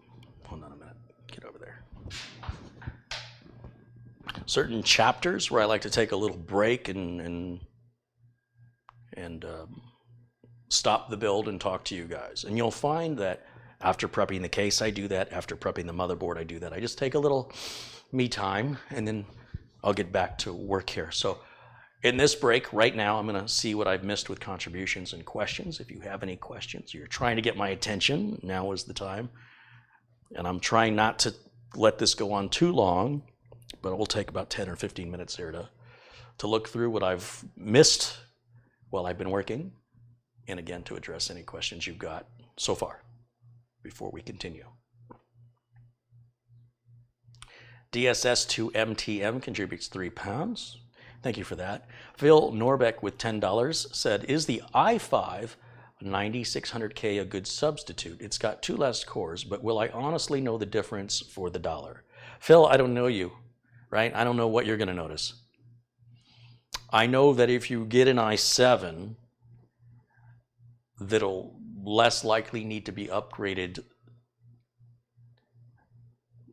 Hold on a minute. Get over there. Certain chapters where I like to take a little break and stop the build and talk to you guys. And you'll find that after prepping the case, I do that. After prepping the motherboard, I do that. I just take a little me time, and then I'll get back to work here. So in this break right now, I'm going to see what I've missed with contributions and questions. If you have any questions, you're trying to get my attention, now is the time. And I'm trying not to let this go on too long, but it will take about 10 or 15 minutes here to look through what I've missed while I've been working, and again, to address any questions you've got so far before we continue. DSS to MTM contributes £3. Thank you for that. Phil Norbeck with $10 said, is the i5 9600K a good substitute? It's got 2 less cores, but will I honestly know the difference for the dollar? Phil, I don't know you, right? I don't know what you're going to notice. I know that if you get an i7, that'll less likely need to be upgraded.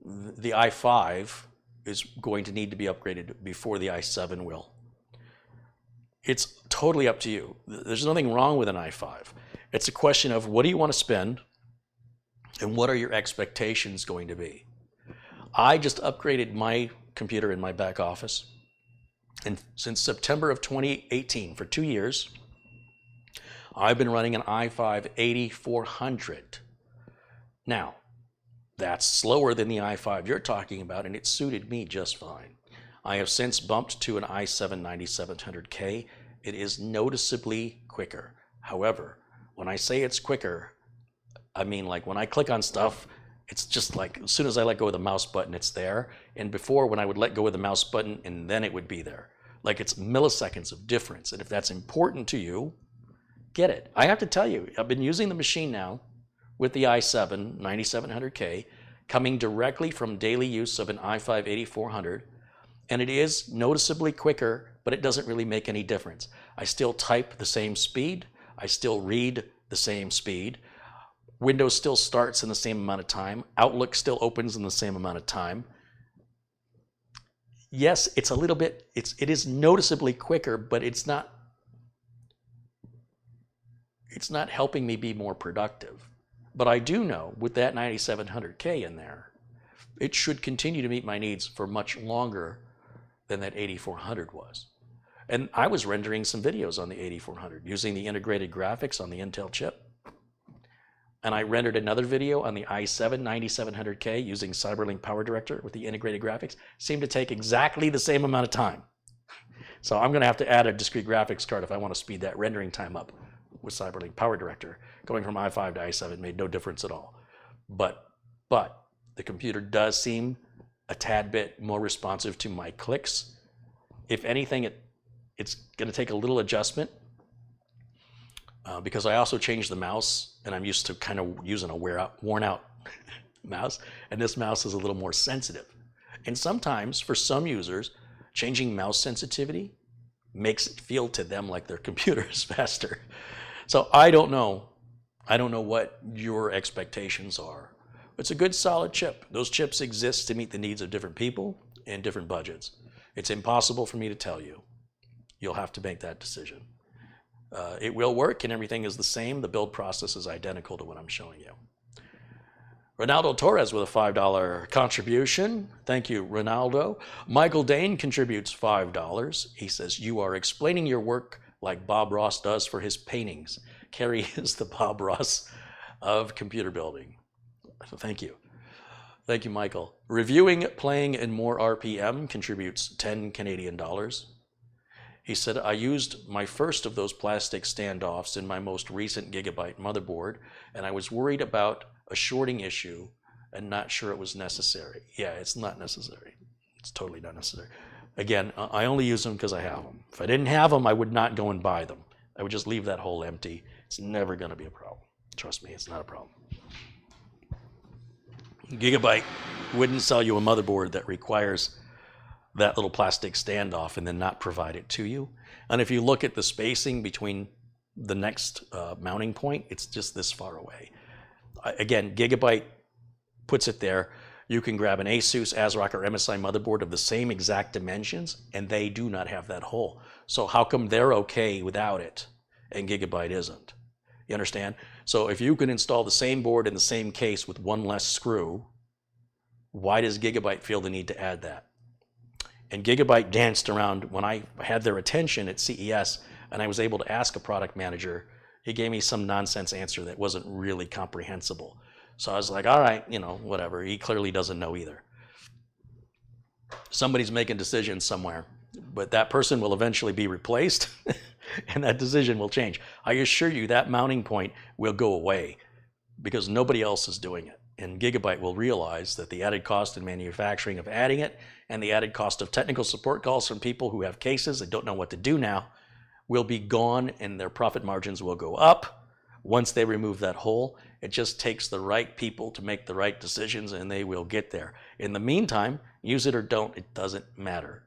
The i5 is going to need to be upgraded before the i7 will. It's totally up to you. There's nothing wrong with an i5. It's a question of what do you want to spend and what are your expectations going to be. I just upgraded my computer in my back office, and since September of 2018, for 2 years, I've been running an i5 8400. Now, that's slower than the i5 you're talking about, and it suited me just fine. I have since bumped to an i7 9700K. It is noticeably quicker. However, when I say it's quicker, I mean like when I click on stuff, it's just like as soon as I let go of the mouse button, it's there. And before, when I would let go of the mouse button and then it would be there. Like it's milliseconds of difference. And if that's important to you, get it. I have to tell you, I've been using the machine now with the i7 9700K, coming directly from daily use of an i5 8400, and it is noticeably quicker, but it doesn't really make any difference. I still type the same speed, I still read the same speed, Windows still starts in the same amount of time, Outlook still opens in the same amount of time. Yes, it's a little bit, it is noticeably quicker, but it's not helping me be more productive. But I do know with that 9700K in there, it should continue to meet my needs for much longer than that 8400 was. And I was rendering some videos on the 8400 using the integrated graphics on the Intel chip. And I rendered another video on the i7 9700K using CyberLink Power Director with the integrated graphics. Seemed to take exactly the same amount of time. So I'm going to have to add a discrete graphics card if I want to speed that rendering time up with CyberLink Power Director. Going from i5 to i7 made no difference at all. But the computer does seem a tad bit more responsive to my clicks. If anything, it's going to take a little adjustment because I also changed the mouse, and I'm used to kind of using a worn out mouse, and this mouse is a little more sensitive. And sometimes, for some users, changing mouse sensitivity makes it feel to them like their computer is faster. So I don't know what your expectations are. It's a good solid chip. Those chips exist to meet the needs of different people and different budgets. It's impossible for me to tell you. You'll have to make that decision. It will work and everything is the same. The build process is identical to what I'm showing you. Ronaldo Torres with a $5 contribution. Thank you, Ronaldo. Michael Dane contributes $5. He says, you are explaining your work like Bob Ross does for his paintings. Kerry is the Bob Ross of computer building. So thank you. Thank you, Michael. Reviewing, playing, and more RPM contributes 10 Canadian dollars. He said, I used my first of those plastic standoffs in my most recent Gigabyte motherboard, and I was worried about a shorting issue and not sure it was necessary. Yeah, it's not necessary. It's totally not necessary. Again, I only use them because I have them. If I didn't have them, I would not go and buy them. I would just leave that hole empty. It's never going to be a problem. Trust me, it's not a problem. Gigabyte wouldn't sell you a motherboard that requires that little plastic standoff and then not provide it to you. And if you look at the spacing between the next mounting point, it's just this far away. Again, Gigabyte puts it there. You can grab an Asus, ASRock, or MSI motherboard of the same exact dimensions, and they do not have that hole. So how come they're okay without it and Gigabyte isn't? You understand? So if you can install the same board in the same case with one less screw, why does Gigabyte feel the need to add that? And Gigabyte danced around when I had their attention at CES and I was able to ask a product manager. He gave me some nonsense answer that wasn't really comprehensible. So I was like, all right, you know, whatever. He clearly doesn't know either. Somebody's making decisions somewhere, but that person will eventually be replaced and that decision will change. I assure you that mounting point will go away because nobody else is doing it. And Gigabyte will realize that the added cost in manufacturing of adding it and the added cost of technical support calls from people who have cases and don't know what to do now will be gone, and their profit margins will go up once they remove that hole. It just takes the right people to make the right decisions, and they will get there. In the meantime, use it or don't, it doesn't matter.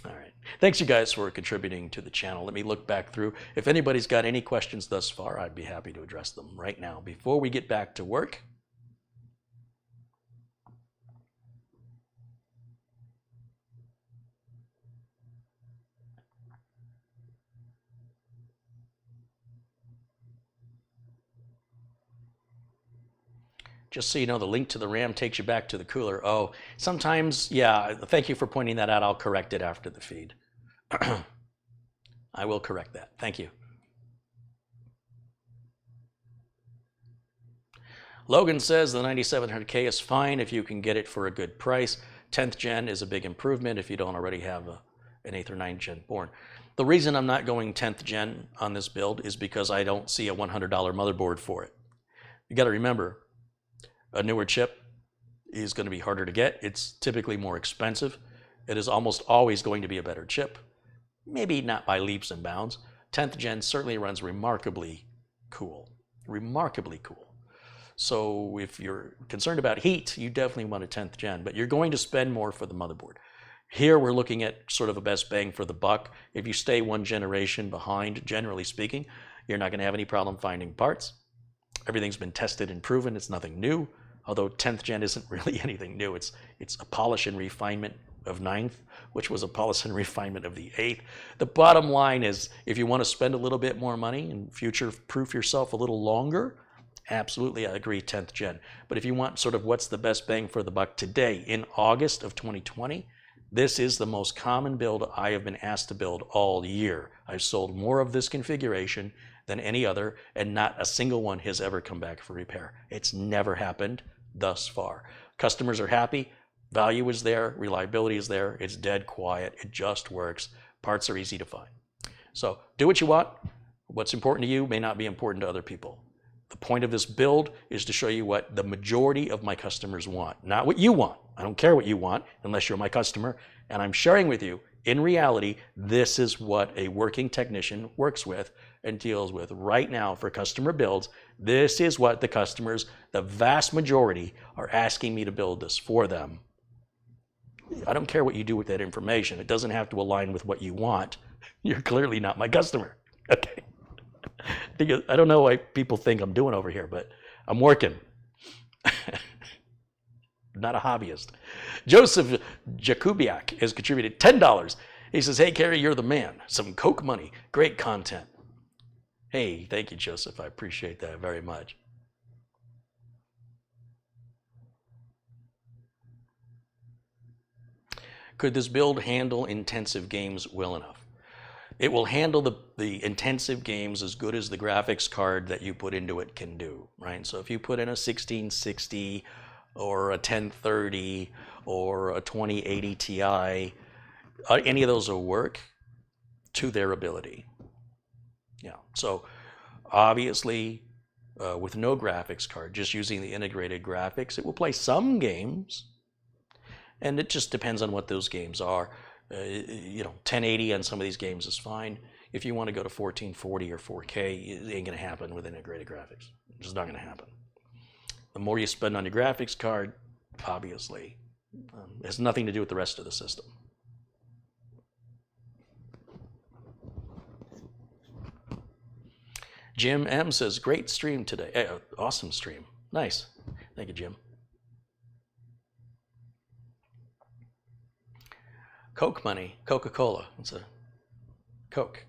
All right. Thanks, you guys, for contributing to the channel. Let me look back through. If anybody's got any questions thus far, I'd be happy to address them right now before we get back to work. Just so you know, the link to the RAM takes you back to the cooler. Oh, sometimes, yeah, thank you for pointing that out. I'll correct it after the feed. I will correct that. Thank you. Logan says the 9700K is fine if you can get it for a good price. 10th gen is a big improvement if you don't already have an 8th or 9th gen board. The reason I'm not going 10th gen on this build is because I don't see a $100 motherboard for it. You got to remember, a newer chip is going to be harder to get. It's typically more expensive. It is almost always going to be a better chip. Maybe not by leaps and bounds. 10th gen certainly runs remarkably cool. Remarkably cool. So if you're concerned about heat, you definitely want a 10th gen, but you're going to spend more for the motherboard. Here we're looking at sort of a best bang for the buck. If you stay one generation behind, generally speaking, you're not going to have any problem finding parts. Everything's been tested and proven. It's nothing new. Although 10th gen isn't really anything new. It's a polish and refinement of 9th, which was a polish and refinement of the 8th. The bottom line is, if you want to spend a little bit more money and future-proof yourself a little longer, absolutely, I agree, 10th gen. But if you want sort of what's the best bang for the buck today, in August of 2020, this is the most common build I have been asked to build all year. I've sold more of this configuration than any other, and not a single one has ever come back for repair. It's never happened thus far. Customers are happy, value is there, reliability is there, it's dead quiet, it just works, parts are easy to find. So do what you want. What's important to you may not be important to other people. The point of this build is to show you what the majority of my customers want, not what you want. I don't care what you want unless you're my customer, and I'm sharing with you, in reality, this is what a working technician works with and deals with right now for customer builds. This is what the customers, the vast majority, are asking me to build this for them. I don't care what you do with that information. It doesn't have to align with what you want. You're clearly not my customer. Okay. Because I don't know what people think I'm doing over here, but I'm working. Not a hobbyist. Joseph Jakubiak has contributed $10. He says, hey, Kerry, you're the man. Some Coke money. Great content. Hey, thank you, Joseph. I appreciate that very much. Could this build handle intensive games well enough? It will handle the intensive games as good as the graphics card that you put into it can do, right? So if you put in a 1660 or a 1030 or a 2080 Ti, any of those will work to their ability. Yeah, so obviously with no graphics card, just using the integrated graphics, it will play some games, and it just depends on what those games are. 1080 on some of these games is fine. If you want to go to 1440 or 4K, it ain't going to happen with integrated graphics. It's just not going to happen. The more you spend on your graphics card, obviously, has nothing to do with the rest of the system. Jim M says, great stream today. Awesome stream. Nice. Thank you, Jim. Coke money, Coca-Cola. It's a Coke.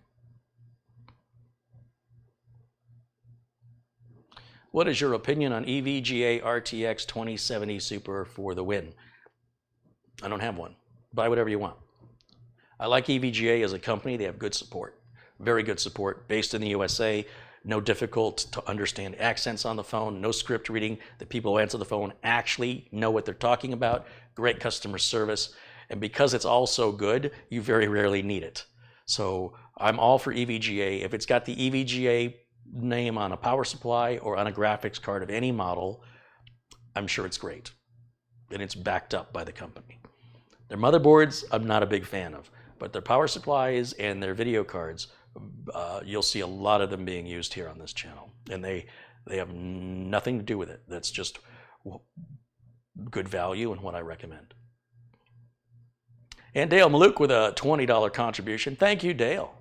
What is your opinion on EVGA RTX 2070 Super for the win? I don't have one. Buy whatever you want. I like EVGA as a company. They have good support, very good support, based in the USA. No difficult to understand accents on the phone, no script reading. The people who answer the phone actually know what they're talking about. Great customer service. And because it's all so good, you very rarely need it. So I'm all for EVGA. If it's got the EVGA name on a power supply or on a graphics card of any model, I'm sure it's great. And it's backed up by the company. Their motherboards, I'm not a big fan of, but their power supplies and their video cards, you'll see a lot of them being used here on this channel. And they have nothing to do with it. That's just good value and what I recommend. And Dale Maluk with a $20 contribution. Thank you, Dale.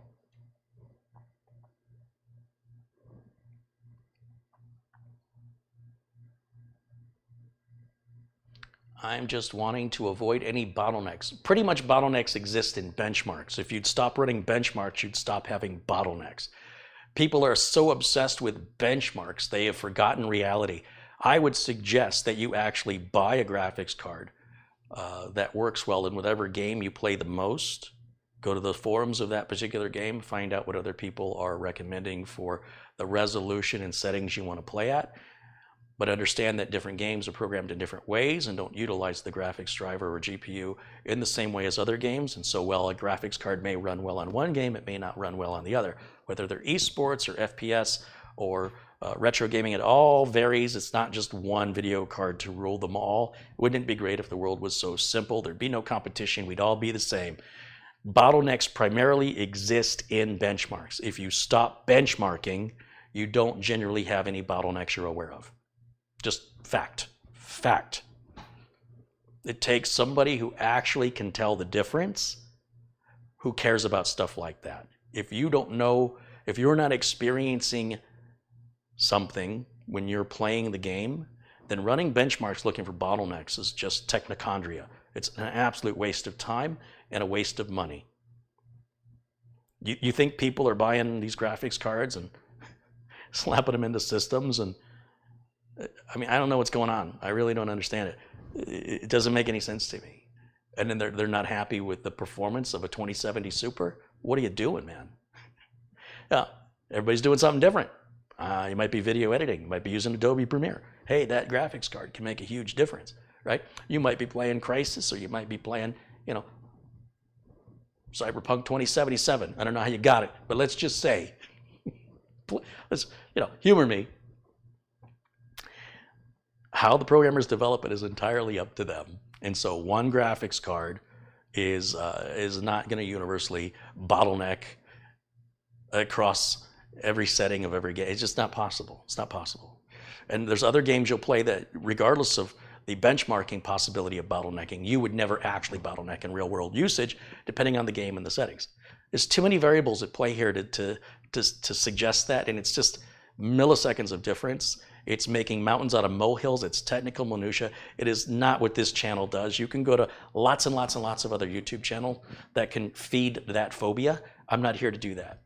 I'm just wanting to avoid any bottlenecks. Pretty much bottlenecks exist in benchmarks. If you'd stop running benchmarks, you'd stop having bottlenecks. People are so obsessed with benchmarks, they have forgotten reality. I would suggest that you actually buy a graphics card that works well in whatever game you play the most. Go to the forums of that particular game, find out what other people are recommending for the resolution and settings you want to play at. But understand that different games are programmed in different ways and don't utilize the graphics driver or GPU in the same way as other games. And so while a graphics card may run well on one game, it may not run well on the other. Whether they're esports or FPS or retro gaming, it all varies. It's not just one video card to rule them all. Wouldn't it be great if the world was so simple? There'd be no competition. We'd all be the same. Bottlenecks primarily exist in benchmarks. If you stop benchmarking, you don't generally have any bottlenecks you're aware of. Just fact. Fact. It takes somebody who actually can tell the difference, who cares about stuff like that. If you don't know, if you're not experiencing something when you're playing the game, then running benchmarks looking for bottlenecks is just technochondria. It's an absolute waste of time and a waste of money. You think people are buying these graphics cards and slapping them into systems? And I mean, I don't know what's going on. I really don't understand it. It doesn't make any sense to me. And then they're not happy with the performance of a 2070 Super. What are you doing, man? Yeah, everybody's doing something different. You might be video editing. You might be using Adobe Premiere. Hey, that graphics card can make a huge difference, right? You might be playing Crysis, or you might be playing, Cyberpunk 2077. I don't know how you got it, but let's just say, let's, humor me. How the programmers develop it is entirely up to them. And so one graphics card is not going to universally bottleneck across every setting of every game. It's just not possible. It's not possible. And there's other games you'll play that, regardless of the benchmarking possibility of bottlenecking, you would never actually bottleneck in real world usage, depending on the game and the settings. There's too many variables at play here to suggest that, and it's just milliseconds of difference. It's making mountains out of molehills. It's technical minutia. It is not what this channel does. You can go to lots and lots and lots of other YouTube channels that can feed that phobia. I'm not here to do that.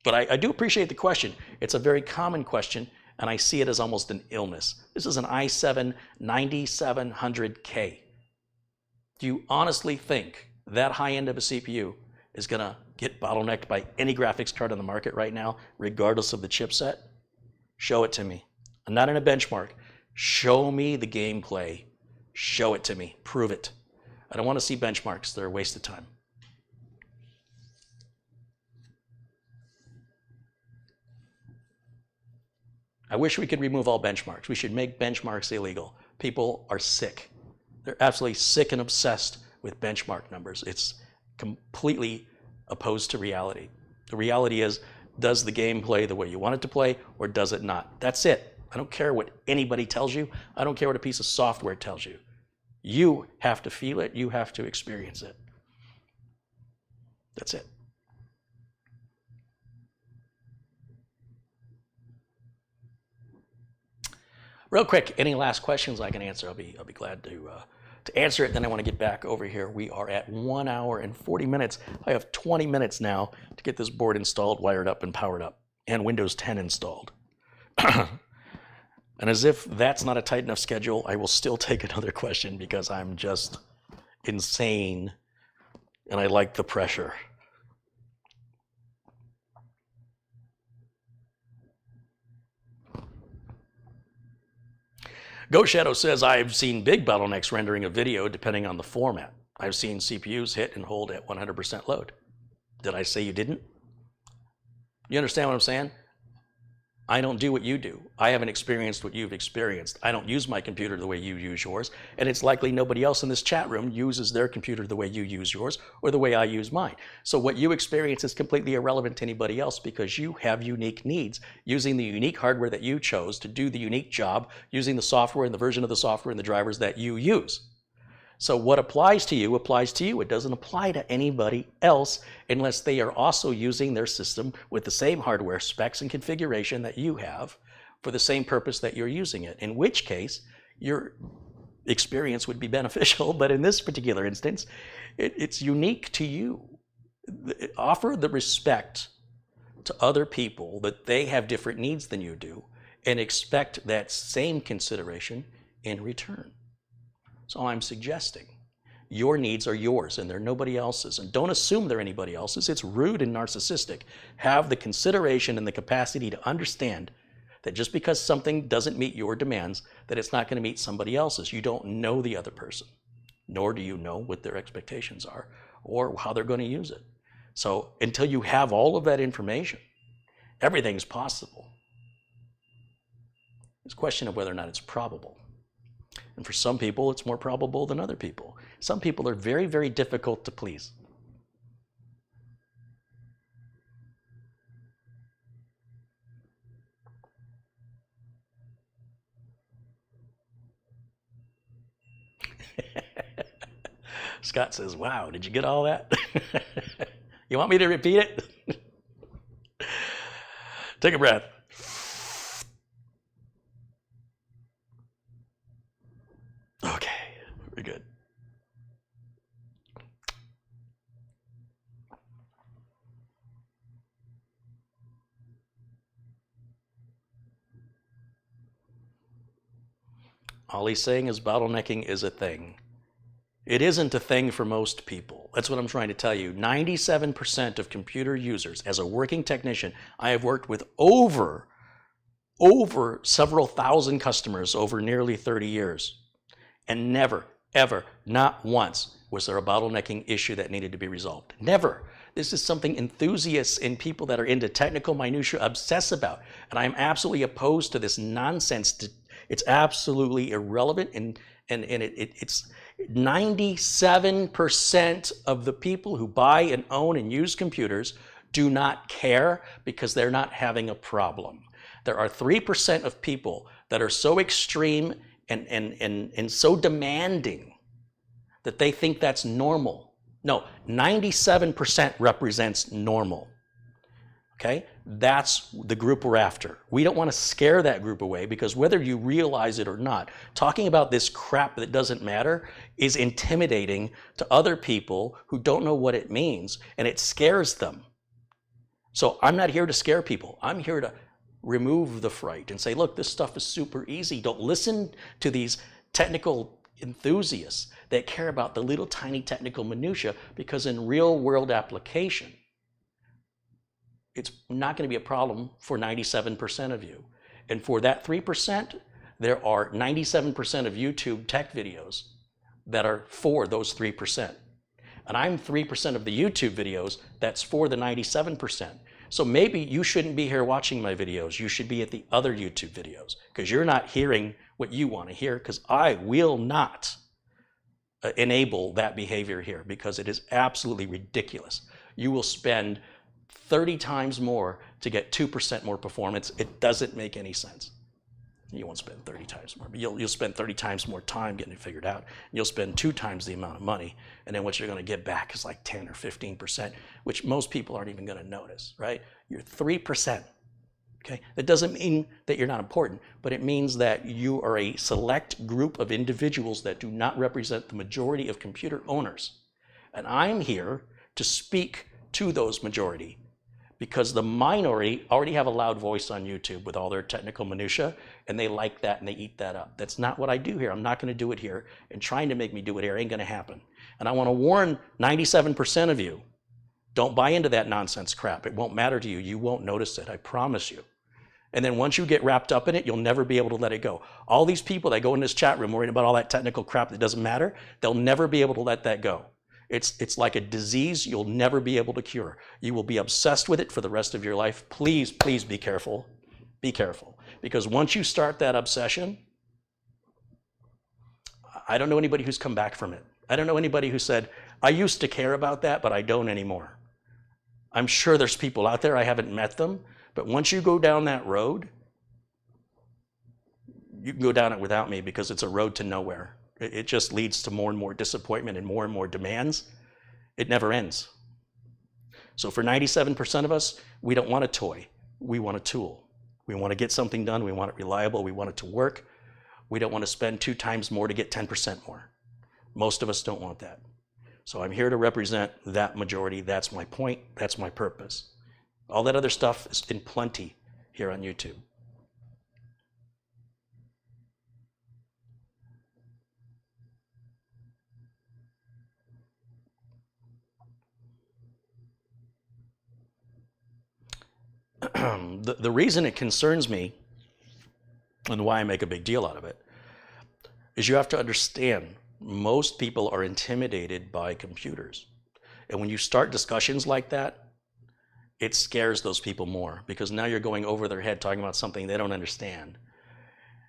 But I do appreciate the question. It's a very common question, and I see it as almost an illness. This is an i7 9700K. Do you honestly think that high end of a CPU is going to get bottlenecked by any graphics card on the market right now, regardless of the chipset? Show it to me. I'm not in a benchmark. Show me the gameplay. Show it to me. Prove it. I don't want to see benchmarks. They're a waste of time. I wish we could remove all benchmarks. We should make benchmarks illegal. People are sick. They're absolutely sick and obsessed with benchmark numbers. It's completely opposed to reality. The reality is, does the game play the way you want it to play, or does it not? That's it. I don't care what anybody tells you. I don't care what a piece of software tells you. You have to feel it. You have to experience it. That's it. Real quick, any last questions I can answer, I'll be glad to answer it. Then I want to get back over here. We are at 1 hour and 40 minutes. I have 20 minutes now to get this board installed, wired up, and powered up, and Windows 10 installed. And as if that's not a tight enough schedule, I will still take another question because I'm just insane and I like the pressure. Ghost Shadow says, I've seen big bottlenecks rendering a video depending on the format. I've seen CPUs hit and hold at 100% load. Did I say you didn't? You understand what I'm saying? I don't do what you do. I haven't experienced what you've experienced. I don't use my computer the way you use yours, and it's likely nobody else in this chat room uses their computer the way you use yours or the way I use mine. So what you experience is completely irrelevant to anybody else because you have unique needs using the unique hardware that you chose to do the unique job using the software and the version of the software and the drivers that you use. So what applies to you applies to you. It doesn't apply to anybody else unless they are also using their system with the same hardware specs and configuration that you have for the same purpose that you're using it, in which case your experience would be beneficial. But in this particular instance, it's unique to you. Offer the respect to other people that they have different needs than you do and expect that same consideration in return. So I'm suggesting your needs are yours and they're nobody else's. And don't assume they're anybody else's. It's rude and narcissistic. Have the consideration and the capacity to understand that just because something doesn't meet your demands, that it's not going to meet somebody else's. You don't know the other person, nor do you know what their expectations are or how they're going to use it. So until you have all of that information, everything's possible. It's a question of whether or not it's probable. And for some people, it's more probable than other people. Some people are very, very difficult to please. Scott says, wow, did you get all that? You want me to repeat it? Take a breath. Okay, very good. All he's saying is bottlenecking is a thing. It isn't a thing for most people. That's what I'm trying to tell you. 97% of computer users, as a working technician, I have worked with over several thousand customers over nearly 30 years. And never, ever, not once was there a bottlenecking issue that needed to be resolved. Never. This is something enthusiasts and people that are into technical minutia obsess about. And I'm absolutely opposed to this nonsense. It's absolutely irrelevant, and it's 97% of the people who buy and own and use computers do not care because they're not having a problem. There are 3% of people that are so extreme and so demanding that they think that's normal. No, 97% represents normal. Okay? That's the group we're after. We don't want to scare that group away because whether you realize it or not, talking about this crap that doesn't matter is intimidating to other people who don't know what it means, and it scares them. So I'm not here to scare people. I'm here to remove the fright and say, look, this stuff is super easy. Don't listen to these technical enthusiasts that care about the little tiny technical minutia, because in real world application, it's not going to be a problem for 97% of you. And for that 3%, there are 97% of YouTube tech videos that are for those 3%. And I'm 3% of the YouTube videos that's for the 97%. So maybe you shouldn't be here watching my videos. You should be at the other YouTube videos because you're not hearing what you want to hear, because I will not enable that behavior here because it is absolutely ridiculous. You will spend 30 times more to get 2% more performance. It doesn't make any sense. You won't spend 30 times more, but you'll spend 30 times more time getting it figured out. You'll spend 2 times the amount of money, and then what you're going to get back is like 10 or 15%, which most people aren't even going to notice, right? You're 3%. Okay? That doesn't mean that you're not important, but it means that you are a select group of individuals that do not represent the majority of computer owners. And I'm here to speak to those majority, because the minority already have a loud voice on YouTube with all their technical minutia, and they like that and they eat that up. That's not what I do here. I'm not going to do it here, and trying to make me do it here ain't going to happen. And I want to warn 97% of you, don't buy into that nonsense crap. It won't matter to you. You won't notice it, I promise you. And then once you get wrapped up in it, you'll never be able to let it go. All these people that go in this chat room worrying about all that technical crap that doesn't matter, they'll never be able to let that go. It's like a disease you'll never be able to cure. You will be obsessed with it for the rest of your life. Please, please be careful. Be careful. Because once you start that obsession, I don't know anybody who's come back from it. I don't know anybody who said, I used to care about that, but I don't anymore. I'm sure there's people out there, I haven't met them, but once you go down that road, you can go down it without me because it's a road to nowhere. It just leads to more and more disappointment and more demands. It never ends. So for 97% of us, we don't want a toy. We want a tool. We want to get something done. We want it reliable. We want it to work. We don't want to spend 2 times more to get 10% more. Most of us don't want that. So I'm here to represent that majority. That's my point. That's my purpose. All that other stuff is in plenty here on YouTube. The reason it concerns me and why I make a big deal out of it is you have to understand most people are intimidated by computers. And when you start discussions like that, it scares those people more because now you're going over their head talking about something they don't understand,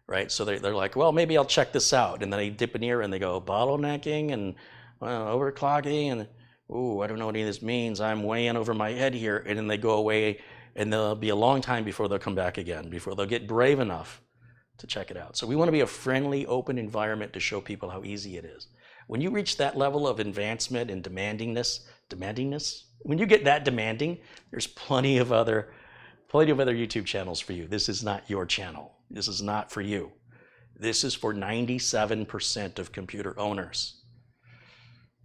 right? So they're like, well, maybe I'll check this out. And then they dip an ear and they go, bottlenecking and overclocking and, ooh, I don't know what any of this means. I'm way in over my head here. And then they go away and there'll be a long time before they'll come back again, before they'll get brave enough to check it out. So we want to be a friendly, open environment to show people how easy it is. When you reach that level of advancement and demandingness, when you get that demanding, there's plenty of other YouTube channels for you. This is not your channel. This is not for you. This is for 97% of computer owners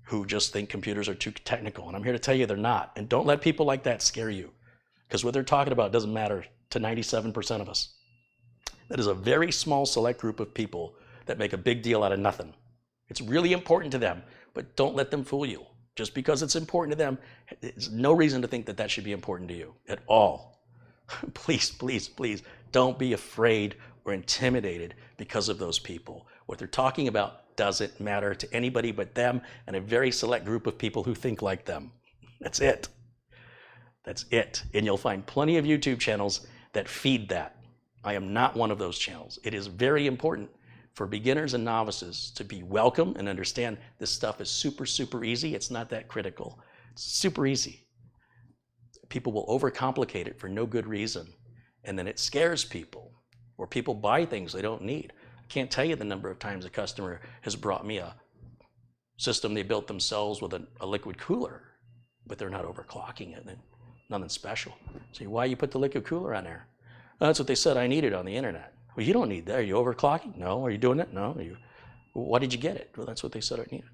who just think computers are too technical. And I'm here to tell you they're not. And don't let people like that scare you, because what they're talking about doesn't matter to 97% of us. That is a very small select group of people that make a big deal out of nothing. It's really important to them, but don't let them fool you. Just because it's important to them, there's no reason to think that that should be important to you at all. Please, please, please don't be afraid or intimidated because of those people. What they're talking about doesn't matter to anybody but them and a very select group of people who think like them. That's it. That's it. And you'll find plenty of YouTube channels that feed that. I am not one of those channels. It is very important for beginners and novices to be welcome and understand this stuff is super, super easy. It's not that critical. It's super easy. People will overcomplicate it for no good reason. And then it scares people, or people buy things they don't need. I can't tell you the number of times a customer has brought me a system they built themselves with a liquid cooler, but they're not overclocking it. Nothing special. So why you put the liquid cooler on there? That's what they said I needed on the internet. Well, you don't need that. Are you overclocking? No. Are you doing it? No. Why did you get it? Well, that's what they said I needed.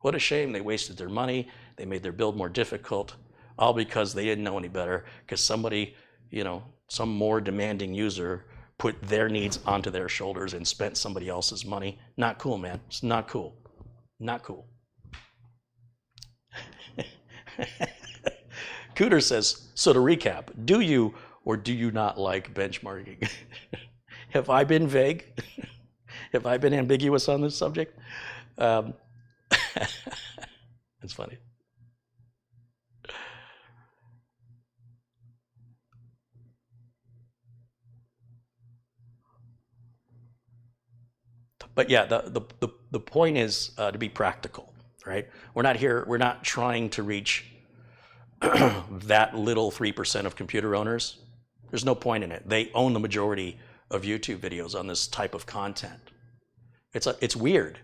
What a shame. They wasted their money. They made their build more difficult, all because they didn't know any better, because somebody, some more demanding user put their needs onto their shoulders and spent somebody else's money. Not cool, man. It's not cool. Not cool. Cooter says, so to recap, do you or do you not like benchmarking? Have I been vague? Have I been ambiguous on this subject? It's funny. But yeah, the point is to be practical, right? We're not trying to reach that little 3% of computer owners. There's no point in it. They own the majority of YouTube videos on this type of content. It's weird,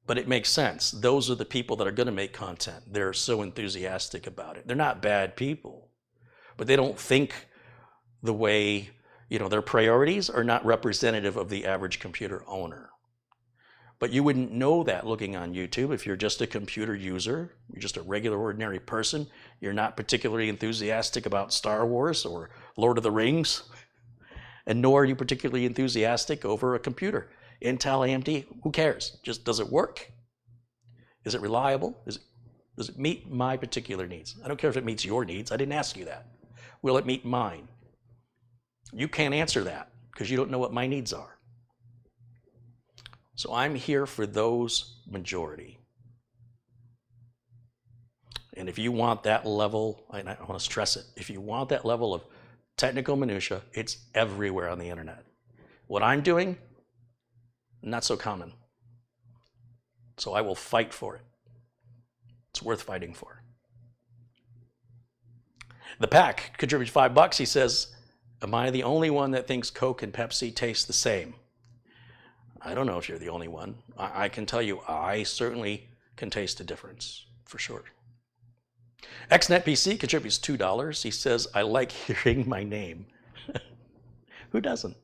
but it makes sense. Those are the people that are going to make content. They're so enthusiastic about it. They're not bad people, but they don't think the way, their priorities are not representative of the average computer owner. But you wouldn't know that looking on YouTube if you're just a computer user, you're just a regular ordinary person, you're not particularly enthusiastic about Star Wars or Lord of the Rings, and nor are you particularly enthusiastic over a computer. Intel, AMD, who cares? Just does it work? Is it reliable? Does it meet my particular needs? I don't care if it meets your needs. I didn't ask you that. Will it meet mine? You can't answer that because you don't know what my needs are. So I'm here for those majority. And if you want that level, and I want to stress it, if you want that level of technical minutia, it's everywhere on the internet. What I'm doing, not so common. So I will fight for it. It's worth fighting for. The Pack contributes $5. He says, am I the only one that thinks Coke and Pepsi taste the same? I don't know if you're the only one. I can tell you, I certainly can taste a difference, for sure. XNetPC contributes $2. He says, I like hearing my name. Who doesn't?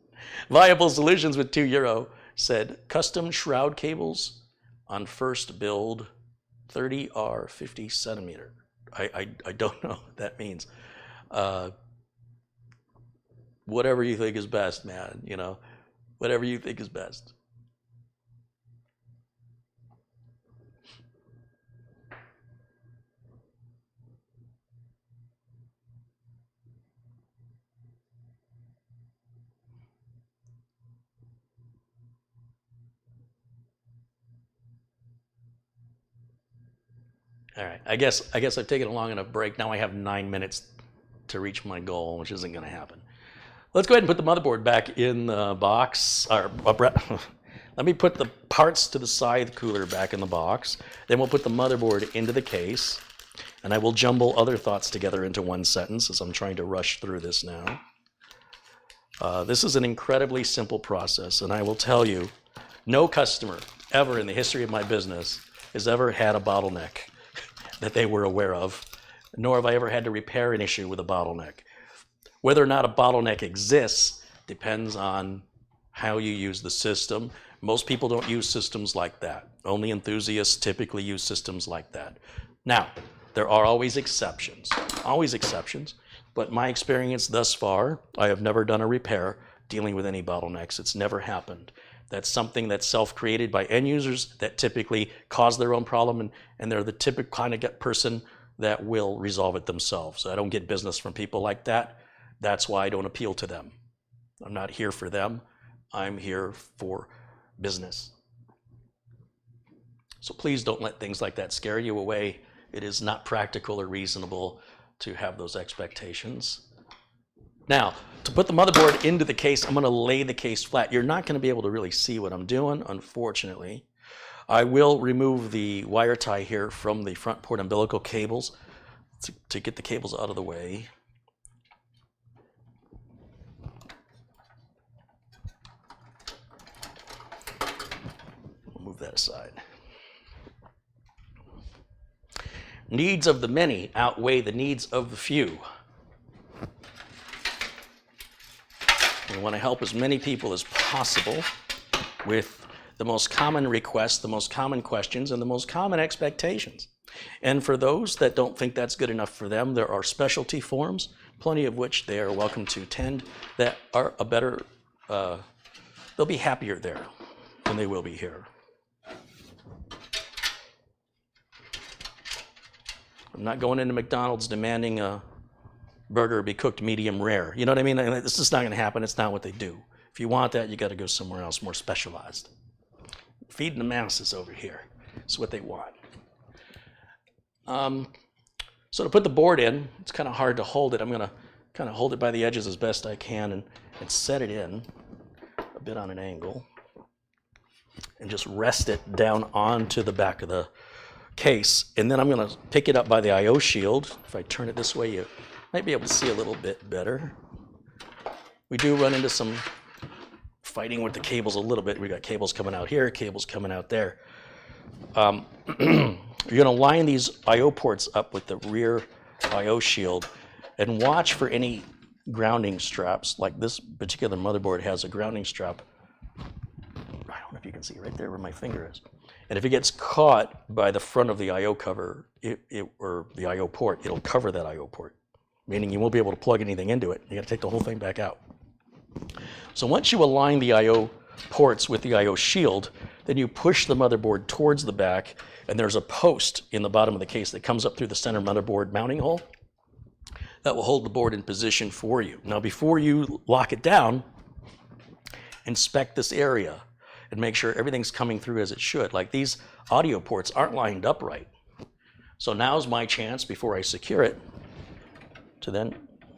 Viable Solutions with €2 said, custom shroud cables on first build 30R 50 centimeter. I don't know what that means. Whatever you think is best, man, you know, whatever you think is best. All right, I guess I've taken a long enough break. Now I have 9 minutes to reach my goal, which isn't going to happen. Let's go ahead and put the motherboard back in the box. Let me put the parts to the side cooler back in the box. Then we'll put the motherboard into the case, and I will jumble other thoughts together into one sentence as I'm trying to rush through this now. This is an incredibly simple process, and I will tell you, no customer ever in the history of my business has ever had a bottleneck that they were aware of, nor have I ever had to repair an issue with a bottleneck. Whether or not a bottleneck exists depends on how you use the system. Most people don't use systems like that. Only enthusiasts typically use systems like that. Now, there are always exceptions, but my experience thus far, I have never done a repair dealing with any bottlenecks. It's never happened. That's something that's self-created by end users that typically cause their own problem, and they're the typical kind of person that will resolve it themselves. So I don't get business from people like that. That's why I don't appeal to them. I'm not here for them. I'm here for business. So please don't let things like that scare you away. It is not practical or reasonable to have those expectations. Now, to put the motherboard into the case, I'm going to lay the case flat. You're not going to be able to really see what I'm doing, unfortunately. I will remove the wire tie here from the front port umbilical cables to get the cables out of the way. We'll move that aside. Needs of the many outweigh the needs of the few. We want to help as many people as possible with the most common requests, the most common questions, and the most common expectations. And for those that don't think that's good enough for them, there are specialty forums, plenty of which they are welcome to attend, that are a better, they'll be happier there than they will be here. I'm not going into McDonald's demanding a burger be cooked medium rare. You know what I mean? This is not going to happen. It's not what they do. If you want that, you got to go somewhere else, more specialized. Feeding the masses over here is what they want. So to put the board in, it's kind of hard to hold it. I'm going to kind of hold it by the edges as best I can and set it in a bit on an angle and just rest it down onto the back of the case. And then I'm going to pick it up by the I/O shield. If I turn it this way, you might be able to see a little bit better. We do run into some fighting with the cables a little bit. We got cables coming out here, cables coming out there. You're going to line these I/O ports up with the rear I/O shield and watch for any grounding straps. Like this particular motherboard has a grounding strap. I don't if you can see right there where my finger is. And if it gets caught by the front of the I/O cover, or the I/O port, it'll cover that I/O port, meaning you won't be able to plug anything into it. You got to take the whole thing back out. So once you align the I/O ports with the I/O shield, then you push the motherboard towards the back, and there's a post in the bottom of the case that comes up through the center motherboard mounting hole that will hold the board in position for you. Now, before you lock it down, inspect this area and make sure everything's coming through as it should. Like, these audio ports aren't lined up right. So now's my chance, before I secure it, to then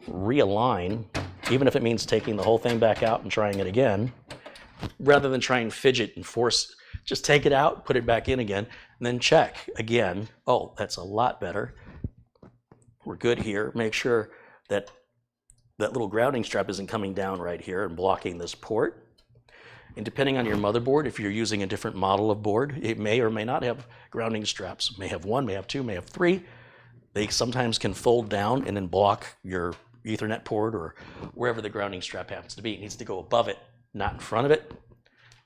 realign, even if it means taking the whole thing back out and trying it again, rather than try and fidget and force. Just take it out, put it back in again, and then check again. Oh, that's a lot better. We're good here. Make sure that that little grounding strap isn't coming down right here and blocking this port. And depending on your motherboard, if you're using a different model of board, it may or may not have grounding straps. May have one, may have two, may have three. They sometimes can fold down and then block your Ethernet port or wherever the grounding strap happens to be. It needs to go above it, not in front of it.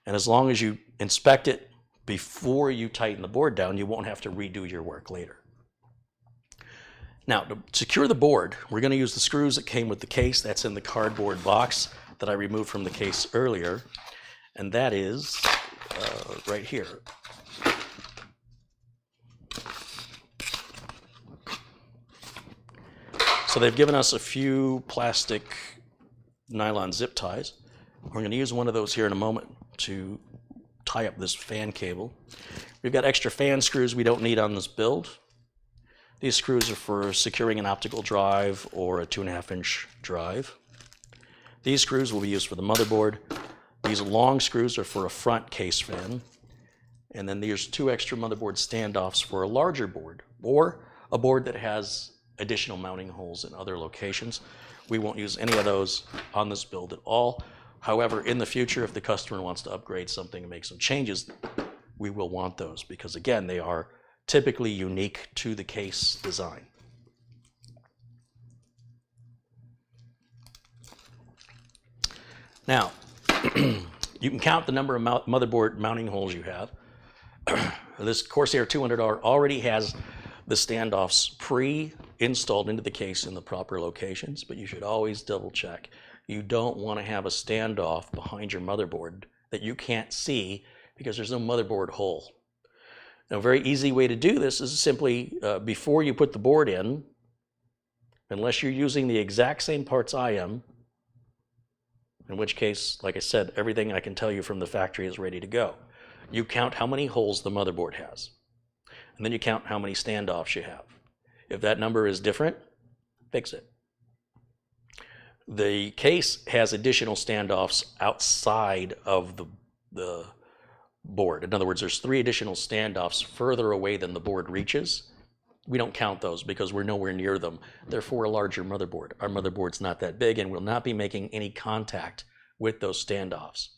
And as long as you inspect it before you tighten the board down, you won't have to redo your work later. Now, to secure the board, we're going to use the screws that came with the case. That's in the cardboard box that I removed from the case earlier. And that is right here. So they've given us a few plastic nylon zip ties. We're going to use one of those here in a moment to tie up this fan cable. We've got extra fan screws we don't need on this build. These screws are for securing an optical drive or a 2.5-inch drive. These screws will be used for the motherboard. These long screws are for a front case fan. And then there's 2 extra motherboard standoffs for a larger board, or a board that has additional mounting holes in other locations. We won't use any of those on this build at all. However, in the future, if the customer wants to upgrade something and make some changes, we will want those, because again, they are typically unique to the case design. Now, you can count the number of motherboard mounting holes you have. This Corsair 200R already has the standoffs pre-installed into the case in the proper locations, but you should always double check. You don't want to have a standoff behind your motherboard that you can't see because there's no motherboard hole. Now, a very easy way to do this is simply, before you put the board in, unless you're using the exact same parts I am, in which case, like I said, everything I can tell you from the factory is ready to go. You count how many holes the motherboard has, and then you count how many standoffs you have. If that number is different, fix it. The case has additional standoffs outside of the board. In other words, there's 3 additional standoffs further away than the board reaches. We don't count those because we're nowhere near them. They're for a larger motherboard. Our motherboard's not that big and will not be making any contact with those standoffs.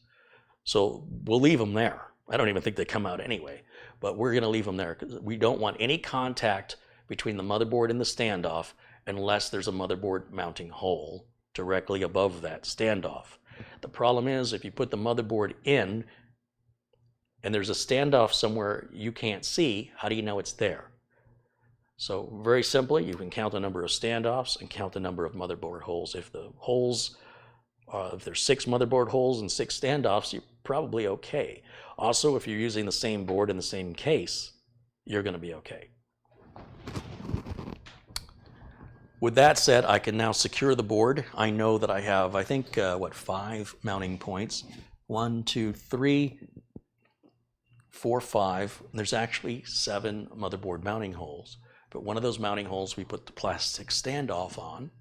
So we'll leave them there. I don't even think they come out anyway, but we're going to leave them there because we don't want any contact between the motherboard and the standoff unless there's a motherboard mounting hole directly above that standoff. The problem is, if you put the motherboard in and there's a standoff somewhere you can't see, how do you know it's there? So very simply, you can count the number of standoffs and count the number of motherboard holes. If the holes, if there's 6 motherboard holes and 6 standoffs, you're probably okay. Also, if you're using the same board in the same case, you're going to be okay. With that said, I can now secure the board. I know that I have, I think, 5 mounting points. 1, 2, 3, 4, 5. There's actually 7 motherboard mounting holes. But one of those mounting holes we put the plastic standoff on,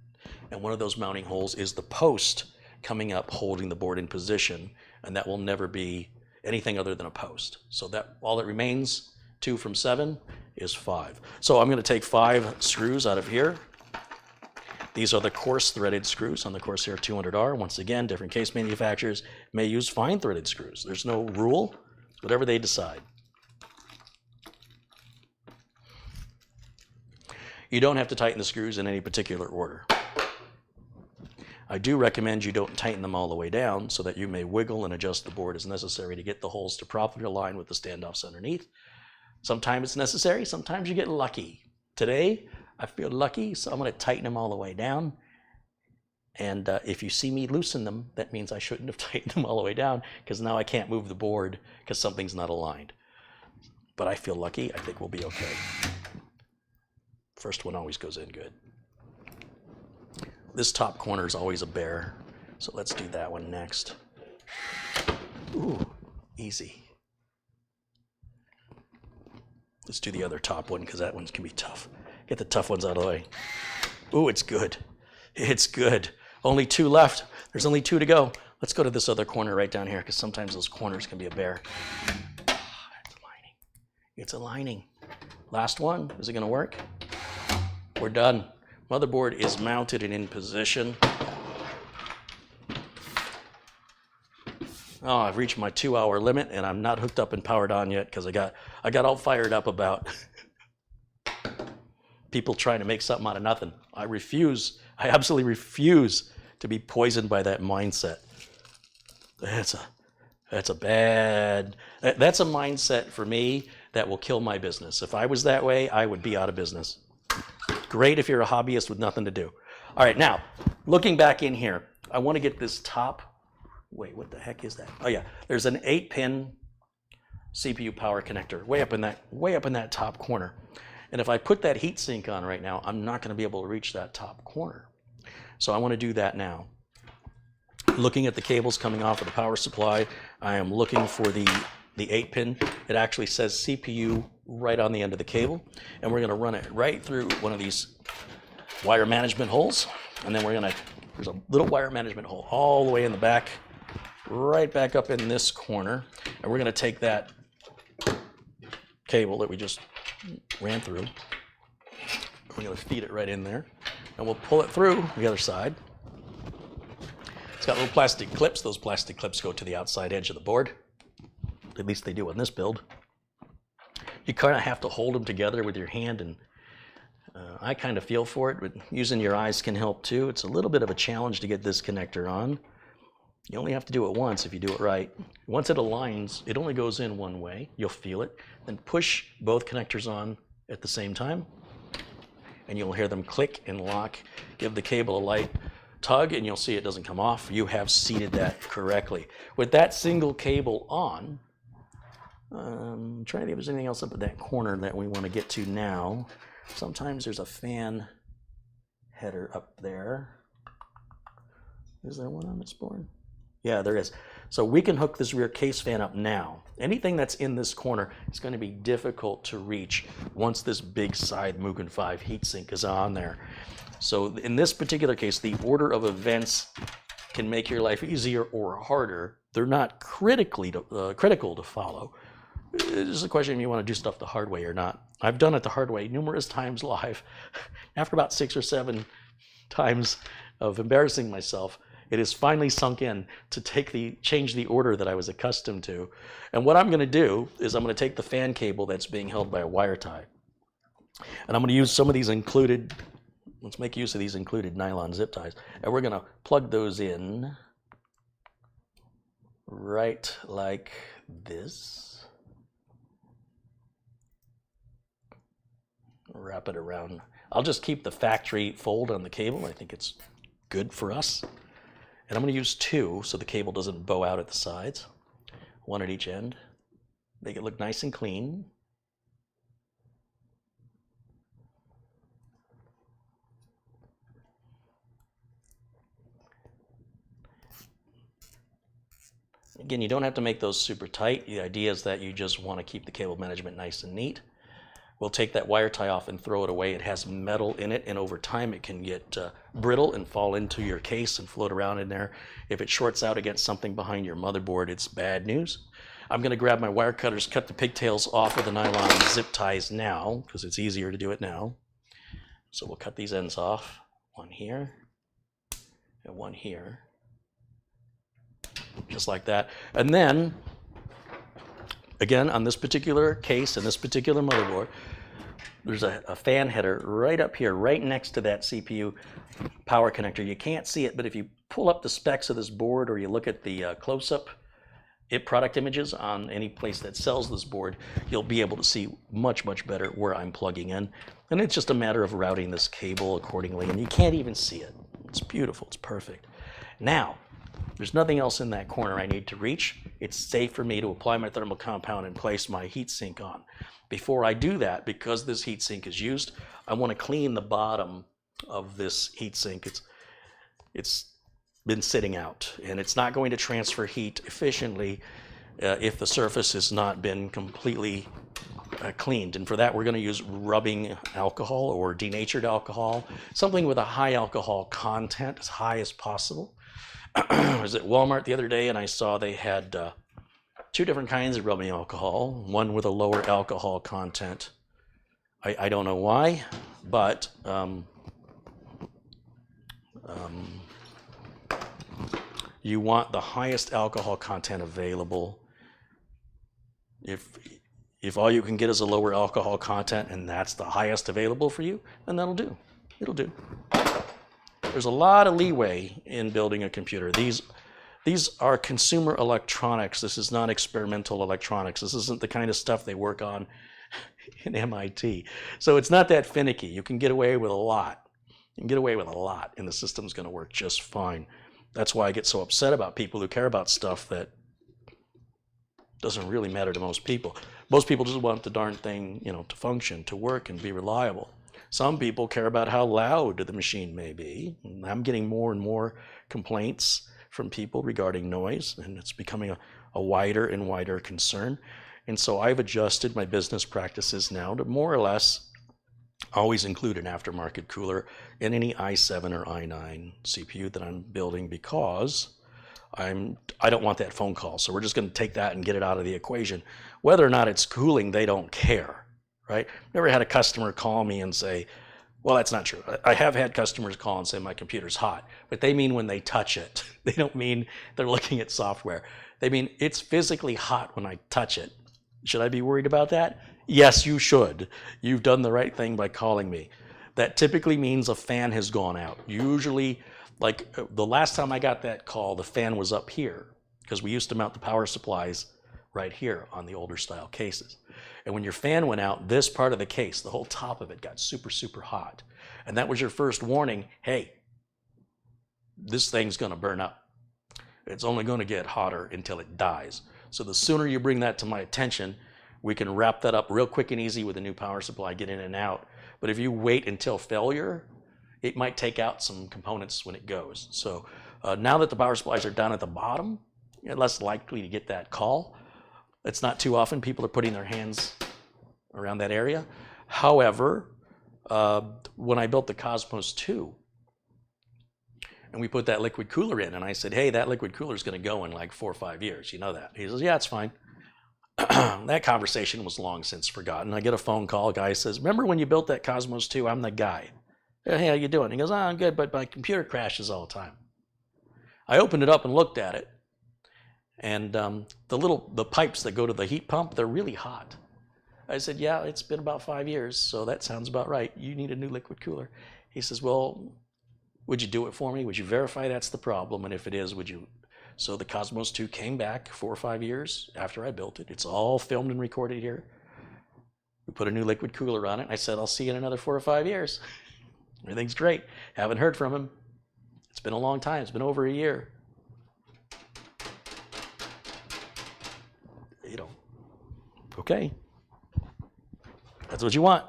and one of those mounting holes is the post coming up holding the board in position, and that will never be anything other than a post. So that all that remains, 2 from 7, is 5. So I'm going to take 5 screws out of here. These are the coarse threaded screws on the Corsair 200R. Once again, different case manufacturers may use fine threaded screws. There's no rule, whatever they decide. You don't have to tighten the screws in any particular order. I do recommend you don't tighten them all the way down so that you may wiggle and adjust the board as necessary to get the holes to properly align with the standoffs underneath. Sometimes it's necessary, sometimes you get lucky. Today, I feel lucky, so I'm going to tighten them all the way down. And if you see me loosen them, that means I shouldn't have tightened them all the way down, because now I can't move the board because something's not aligned. But I feel lucky. I think we'll be okay. First one always goes in good. This top corner is always a bear, so let's do that one next. Ooh, easy. Let's do the other top one, because that one can be tough. Get the tough ones out of the way. Ooh, it's good. It's good. Only 2 left. There's only 2 to go. Let's go to this other corner right down here, because sometimes those corners can be a bear. It's aligning. It's aligning. Last one. Is it going to work? We're done. Motherboard is mounted and in position. Oh, I've reached my 2-hour limit, and I'm not hooked up and powered on yet, because I got all fired up about people trying to make something out of nothing. I refuse. I absolutely refuse to be poisoned by that mindset. That's a mindset for me that will kill my business. If I was that way, I would be out of business. Great if you're a hobbyist with nothing to do. All right, now, looking back in here, I want to get this top. Wait, what the heck is that? Oh yeah, there's an 8-pin CPU power connector way up in that top corner. And if I put that heat sink on right now, I'm not going to be able to reach that top corner. So I want to do that now. Looking at the cables coming off of the power supply, I am looking for the 8-pin. It actually says CPU right on the end of the cable. And we're going to run it right through one of these wire management holes. And then there's a little wire management hole all the way in the back, right back up in this corner. And we're going to take that cable that we just ran through. We're going to feed it right in there, and we'll pull it through the other side. It's got little plastic clips. Those plastic clips go to the outside edge of the board. At least they do on this build. You kind of have to hold them together with your hand, and I kind of feel for it, but using your eyes can help too. It's a little bit of a challenge to get this connector on. You only have to do it once if you do it right. Once it aligns, it only goes in one way. You'll feel it. Then push both connectors on at the same time, and you'll hear them click and lock. Give the cable a light tug, and you'll see it doesn't come off. You have seated that correctly. With that single cable on, I'm trying to think if there's anything else up at that corner that we want to get to now. Sometimes there's a fan header up there. Is there one on this board? Yeah, there is. So we can hook this rear case fan up now. Anything that's in this corner is going to be difficult to reach once this big side Mugen 5 heatsink is on there. So in this particular case, the order of events can make your life easier or harder. They're not critical to follow. It's just a question if you want to do stuff the hard way or not. I've done it the hard way numerous times live. After about 6 or 7 times of embarrassing myself, it has finally sunk in to change the order that I was accustomed to. And what I'm going to do is I'm going to take the fan cable that's being held by a wire tie, and I'm going to use some of these included, let's make use of these included nylon zip ties, and we're going to plug those in right like this. Wrap it around. I'll just keep the factory fold on the cable. I think it's good for us. And I'm going to use 2 so the cable doesn't bow out at the sides. 1 at each end. Make it look nice and clean. Again, you don't have to make those super tight. The idea is that you just want to keep the cable management nice and neat. We'll take that wire tie off and throw it away. It has metal in it, and over time it can get brittle and fall into your case and float around in there. If it shorts out against something behind your motherboard, it's bad news. I'm going to grab my wire cutters, cut the pigtails off of the nylon zip ties now, because it's easier to do it now. So we'll cut these ends off. 1 here, and 1 here. Just like that. And then, again, on this particular case and this particular motherboard, there's a fan header right up here, right next to that CPU power connector. You can't see it, but if you pull up the specs of this board or you look at the close-up product images on any place that sells this board, you'll be able to see much, much better where I'm plugging in. And it's just a matter of routing this cable accordingly, and you can't even see it. It's beautiful, it's perfect. Now, there's nothing else in that corner I need to reach. It's safe for me to apply my thermal compound and place my heatsink on. Before I do that, because this heatsink is used, I want to clean the bottom of this heatsink. It's been sitting out, and it's not going to transfer heat efficiently if the surface has not been completely cleaned. And for that, we're going to use rubbing alcohol or denatured alcohol, something with a high alcohol content, as high as possible. I was at Walmart the other day, and I saw they had two different kinds of rubbing alcohol, one with a lower alcohol content. I don't know why, but you want the highest alcohol content available. If all you can get is a lower alcohol content and that's the highest available for you, then that'll do. It'll do. There's a lot of leeway in building a computer. These are consumer electronics. This is not experimental electronics. This isn't the kind of stuff they work on in MIT. So it's not that finicky. You can get away with a lot. You can get away with a lot, and the system's going to work just fine. That's why I get so upset about people who care about stuff that doesn't really matter to most people. Most people just want the darn thing, to function, to work, and be reliable. Some people care about how loud the machine may be. And I'm getting more and more complaints from people regarding noise, and it's becoming a wider and wider concern. And so I've adjusted my business practices now to more or less always include an aftermarket cooler in any i7 or i9 CPU that I'm building, because I don't want that phone call. So we're just going to take that and get it out of the equation. Whether or not it's cooling, they don't care, right? Never had a customer call me and say, well, that's not true. I have had customers call and say my computer's hot, but they mean when they touch it. They don't mean they're looking at software. They mean it's physically hot when I touch it. Should I be worried about that? Yes, you should. You've done the right thing by calling me. That typically means a fan has gone out. Usually, like the last time I got that call, the fan was up here, because we used to mount the power supplies right here on the older style cases. And when your fan went out, this part of the case, the whole top of it got super, super hot. And that was your first warning, hey, this thing's going to burn up. It's only going to get hotter until it dies. So the sooner you bring that to my attention, we can wrap that up real quick and easy with a new power supply, get in and out. But if you wait until failure, it might take out some components when it goes. So now that the power supplies are down at the bottom, you're less likely to get that call. It's not too often people are putting their hands around that area. However, when I built the Cosmos 2, and we put that liquid cooler in, and I said, hey, that liquid cooler is going to go in like 4 or 5 years. You know that? He says, yeah, it's fine. That conversation was long since forgotten. I get a phone call. A guy says, remember when you built that Cosmos 2? I'm the guy. Hey, how you doing? He goes, I'm good, but my computer crashes all the time. I opened it up and looked at it, and the pipes that go to the heat pump, they're really hot. I said, yeah, it's been about 5 years, so that sounds about right. You need a new liquid cooler. He says, well, would you do it for me? Would you verify that's the problem? And if it is, would you? So the Cosmos 2 came back 4 or 5 years after I built it. It's all filmed and recorded here. We put a new liquid cooler on it. I said, I'll see you in another 4 or 5 years. Everything's great. Haven't heard from him. It's been a long time. It's been over a year. Okay. That's what you want.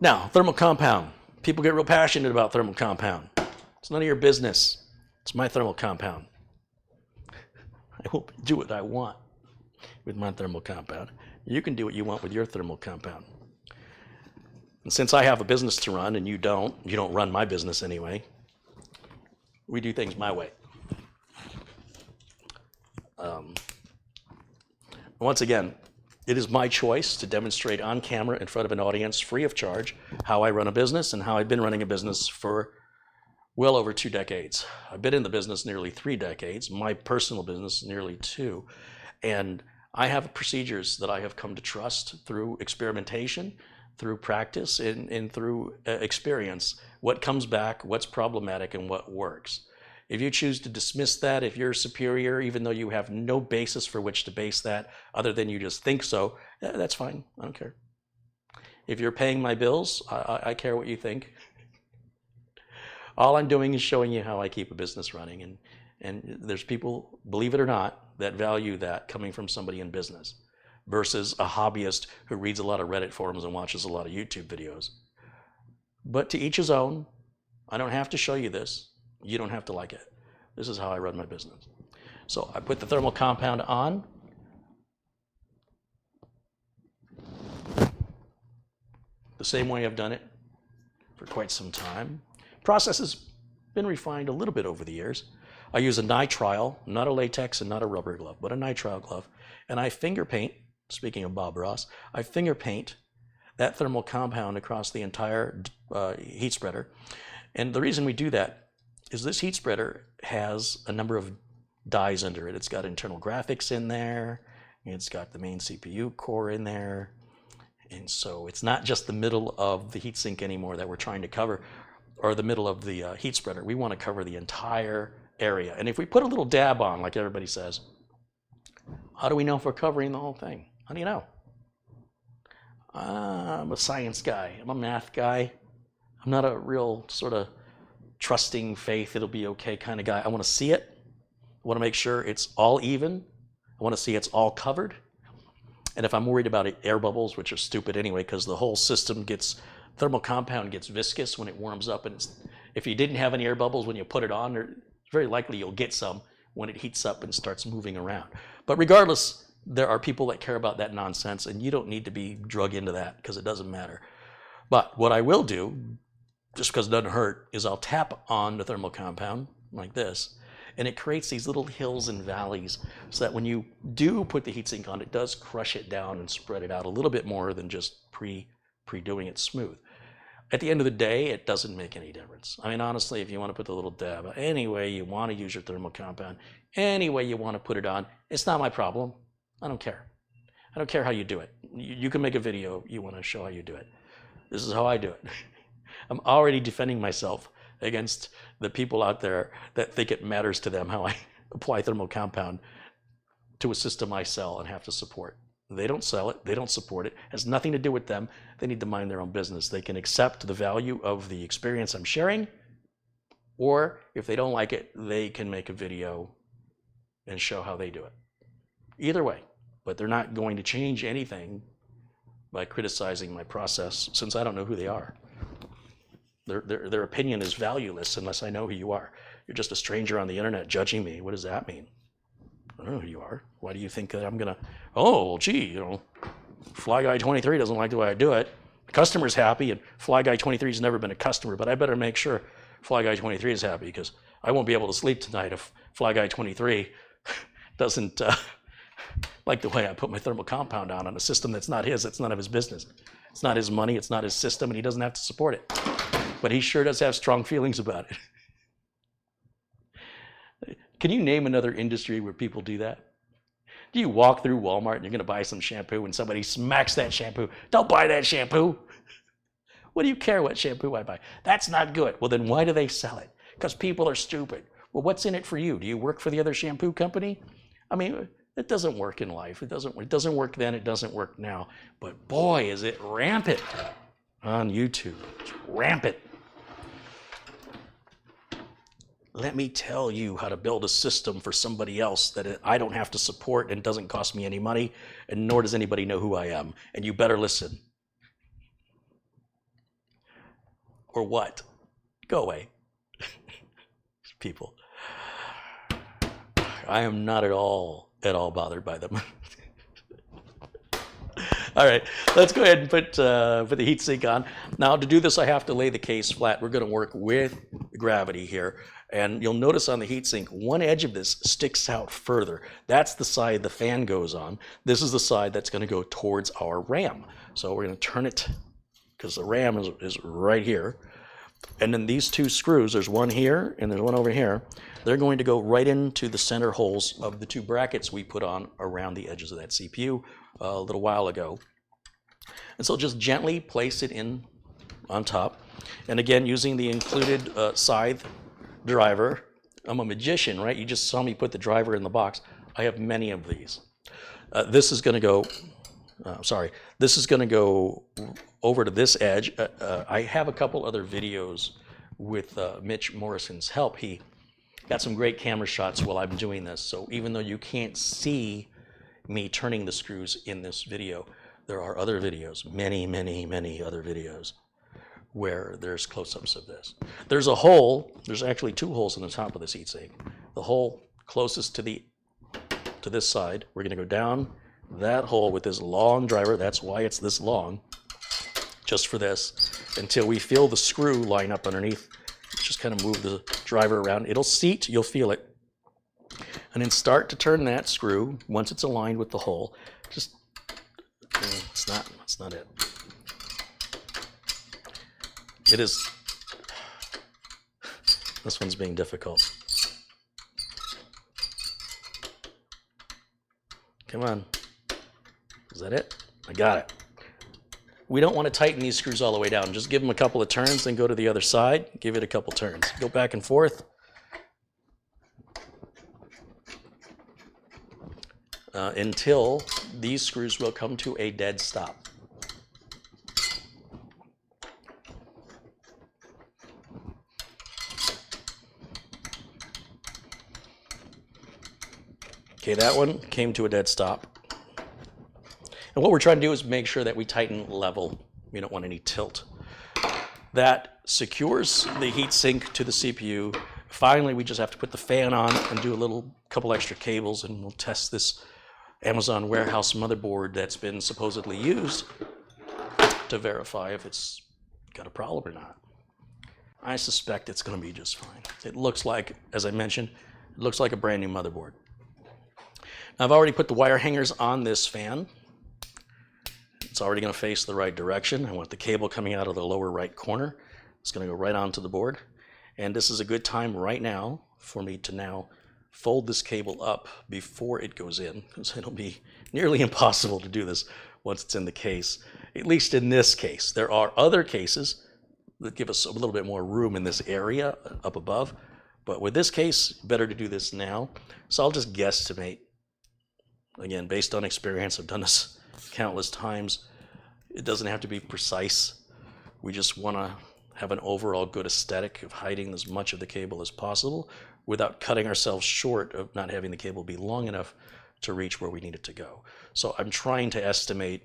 Now, thermal compound. People get real passionate about thermal compound. It's none of your business. It's my thermal compound. I will do what I want with my thermal compound. You can do what you want with your thermal compound. And since I have a business to run and you don't run my business anyway, we do things my way. Once again, it is my choice to demonstrate on camera in front of an audience free of charge how I run a business and how I've been running a business for well over 2 decades. I've been in the business nearly 3 decades, my personal business nearly 2. And I have procedures that I have come to trust through experimentation, through practice and through experience what comes back, what's problematic, and what works. If you choose to dismiss that, if you're superior, even though you have no basis for which to base that other than you just think so, that's fine. I don't care. If you're paying my bills, I care what you think. All I'm doing is showing you how I keep a business running. And there's people, believe it or not, that value that coming from somebody in business versus a hobbyist who reads a lot of Reddit forums and watches a lot of YouTube videos. But to each his own. I don't have to show you this. You don't have to like it. This is how I run my business. So I put the thermal compound on. The same way I've done it for quite some time. Process has been refined a little bit over the years. I use a nitrile, not a latex and not a rubber glove, but a nitrile glove. And I finger paint, speaking of Bob Ross, I finger paint that thermal compound across the entire heat spreader. And the reason we do that is this heat spreader has a number of dies under it. It's got internal graphics in there. It's got the main CPU core in there. And so it's not just the middle of the heatsink anymore that we're trying to cover, or the middle of the heat spreader. We want to cover the entire area. And if we put a little dab on, like everybody says, how do we know if we're covering the whole thing? How do you know? I'm a science guy. I'm a math guy. I'm not a real sort of trusting faith it'll be okay kind of guy. I want to see it. I want to make sure it's all even. I want to see it's all covered. And if I'm worried about air bubbles, which are stupid anyway, because the whole system thermal compound gets viscous when it warms up. And if you didn't have any air bubbles when you put it on, it's very likely you'll get some when it heats up and starts moving around. But regardless, there are people that care about that nonsense, and you don't need to be drug into that because it doesn't matter. But what I will do, just because it doesn't hurt, is I'll tap on the thermal compound like this, and it creates these little hills and valleys so that when you do put the heatsink on, it does crush it down and spread it out a little bit more than just pre-doing it smooth. At the end of the day, it doesn't make any difference. I mean, honestly, if you want to put the little dab, any way you want to use your thermal compound, any way you want to put it on, it's not my problem. I don't care. I don't care how you do it. You can make a video you want to show how you do it. This is how I do it. I'm already defending myself against the people out there that think it matters to them how I apply thermal compound to a system I sell and have to support. They don't sell it. They don't support it. It has nothing to do with them. They need to mind their own business. They can accept the value of the experience I'm sharing, or if they don't like it, they can make a video and show how they do it. Either way, but they're not going to change anything by criticizing my process, since I don't know who they are. Their opinion is valueless unless I know who you are. You're just a stranger on the internet judging me. What does that mean? I don't know who you are. Why do you think that I'm gonna, oh, gee, Fly Guy 23 doesn't like the way I do it. The customer's happy, and Fly Guy 23 has never been a customer, but I better make sure Fly Guy 23 is happy, because I won't be able to sleep tonight if Fly Guy 23 doesn't like the way I put my thermal compound on a system that's not his. It's none of his business. It's not his money. It's not his system, and he doesn't have to support it. But he sure does have strong feelings about it. Can you name another industry where people do that? Do you walk through Walmart and you're going to buy some shampoo and somebody smacks that shampoo? Don't buy that shampoo. What do you care what shampoo I buy? That's not good. Well, then why do they sell it? Because people are stupid. Well, what's in it for you? Do you work for the other shampoo company? I mean, it doesn't work in life. It doesn't work then. It doesn't work now. But boy, is it rampant on YouTube. It's rampant. Let me tell you how to build a system for somebody else that I don't have to support and doesn't cost me any money, and nor does anybody know who I am. And you better listen. Or what? Go away. People. I am not at all bothered by them. All right, let's go ahead and put the heatsink on. Now, to do this, I have to lay the case flat. We're going to work with gravity here. And you'll notice on the heatsink, one edge of this sticks out further. That's the side the fan goes on. This is the side that's going to go towards our RAM. So we're going to turn it, because the RAM is right here. And then these two screws, there's one here and there's one over here, they're going to go right into the center holes of the two brackets we put on around the edges of that CPU a little while ago. And so just gently place it in on top. And again, using the included scythe driver. I'm a magician, right? You just saw me put the driver in the box. I have many of these. This is going to go, this is going to go over to this edge. I have a couple other videos with Mitch Morrison's help. He got some great camera shots while I'm doing this. So even though you can't see me turning the screws in this video, there are other videos, many, many, many other videos where there's close-ups of this. There's a hole, there's actually two holes in the top of this heatsink. The hole closest to this side, we're gonna go down that hole with this long driver, that's why it's this long, just for this, until we feel the screw line up underneath. Just kind of move the driver around. It'll seat, you'll feel it. And then start to turn that screw once it's aligned with the hole. Just, it's not it. It is, this one's being difficult. Come on, is that it? I got it. We don't want to tighten these screws all the way down. Just give them a couple of turns, then go to the other side, give it a couple turns. Go back and forth. Until these screws will come to a dead stop. Okay, that one came to a dead stop. And what we're trying to do is make sure that we tighten level. We don't want any tilt. That secures the heatsink to the CPU. Finally, we just have to put the fan on and do a couple extra cables, and we'll test this Amazon warehouse motherboard that's been supposedly used to verify if it's got a problem or not. I suspect it's going to be just fine. It looks like, as I mentioned, it looks like a brand new motherboard. Now, I've already put the wire hangers on this fan. It's already going to face the right direction. I want the cable coming out of the lower right corner. It's going to go right onto the board. And this is a good time right now for me to now fold this cable up before it goes in, because it'll be nearly impossible to do this once it's in the case, at least in this case. There are other cases that give us a little bit more room in this area up above, but with this case, better to do this now. So I'll just guesstimate. Again, based on experience, I've done this countless times. It doesn't have to be precise. We just want to have an overall good aesthetic of hiding as much of the cable as possible without cutting ourselves short of not having the cable be long enough to reach where we need it to go. So I'm trying to estimate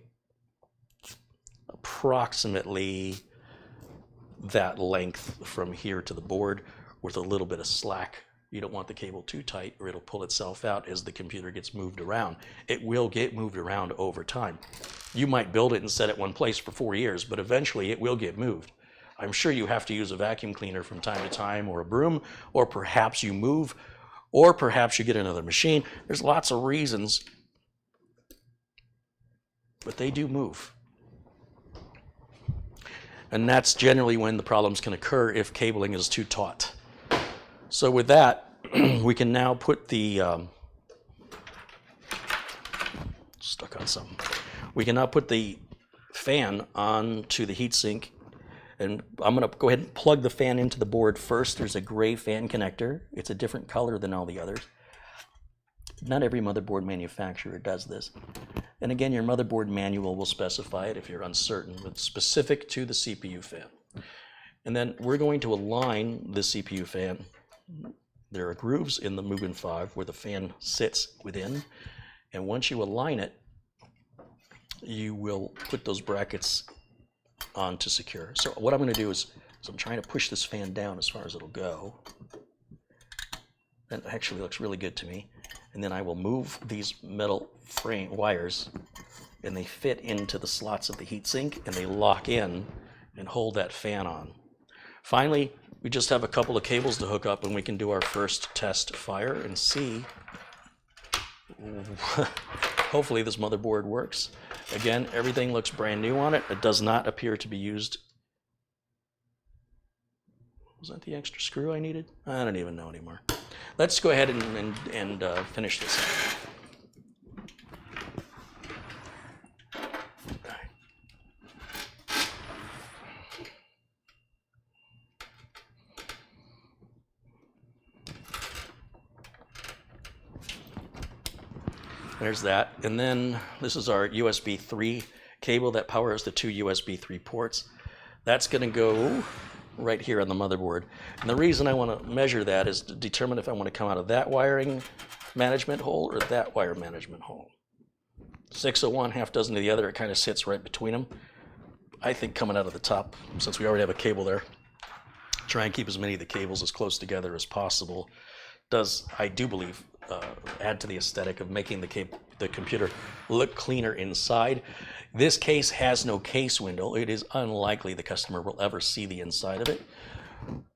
approximately that length from here to the board with a little bit of slack. You don't want the cable too tight or it'll pull itself out as the computer gets moved around. It will get moved around over time. You might build it and set it one place for 4 years, but eventually it will get moved. I'm sure you have to use a vacuum cleaner from time to time, or a broom, or perhaps you move, or perhaps you get another machine. There's lots of reasons, but they do move. And that's generally when the problems can occur if cabling is too taut. So with that, we can now put the, stuck on something. We can now put the fan onto the heatsink. And I'm going to go ahead and plug the fan into the board first. There's a gray fan connector. It's a different color than all the others. Not every motherboard manufacturer does this. And again, your motherboard manual will specify it if you're uncertain, but it's specific to the CPU fan. And then we're going to align the CPU fan. There are grooves in the Mugen 5 where the fan sits within. And once you align it, you will put those brackets on to secure. So what I'm going to do is I'm trying to push this fan down as far as it'll go. That actually looks really good to me. And then I will move these metal frame wires, and they fit into the slots of the heatsink, and they lock in and hold that fan on. Finally, we just have a couple of cables to hook up, and we can do our first test fire and see. Hopefully this motherboard works. Again, everything looks brand new on it. It does not appear to be used. Was that the extra screw I needed? I don't even know anymore. Let's go ahead and finish this up. There's that. And then this is our USB 3 cable that powers the two USB 3 ports. That's going to go right here on the motherboard. And the reason I want to measure that is to determine if I want to come out of that wiring management hole or that wire management hole. 6 of one, half dozen of the other. It kind of sits right between them. I think coming out of the top, since we already have a cable there, try and keep as many of the cables as close together as possible. Does, I do believe, add to the aesthetic of making the computer look cleaner inside. This case has no case window. It is unlikely the customer will ever see the inside of it.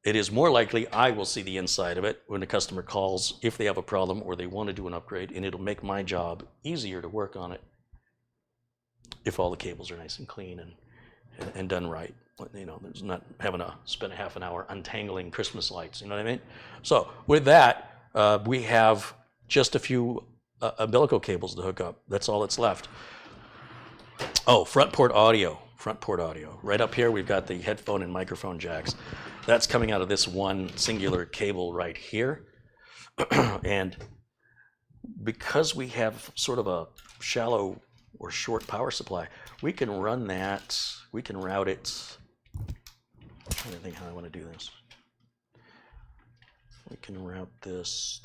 It is more likely I will see the inside of it when the customer calls if they have a problem or they want to do an upgrade, and it'll make my job easier to work on it if all the cables are nice and clean and done right. You know, there's not having to spend a half an hour untangling Christmas lights, you know what I mean? So with that, we have just a few umbilical cables to hook up. That's all that's left. Oh, front port audio. Front port audio. Right up here, we've got the headphone and microphone jacks. That's coming out of this one singular cable right here. And because we have sort of a shallow or short power supply, we can run that, we can route it. I'm trying to think how I want to do this. We can route this,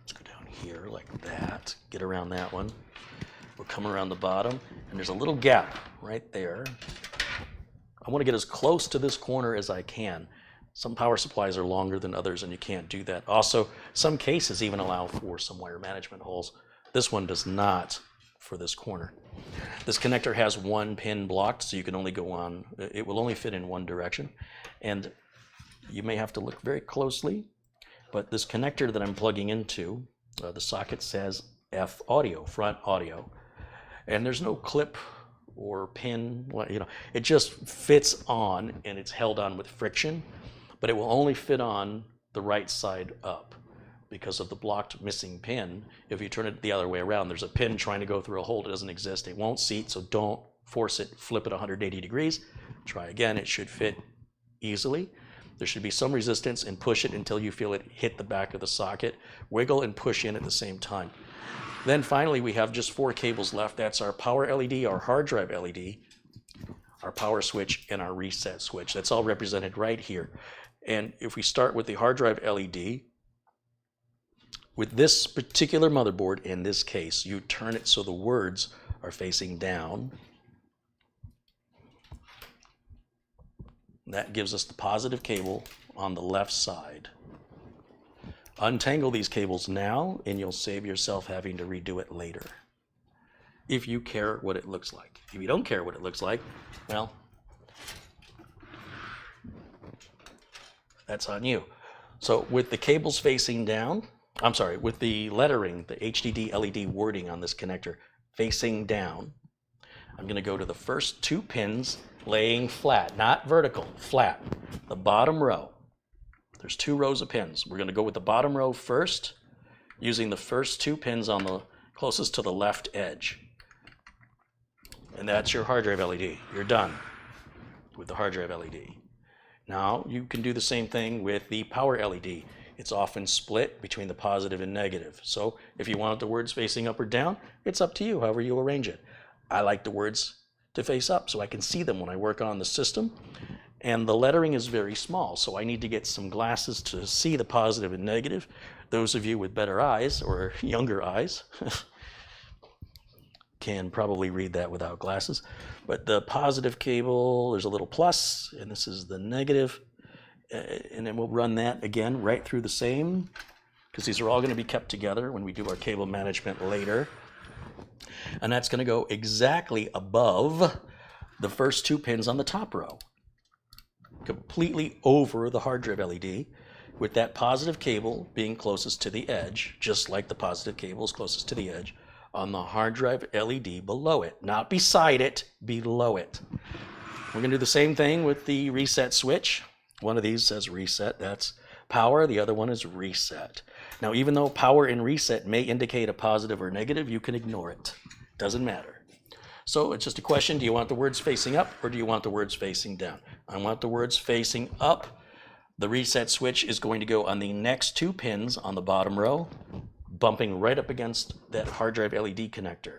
let's go down here like that, get around that one. We'll come around the bottom, and there's a little gap right there. I want to get as close to this corner as I can. Some power supplies are longer than others, and you can't do that. Also, some cases even allow for some wire management holes. This one does not for this corner. This connector has one pin blocked, so you can only go on, it will only fit in one direction. And you may have to look very closely, but this connector that I'm plugging into, the socket says F audio, front audio. And there's no clip or pin, you know, it just fits on and it's held on with friction, but it will only fit on the right side up because of the blocked missing pin. If you turn it the other way around, there's a pin trying to go through a hole that doesn't exist. It won't seat, so don't force it, flip it 180 degrees. Try again, it should fit easily. There should be some resistance, and push it until you feel it hit the back of the socket. Wiggle and push in at the same time. Then finally, we have just 4 cables left. That's our power LED, our hard drive LED, our power switch, and our reset switch. That's all represented right here. And if we start with the hard drive LED, with this particular motherboard, in this case, you turn it so the words are facing down. That gives us the positive cable on the left side. Untangle these cables now, and you'll save yourself having to redo it later, if you care what it looks like. If you don't care what it looks like, well, that's on you. So with the cables facing down, I'm sorry, with the lettering, the HDD LED wording on this connector facing down, I'm going to go to the first 2 pins laying flat, not vertical, flat, the bottom row. There's 2 rows of pins. We're going to go with the bottom row first, using the first 2 pins on the closest to the left edge. And that's your hard drive LED. You're done with the hard drive LED. Now you can do the same thing with the power LED. It's often split between the positive and negative. So if you want the words facing up or down, it's up to you, however you arrange it. I like the words to face up so I can see them when I work on the system. And the lettering is very small, so I need to get some glasses to see the positive and negative. Those of you with better eyes or younger eyes can probably read that without glasses. But the positive cable, there's a little plus, and this is the negative. And then we'll run that again right through the same, because these are all going to be kept together when we do our cable management later. And that's going to go exactly above the first 2 pins on the top row, completely over the hard drive LED, with that positive cable being closest to the edge, just like the positive cable is closest to the edge, on the hard drive LED below it, not beside it, below it. We're going to do the same thing with the reset switch. One of these says reset, that's power, the other one is reset. Now, even though power and reset may indicate a positive or negative, you can ignore it. Doesn't matter. So it's just a question, do you want the words facing up or do you want the words facing down? I want the words facing up. The reset switch is going to go on the next 2 pins on the bottom row, bumping right up against that hard drive LED connector.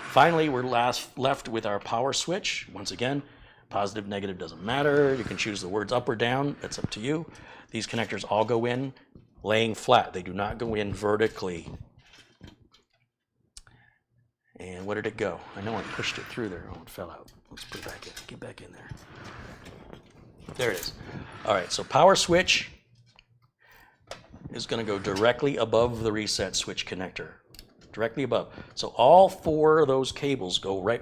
Finally, we're left with our power switch. Once again, positive, negative doesn't matter. You can choose the words up or down. That's up to you. These connectors all go in laying flat. They do not go in vertically. And where did it go? I know I pushed it through there. Oh, it fell out. Let's put it back in. Get back in there. There it is. All right, so power switch is going to go directly above the reset switch connector. Directly above. So all 4 of those cables go right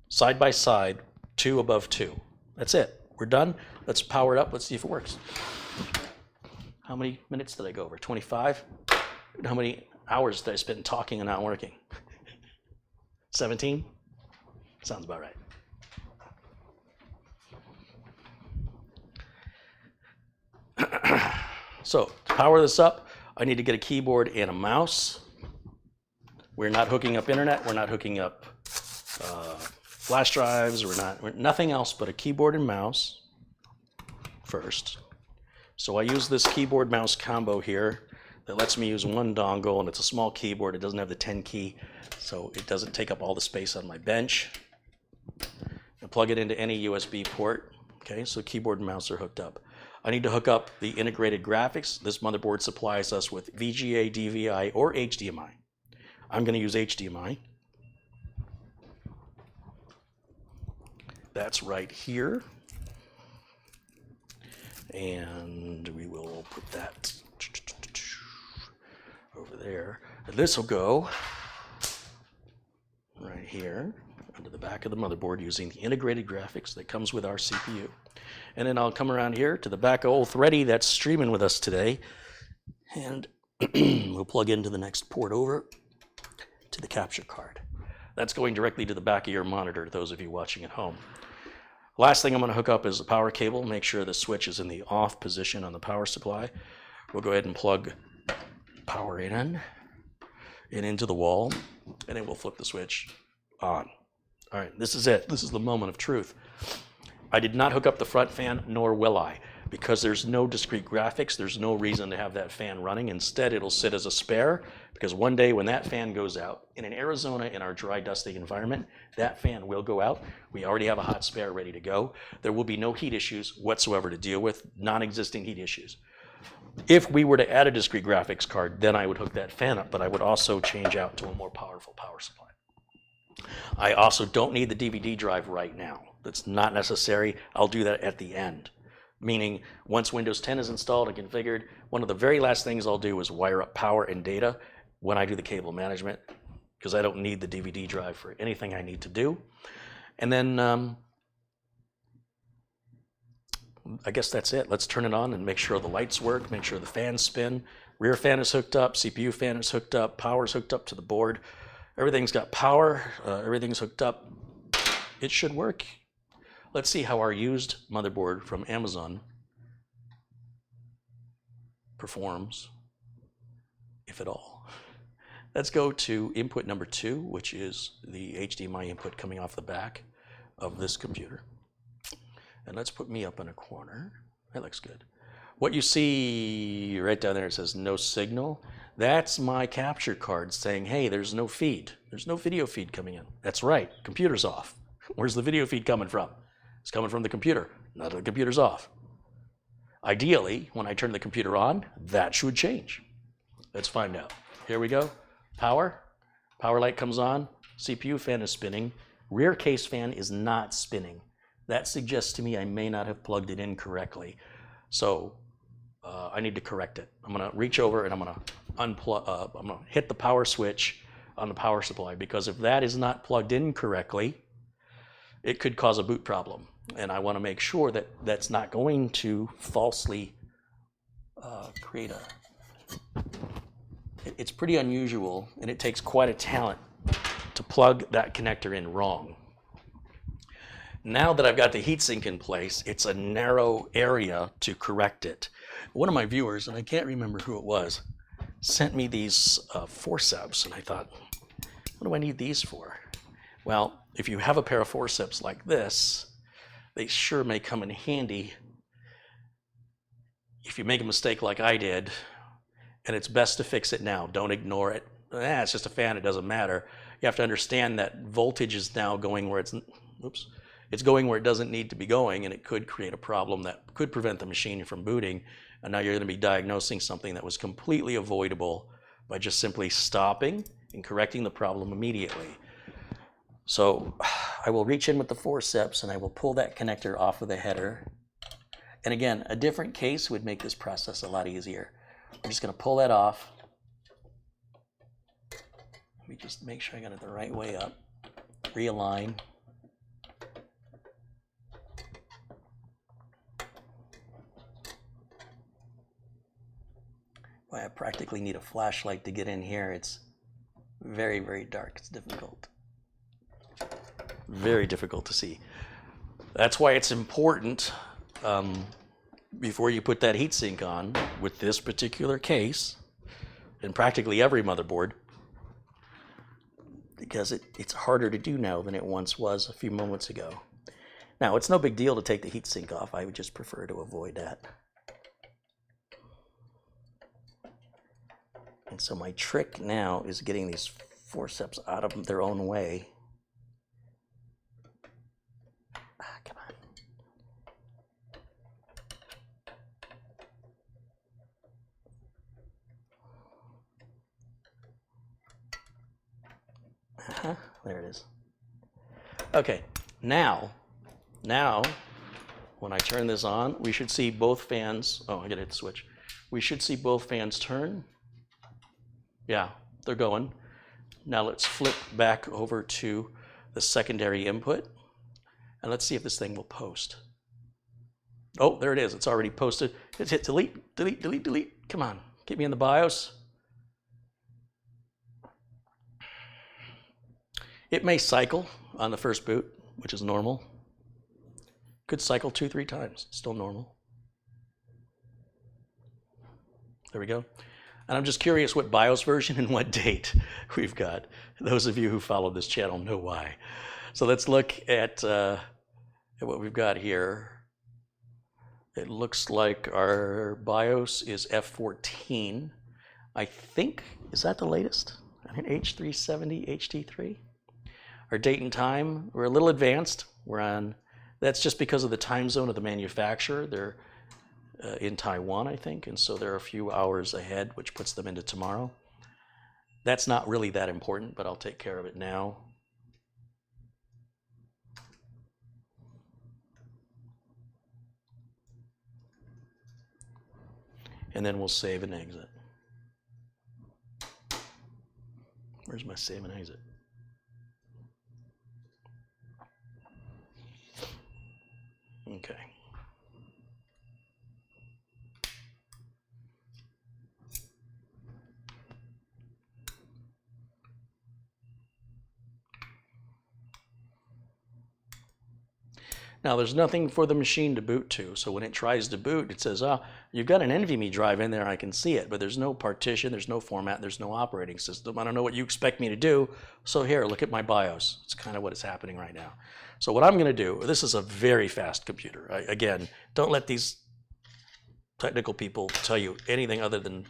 side by side, 2 above 2. That's it. We're done. Let's power it up. Let's see if it works. How many minutes did I go over? 25? How many hours did I spend talking and not working? 17? Sounds about right. So to power this up, I need to get a keyboard and a mouse. We're not hooking up internet. We're not hooking up flash drives. We're nothing else but a keyboard and mouse first. So I use this keyboard mouse combo here that lets me use 1 dongle, and it's a small keyboard. It doesn't have the 10 key, so it doesn't take up all the space on my bench. I plug it into any USB port. Okay, so keyboard and mouse are hooked up. I need to hook up the integrated graphics. This motherboard supplies us with VGA, DVI, or HDMI. I'm going to use HDMI. That's right here. And we will put that over there. And this will go right here under the back of the motherboard using the integrated graphics that comes with our CPU. And then I'll come around here to the back of old Thready that's streaming with us today. And we'll plug into the next port over to the capture card. That's going directly to the back of your monitor, those of you watching at home. Last thing I'm going to hook up is the power cable. Make sure the switch is in the off position on the power supply. We'll go ahead and plug power in and into the wall, and it will flip the switch on. All right, this is it. This is the moment of truth. I did not hook up the front fan, nor will I, because there's no discrete graphics. There's no reason to have that fan running. Instead, it'll sit as a spare, because one day when that fan goes out, in Arizona, in our dry, dusty environment, that fan will go out. We already have a hot spare ready to go. There will be no heat issues whatsoever to deal with, non-existing heat issues. If we were to add a discrete graphics card, then I would hook that fan up, but I would also change out to a more powerful power supply. I also don't need the DVD drive right now. That's not necessary. I'll do that at the end. Meaning, once Windows 10 is installed and configured, one of the very last things I'll do is wire up power and data when I do the cable management, because I don't need the DVD drive for anything I need to do. And then I guess that's it. Let's turn it on and make sure the lights work, make sure the fans spin. Rear fan is hooked up, CPU fan is hooked up, power's hooked up to the board. Everything's got power, everything's hooked up. It should work. Let's see how our used motherboard from Amazon performs, if at all. Let's go to input number 2, which is the HDMI input coming off the back of this computer. And let's put me up in a corner. That looks good. What you see right down there, it says no signal. That's my capture card saying, hey, there's no feed. There's no video feed coming in. That's right, computer's off. Where's the video feed coming from? It's coming from the computer. Now the computer's off. Ideally, when I turn the computer on, that should change. Let's find out. Here we go. Power light comes on. CPU fan is spinning. Rear case fan is not spinning. That suggests to me I may not have plugged it in correctly. So I need to correct it. I'm going to reach over and I'm going to unplug. I'm going to hit the power switch on the power supply, because if that is not plugged in correctly, it could cause a boot problem. And I want to make sure that that's not going to falsely create a... It's pretty unusual, and it takes quite a talent to plug that connector in wrong. Now that I've got the heatsink in place, it's a narrow area to correct it. One of my viewers, and I can't remember who it was, sent me these forceps, and I thought, what do I need these for? Well, if you have a pair of forceps like this, they sure may come in handy if you make a mistake like I did and it's best to fix it now. Don't ignore it. It's just a fan, it doesn't matter. You have to understand that voltage is now going where it's going where it doesn't need to be going, and it could create a problem that could prevent the machine from booting. And now you're going to be diagnosing something that was completely avoidable by just simply stopping and correcting the problem immediately. So I will reach in with the forceps and I will pull that connector off of the header. And again, a different case would make this process a lot easier. I'm just going to pull that off. Let me just make sure I got it the right way up. Realign. Boy, I practically need a flashlight to get in here. It's very, very dark. It's difficult. Very difficult to see. That's why it's important before you put that heatsink on with this particular case, and practically every motherboard, because it's harder to do now than it once was a few moments ago. Now, it's no big deal to take the heatsink off. I would just prefer to avoid that. And so my trick now is getting these forceps out of their own way. Come on. There it is. Okay, now, when I turn this on, we should see both fans. Oh, I gotta hit the switch. We should see both fans turn. Yeah, they're going. Now let's flip back over to the secondary input, and let's see if this thing will post. Oh, there it is. It's already posted. Let's hit delete, delete, delete, delete. Come on, get me in the BIOS. It may cycle on the first boot, which is normal. Could cycle 2-3 times, still normal. There we go. And I'm just curious what BIOS version and what date we've got. Those of you who follow this channel know why. So let's look at what we've got here. It looks like our BIOS is F14. I think, is that the latest? I mean, H370, HT3? Our date and time, we're a little advanced. We're on, that's just because of the time zone of the manufacturer. They're in Taiwan, I think, and so they're a few hours ahead, which puts them into tomorrow. That's not really that important, but I'll take care of it now. And then we'll save and exit. Where's my save and exit? Okay. Now there's nothing for the machine to boot to, so when it tries to boot, it says, oh, you've got an NVMe drive in there, I can see it, but there's no partition, there's no format, there's no operating system. I don't know what you expect me to do, so here, look at my BIOS. It's kind of what is happening right now. So what I'm going to do, this is a very fast computer. Again, don't let these technical people tell you anything other than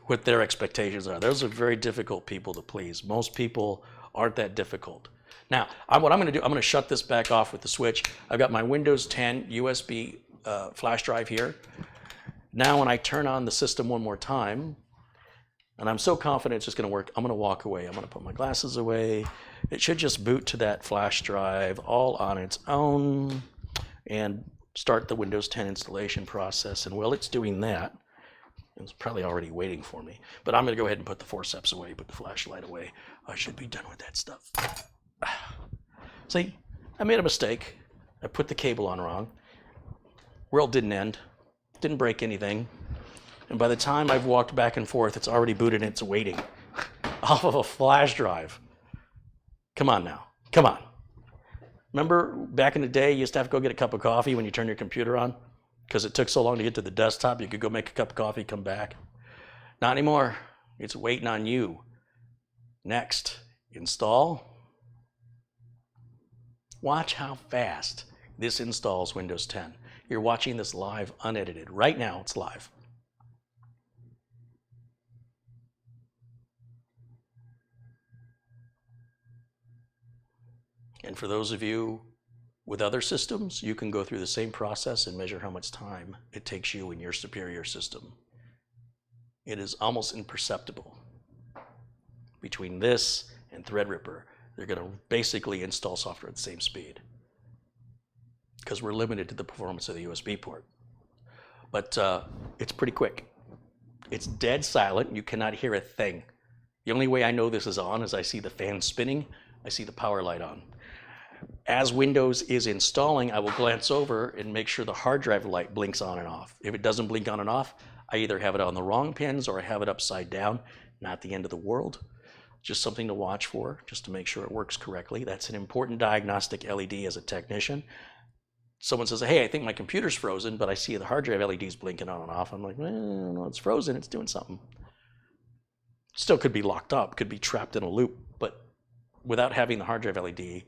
what their expectations are. Those are very difficult people to please. Most people aren't that difficult. Now, what I'm going to do, I'm going to shut this back off with the switch. I've got my Windows 10 USB flash drive here. Now when I turn on the system one more time, and I'm so confident it's just going to work, I'm going to walk away. I'm going to put my glasses away. It should just boot to that flash drive all on its own and start the Windows 10 installation process. And while it's doing that, it's probably already waiting for me, but I'm going to go ahead and put the forceps away, put the flashlight away. I should be done with that stuff. See, I made a mistake. I put the cable on wrong. World didn't end. Didn't break anything. And by the time I've walked back and forth, it's already booted and it's waiting off of a flash drive. Come on now. Come on. Remember back in the day, you used to have to go get a cup of coffee when you turn your computer on? Because it took so long to get to the desktop, you could go make a cup of coffee, come back. Not anymore. It's waiting on you. Next, install. Watch how fast this installs Windows 10. You're watching this live, unedited. Right now, it's live. And for those of you with other systems, you can go through the same process and measure how much time it takes you in your superior system. It is almost imperceptible. Between this and Threadripper, they're going to basically install software at the same speed because we're limited to the performance of the USB port. But it's pretty quick. It's dead silent. You cannot hear a thing. The only way I know this is on is I see the fan spinning. I see the power light on. As Windows is installing, I will glance over and make sure the hard drive light blinks on and off. If it doesn't blink on and off, I either have it on the wrong pins or I have it upside down. Not the end of the world. Just something to watch for, just to make sure it works correctly. That's an important diagnostic LED as a technician. Someone says, hey, I think my computer's frozen, but I see the hard drive LEDs blinking on and off. I'm like, well, no, it's frozen. It's doing something. Still could be locked up, could be trapped in a loop, but without having the hard drive LED,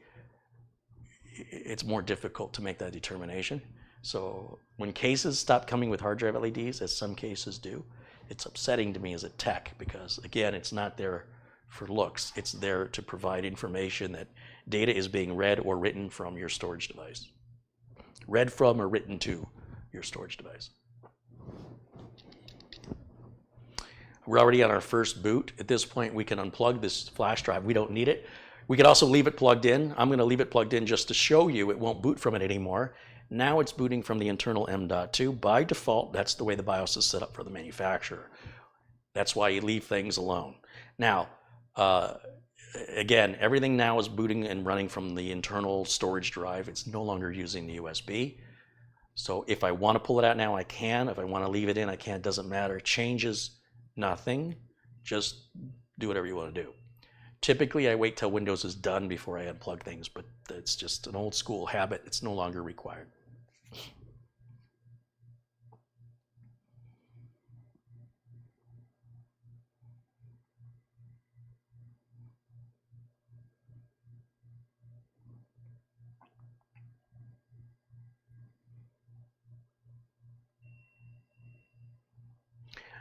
it's more difficult to make that determination. So when cases stop coming with hard drive LEDs, as some cases do, it's upsetting to me as a tech because, again, it's not there for looks. It's there to provide information that data is being read or written from your storage device. Read from or written to your storage device. We're already on our first boot. At this point, we can unplug this flash drive. We don't need it. We could also leave it plugged in. I'm going to leave it plugged in just to show you it won't boot from it anymore. Now it's booting from the internal M.2. By default, that's the way the BIOS is set up for the manufacturer. That's why you leave things alone. Now, again, everything now is booting and running from the internal storage drive. It's no longer using the USB. So if I want to pull it out now, I can. If I want to leave it in, I can. It doesn't matter. It changes nothing. Just do whatever you want to do. Typically, I wait till Windows is done before I unplug things, but it's just an old school habit. It's no longer required.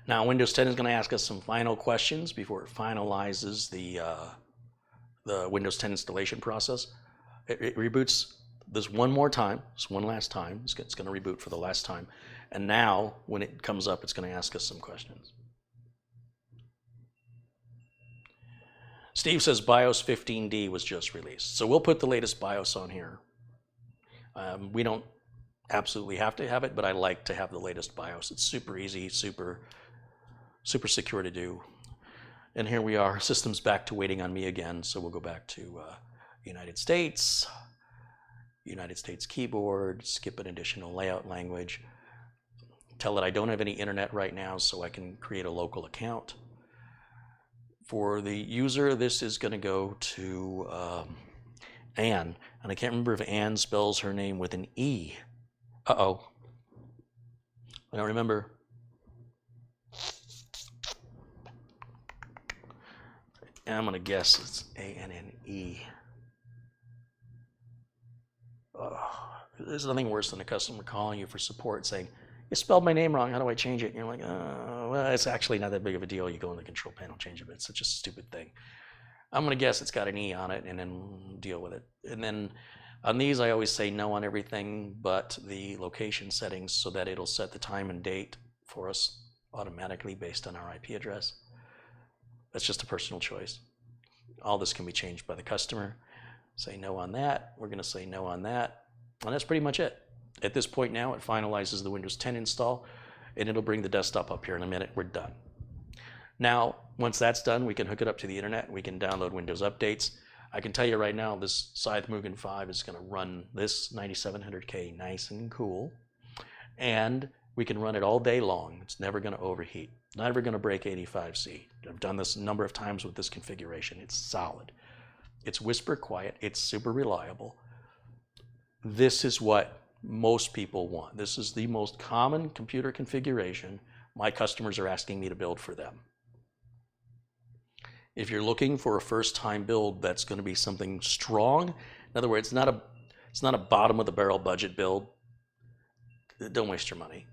Now, Windows 10 is going to ask us some final questions before it finalizes the Windows 10 installation process. It reboots this one more time, this one last time. It's going to reboot for the last time. And now, when it comes up, it's going to ask us some questions. Steve says BIOS 15D was just released. So we'll put the latest BIOS on here. We don't absolutely have to have it, but I like to have the latest BIOS. It's super easy, super secure to do. And here we are, system's back to waiting on me again. So we'll go back to United States keyboard, skip an additional layout language, tell it I don't have any internet right now so I can create a local account. For the user, this is going to go to Anne, and I can't remember if Anne spells her name with an E. Uh-oh. I don't remember. And I'm going to guess it's A-N-N-E. There's nothing worse than a customer calling you for support saying, you spelled my name wrong, how do I change it? And you're like, well, it's actually not that big of a deal. You go in the control panel, change it, but it's such a stupid thing. I'm going to guess it's got an E on it and then deal with it. And then on these, I always say no on everything but the location settings so that it'll set the time and date for us automatically based on our IP address. That's just a personal choice. All this can be changed by the customer. Say no on that. We're going to say no on that. And that's pretty much it. At this point now, it finalizes the Windows 10 install, and it'll bring the desktop up here in a minute. We're done. Now, once that's done, we can hook it up to the internet. We can download Windows updates. I can tell you right now, this Scythe Mugen 5 is going to run this 9700K nice and cool. And we can run it all day long. It's never going to overheat. Never going to break 85C. I've done this a number of times with this configuration. It's solid. It's whisper quiet. It's super reliable. This is what most people want. This is the most common computer configuration my customers are asking me to build for them. If you're looking for a first-time build that's going to be something strong, in other words, it's not a bottom-of-the-barrel budget build. Don't waste your money.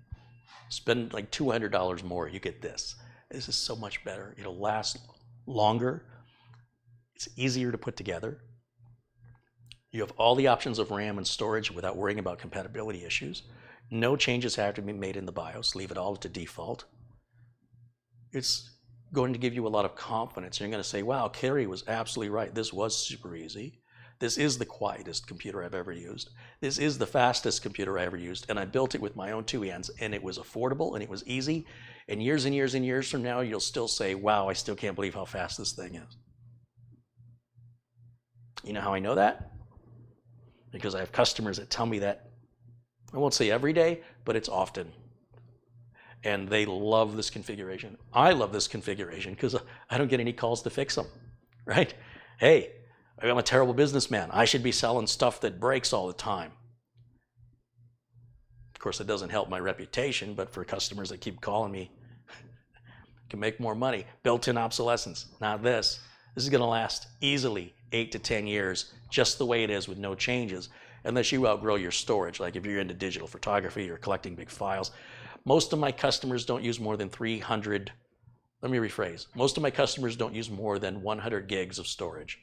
Spend like $200 more, you get this. This is so much better. It'll last longer. It's easier to put together. You have all the options of RAM and storage without worrying about compatibility issues. No changes have to be made in the BIOS. Leave it all to default. It's going to give you a lot of confidence. You're going to say, wow, Carrie was absolutely right. This was super easy. This is the quietest computer I've ever used. This is the fastest computer I ever used. And I built it with my own two hands, and it was affordable and it was easy. And years and years and years from now, you'll still say, wow, I still can't believe how fast this thing is. You know how I know that? Because I have customers that tell me that, I won't say every day, but it's often. And they love this configuration. I love this configuration because I don't get any calls to fix them, right? Hey, I'm a terrible businessman. I should be selling stuff that breaks all the time. Of course, it doesn't help my reputation, but for customers that keep calling me, can make more money. Built-in obsolescence, not this. This is going to last easily 8 to 10 years, just the way it is with no changes, unless you outgrow your storage. Like if you're into digital photography, you're collecting big files. Most of my customers don't use more than 300, let me rephrase. Most of my customers don't use more than 100 gigs of storage.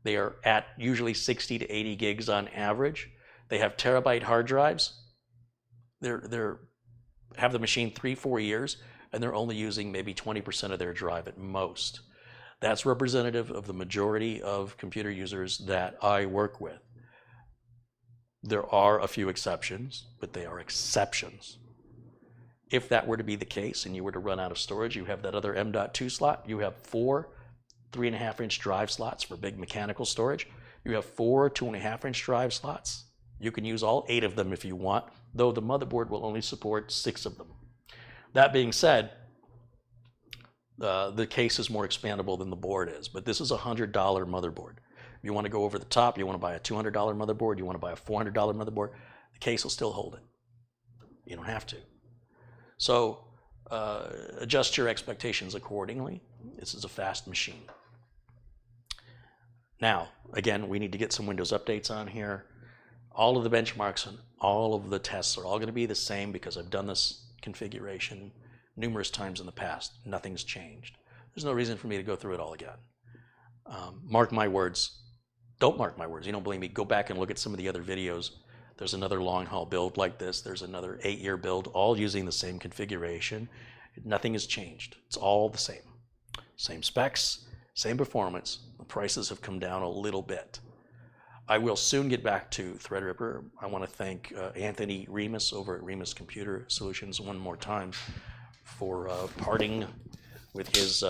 They are at usually 60 to 80 gigs on average. They have terabyte hard drives. They're have the machine 3-4 years, and they're only using maybe 20% of their drive at most. That's representative of the majority of computer users that I work with. There are a few exceptions, but they are exceptions. If that were to be the case and you were to run out of storage, you have that other M.2 slot. You have 4 3.5-inch drive slots for big mechanical storage. You have 4 2.5-inch drive slots. You can use all 8 of them if you want, though the motherboard will only support 6 of them. That being said, the case is more expandable than the board is, but this is a $100 motherboard. If you want to go over the top, you want to buy a $200 motherboard, you want to buy a $400 motherboard, the case will still hold it. You don't have to. So adjust your expectations accordingly. This is a fast machine. Now, again, we need to get some Windows updates on here. All of the benchmarks and all of the tests are all going to be the same because I've done this configuration numerous times in the past. Nothing's changed. There's no reason for me to go through it all again. Mark my words. Don't mark my words. You don't believe me. Go back and look at some of the other videos. There's another long haul build like this. There's another 8-year build, all using the same configuration. Nothing has changed. It's all the same. Same specs, same performance. The prices have come down a little bit. I will soon get back to Threadripper. I want to thank Anthony Remus over at Remus Computer Solutions one more time for parting with his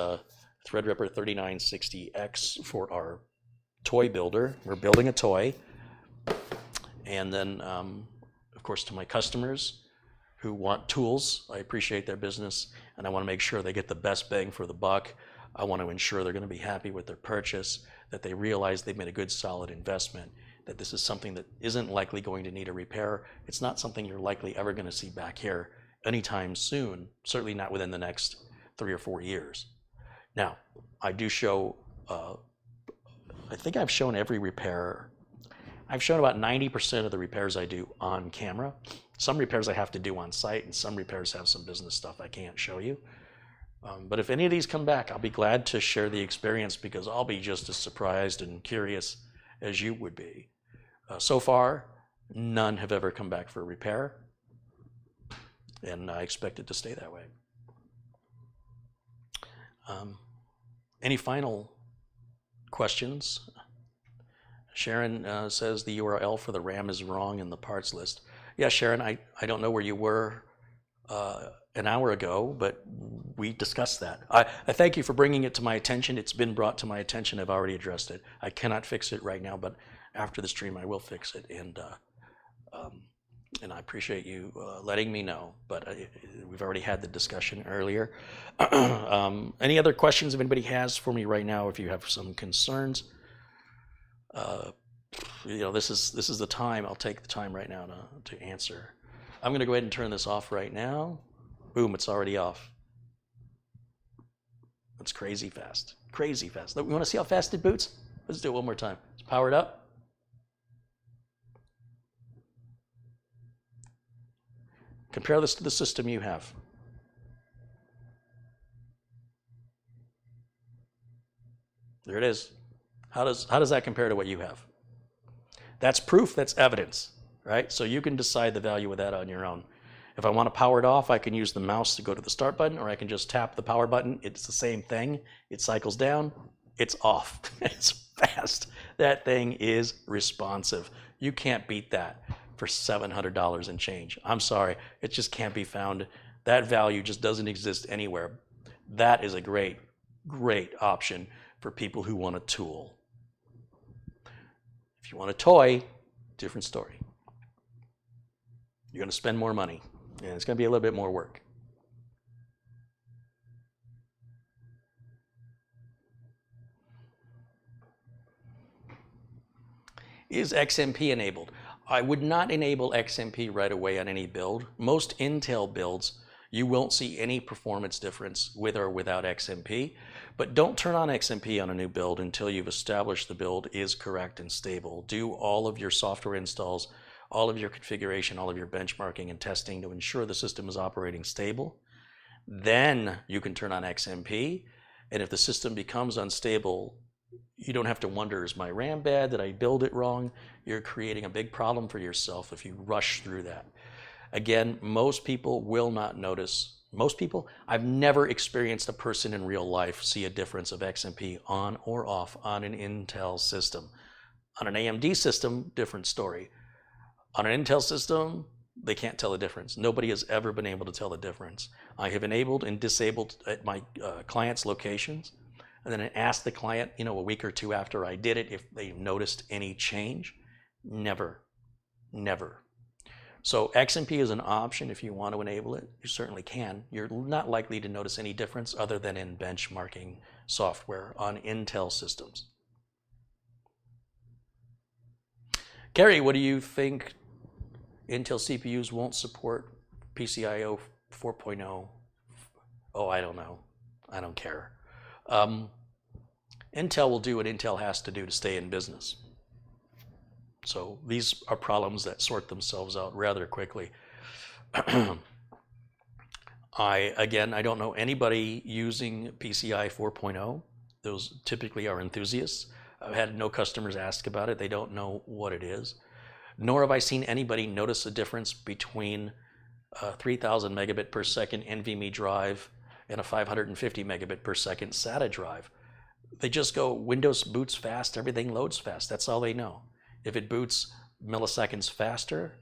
Threadripper 3960X for our toy builder. We're building a toy. And then, of course, to my customers who want tools, I appreciate their business, and I want to make sure they get the best bang for the buck. I want to ensure they're going to be happy with their purchase, that they realize they've made a good, solid investment, that this is something that isn't likely going to need a repair. It's not something you're likely ever going to see back here anytime soon, certainly not within the next 3 or 4 years. Now, I do show, I think I've shown every repair. I've shown about 90% of the repairs I do on camera. Some repairs I have to do on site, and some repairs have some business stuff I can't show you. But if any of these come back, I'll be glad to share the experience because I'll be just as surprised and curious as you would be. So far, none have ever come back for a repair, and I expect it to stay that way. Any final questions? Sharon says the URL for the RAM is wrong in the parts list. Yeah, Sharon, I don't know where you were an hour ago, but we discussed that. I thank you for bringing it to my attention. It's been brought to my attention. I've already addressed it. I cannot fix it right now, but after the stream, I will fix it. And I appreciate you letting me know. But we've already had the discussion earlier. Any other questions if anybody has for me right now? If you have some concerns, this is the time. I'll take the time right now to answer. I'm going to go ahead and turn this off right now. Boom, it's already off. That's crazy fast. Crazy fast. Look, we want to see how fast it boots? Let's do it one more time. It's powered up. Compare this to the system you have. There it is. How does that compare to what you have? That's proof, that's evidence, right? So you can decide the value of that on your own. If I want to power it off, I can use the mouse to go to the start button, or I can just tap the power button. It's the same thing. It cycles down, it's off. It's fast. That thing is responsive. You can't beat that for $700 and change. I'm sorry, it just can't be found. That value just doesn't exist anywhere. That is a great, great option for people who want a tool. If you want a toy, different story. You're going to spend more money, and it's going to be a little bit more work. Is XMP enabled? I would not enable XMP right away on any build. Most Intel builds, you won't see any performance difference with or without XMP, but don't turn on XMP on a new build until you've established the build is correct and stable. Do all of your software installs, all of your configuration, all of your benchmarking and testing to ensure the system is operating stable. Then you can turn on XMP, and if the system becomes unstable, you don't have to wonder, is my RAM bad? Did I build it wrong? You're creating a big problem for yourself if you rush through that. Again, most people will not notice. Most people, I've never experienced a person in real life see a difference of XMP on or off on an Intel system. On an AMD system, different story. On an Intel system, they can't tell the difference. Nobody has ever been able to tell the difference. I have enabled and disabled at my clients' locations, and then I asked the client, a week or two after I did it, if they noticed any change. Never, never. So XMP is an option if you want to enable it. You certainly can. You're not likely to notice any difference other than in benchmarking software on Intel systems. Gary, what do you think Intel CPUs won't support PCIe 4.0? Oh, I don't know. I don't care. Intel will do what Intel has to do to stay in business. So these are problems that sort themselves out rather quickly. I don't know anybody using PCI 4.0. Those typically are enthusiasts. I've had no customers ask about it. They don't know what it is. Nor have I seen anybody notice a difference between a 3000 megabit per second NVMe drive and a 550 megabit per second SATA drive. They just go, Windows boots fast, everything loads fast. That's all they know. If it boots milliseconds faster,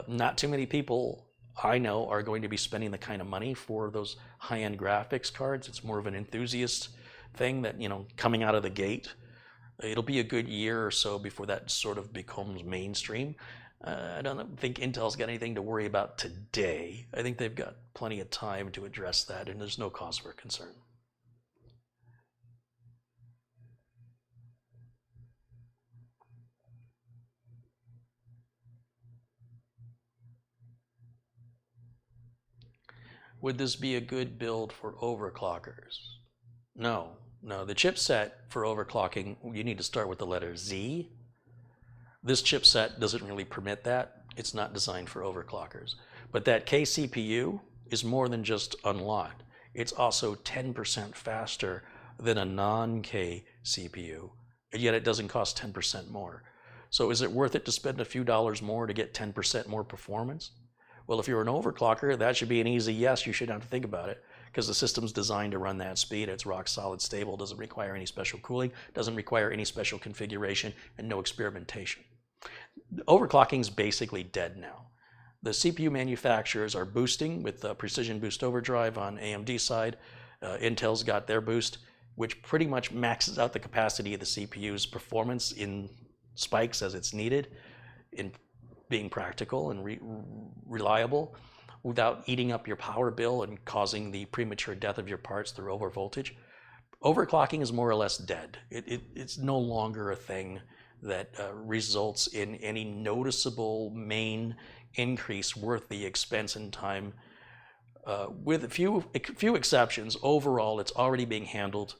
not too many people I know are going to be spending the kind of money for those high-end graphics cards. It's more of an enthusiast thing that, coming out of the gate. It'll be a good year or so before that sort of becomes mainstream. I don't think Intel's got anything to worry about today. I think they've got plenty of time to address that, and there's no cause for concern. Would this be a good build for overclockers? No. The chipset for overclocking, you need to start with the letter Z. This chipset doesn't really permit that. It's not designed for overclockers. But that K CPU is more than just unlocked. It's also 10% faster than a non-K CPU, and yet it doesn't cost 10% more. So is it worth it to spend a few dollars more to get 10% more performance? Well, if you're an overclocker, that should be an easy yes. You shouldn't have to think about it because the system's designed to run that speed. It's rock solid stable, doesn't require any special cooling, doesn't require any special configuration, and no experimentation. Overclocking is basically dead now. The CPU manufacturers are boosting with Precision Boost Overdrive on AMD side. Intel's got their boost, which pretty much maxes out the capacity of the CPU's performance in spikes as it's needed, in being practical and reliable without eating up your power bill and causing the premature death of your parts through overvoltage. Overclocking is more or less dead. It's no longer a thing that results in any noticeable main increase worth the expense and time. With a few exceptions, overall it's already being handled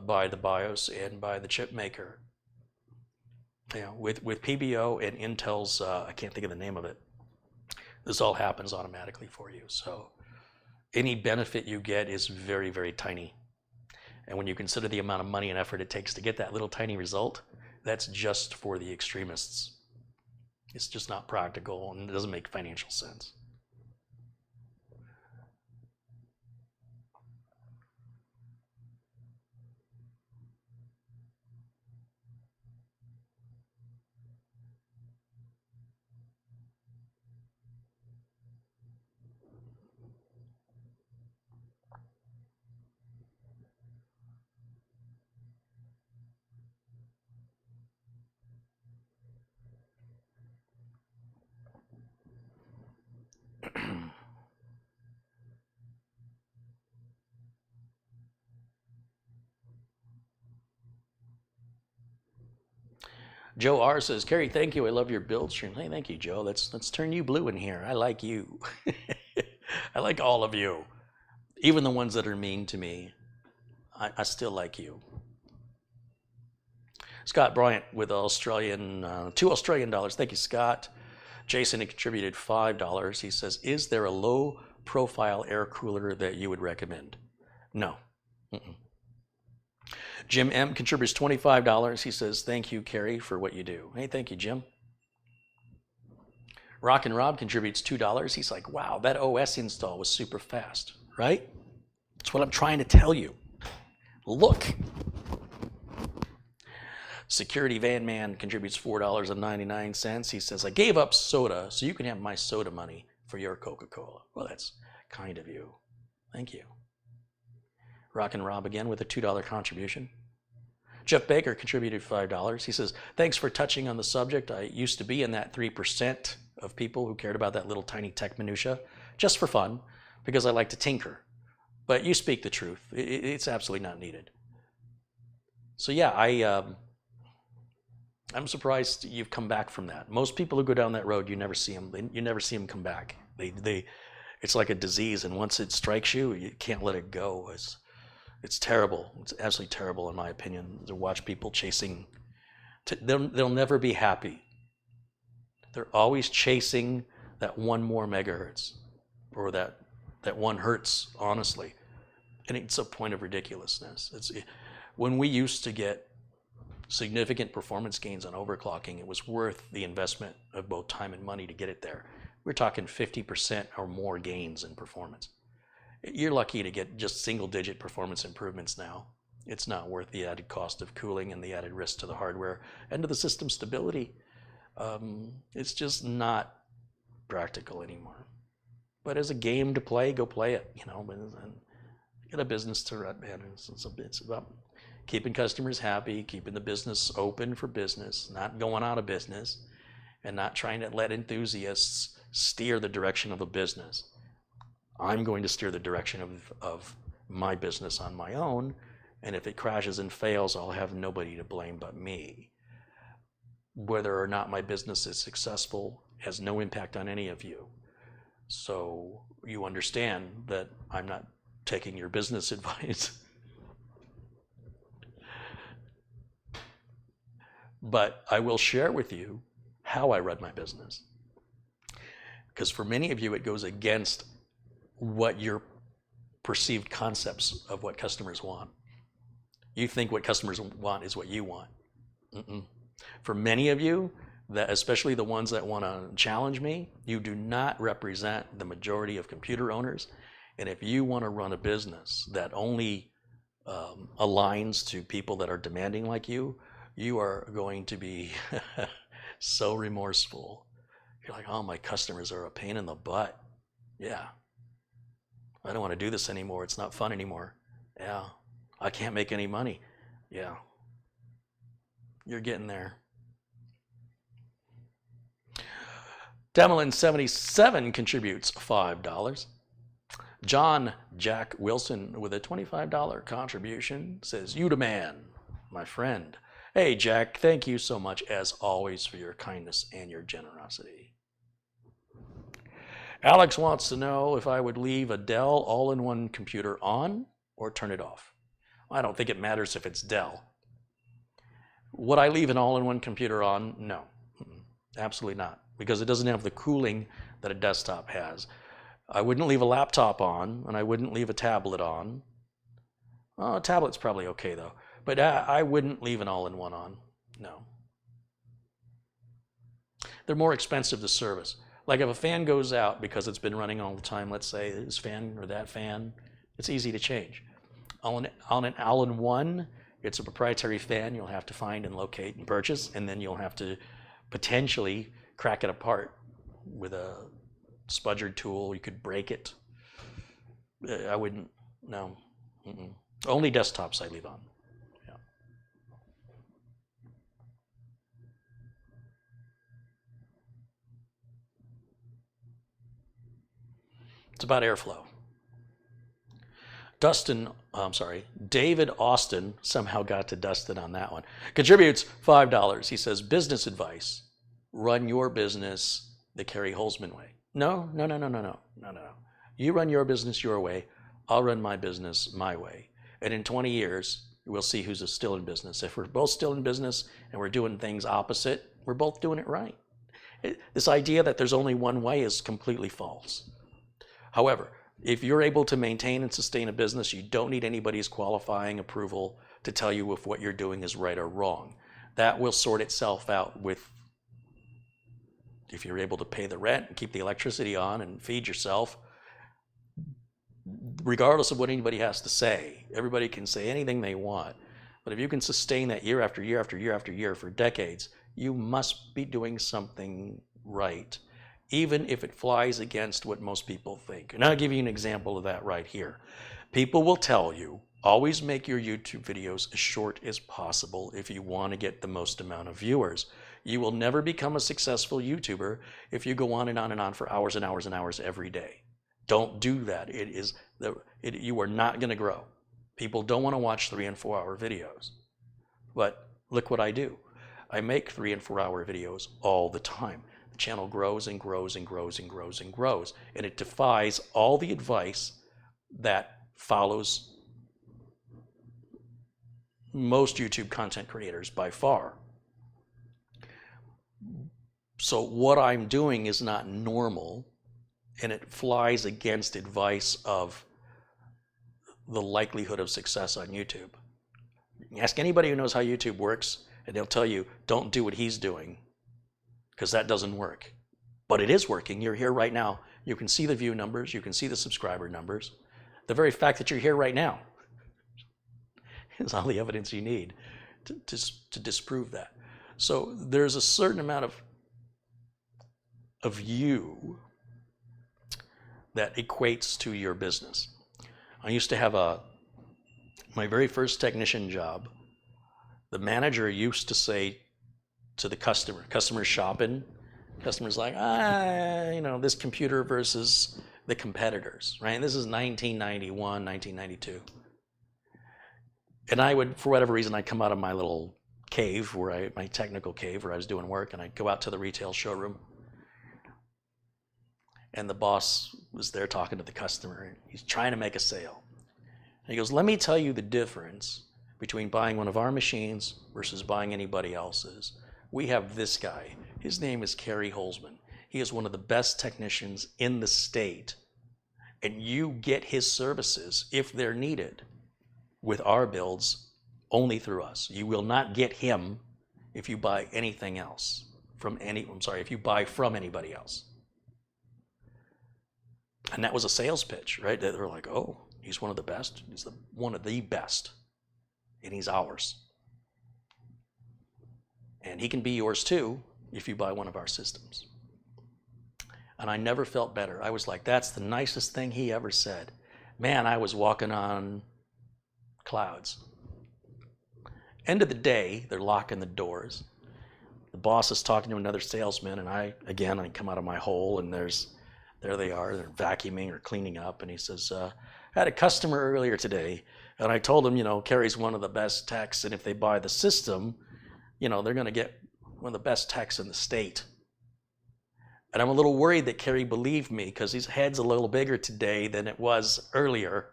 by the BIOS and by the chip maker. With PBO and Intel's, I can't think of the name of it, This all happens automatically for you. So any benefit you get is very, very tiny. And when you consider the amount of money and effort it takes to get that little tiny result, that's just for the extremists. It's just not practical and it doesn't make financial sense. Joe R says, Kerry, thank you. I love your build stream. Hey, thank you, Joe. Let's turn you blue in here. I like you. I like all of you. Even the ones that are mean to me. I still like you. Scott Bryant with Australian, $2 Australian. Thank you, Scott. Jason contributed $5. He says, is there a low profile air cooler that you would recommend? No. Mm-mm. Jim M contributes $25. He says, thank you, Kerry, for what you do. Hey, thank you, Jim. Rock and Rob contributes $2. He's like, wow, that OS install was super fast, right? That's what I'm trying to tell you. Look. Security Van Man contributes $4.99. He says, I gave up soda so you can have my soda money for your Coca-Cola. Well, that's kind of you. Thank you. Rock and Rob again with a $2 contribution. Jeff Baker contributed $5. He says, thanks for touching on the subject. I used to be in that 3% of people who cared about that little tiny tech minutia just for fun because I like to tinker. But you speak the truth. It's absolutely not needed. So yeah, I'm surprised you've come back from that. Most people who go down that road, you never see them. You never see them come back. It's like a disease, and once it strikes you, you can't let it go. It's terrible. It's absolutely terrible, in my opinion, to watch people chasing. They'll never be happy. They're always chasing that one more megahertz, or that one hertz, honestly. And it's a point of ridiculousness. When we used to get significant performance gains on overclocking, it was worth the investment of both time and money to get it there. We're talking 50% or more gains in performance. You're lucky to get just single-digit performance improvements now. It's not worth the added cost of cooling and the added risk to the hardware and to the system stability. It's just not practical anymore. But as a game to play, go play it. You got a business to run, man. It's about keeping customers happy, keeping the business open for business, not going out of business, and not trying to let enthusiasts steer the direction of a business. I'm going to steer the direction of my business on my own, and if it crashes and fails, I'll have nobody to blame but me. Whether or not my business is successful has no impact on any of you. So you understand that I'm not taking your business advice. But I will share with you how I run my business. Because for many of you, it goes against what your perceived concepts of what customers want. You think what customers want is what you want. Mm-mm. For many of you, especially the ones that want to challenge me, you do not represent the majority of computer owners. And if you want to run a business that only aligns to people that are demanding like you are going to be so remorseful. You're like, oh, my customers are a pain in the butt. Yeah. I don't want to do this anymore. It's not fun anymore. Yeah. I can't make any money. Yeah. You're getting there. Demelin77 contributes $5. John Jack Wilson with a $25 contribution says, you the man, my friend. Hey, Jack, thank you so much, as always, for your kindness and your generosity. Alex wants to know if I would leave a Dell all-in-one computer on or turn it off. I don't think it matters if it's Dell. Would I leave an all-in-one computer on? No, absolutely not, because it doesn't have the cooling that a desktop has. I wouldn't leave a laptop on, and I wouldn't leave a tablet on. Oh, a tablet's probably okay though, but I wouldn't leave an all-in-one on. No. They're more expensive to service. Like if a fan goes out because it's been running all the time, let's say this fan or that fan, it's easy to change. On an all-in-one, it's a proprietary fan you'll have to find and locate and purchase, and then you'll have to potentially crack it apart with a spudgered tool. You could break it. I wouldn't, no. Mm-mm. Only desktops I leave on. Yeah. It's about airflow. David Austin somehow got to Dustin on that one. Contributes $5. He says, business advice, run your business the Kerry Holzman way. No. You run your business your way, I'll run my business my way. And in 20 years, we'll see who's still in business. If we're both still in business and we're doing things opposite, we're both doing it right. This idea that there's only one way is completely false. However, if you're able to maintain and sustain a business, you don't need anybody's qualifying approval to tell you if what you're doing is right or wrong. That will sort itself out with, if you're able to pay the rent and keep the electricity on and feed yourself, regardless of what anybody has to say. Everybody can say anything they want. But if you can sustain that year after year after year after year for decades, you must be doing something right, even if it flies against what most people think. And I'll give you an example of that right here. People will tell you, always make your YouTube videos as short as possible if you want to get the most amount of viewers. You will never become a successful YouTuber if you go on and on and on for hours and hours and hours every day. Don't do that. You are not going to grow. People don't want to watch 3 and 4 hour videos. But look what I do. I make 3 and 4 hour videos all the time. The channel grows and grows and grows and grows and grows. And it defies all the advice that follows most YouTube content creators by far. So what I'm doing is not normal, and it flies against advice of the likelihood of success on YouTube. Ask anybody who knows how YouTube works, and they'll tell you, don't do what he's doing, because that doesn't work. But it is working. You're here right now. You can see the view numbers. You can see the subscriber numbers. The very fact that you're here right now is all the evidence you need to disprove that. So there's a certain amount of you that equates to your business. I used to have my very first technician job. The manager used to say to the customer's shopping, customer's like, this computer versus the competitors, right? This is 1991, 1992. And I would, for whatever reason, I'd come out of my little cave, my technical cave where I was doing work, and I'd go out to the retail showroom. And the boss was there talking to the customer, and he's trying to make a sale. And he goes, let me tell you the difference between buying one of our machines versus buying anybody else's. We have this guy. His name is Kerry Holzman. He is one of the best technicians in the state. And you get his services, if they're needed, with our builds only through us. You will not get him if you buy anything else if you buy from anybody else. And that was a sales pitch, right? They were like, oh, he's one of the best. He's one of the best. And he's ours. And he can be yours too if you buy one of our systems. And I never felt better. I was like, that's the nicest thing he ever said. Man, I was walking on clouds. End of the day, they're locking the doors. The boss is talking to another salesman, and I come out of my hole, and there they are, they're vacuuming or cleaning up, and he says, I had a customer earlier today, and I told him, Kerry's one of the best techs, and if they buy the system, they're going to get one of the best techs in the state. And I'm a little worried that Kerry believed me, because his head's a little bigger today than it was earlier.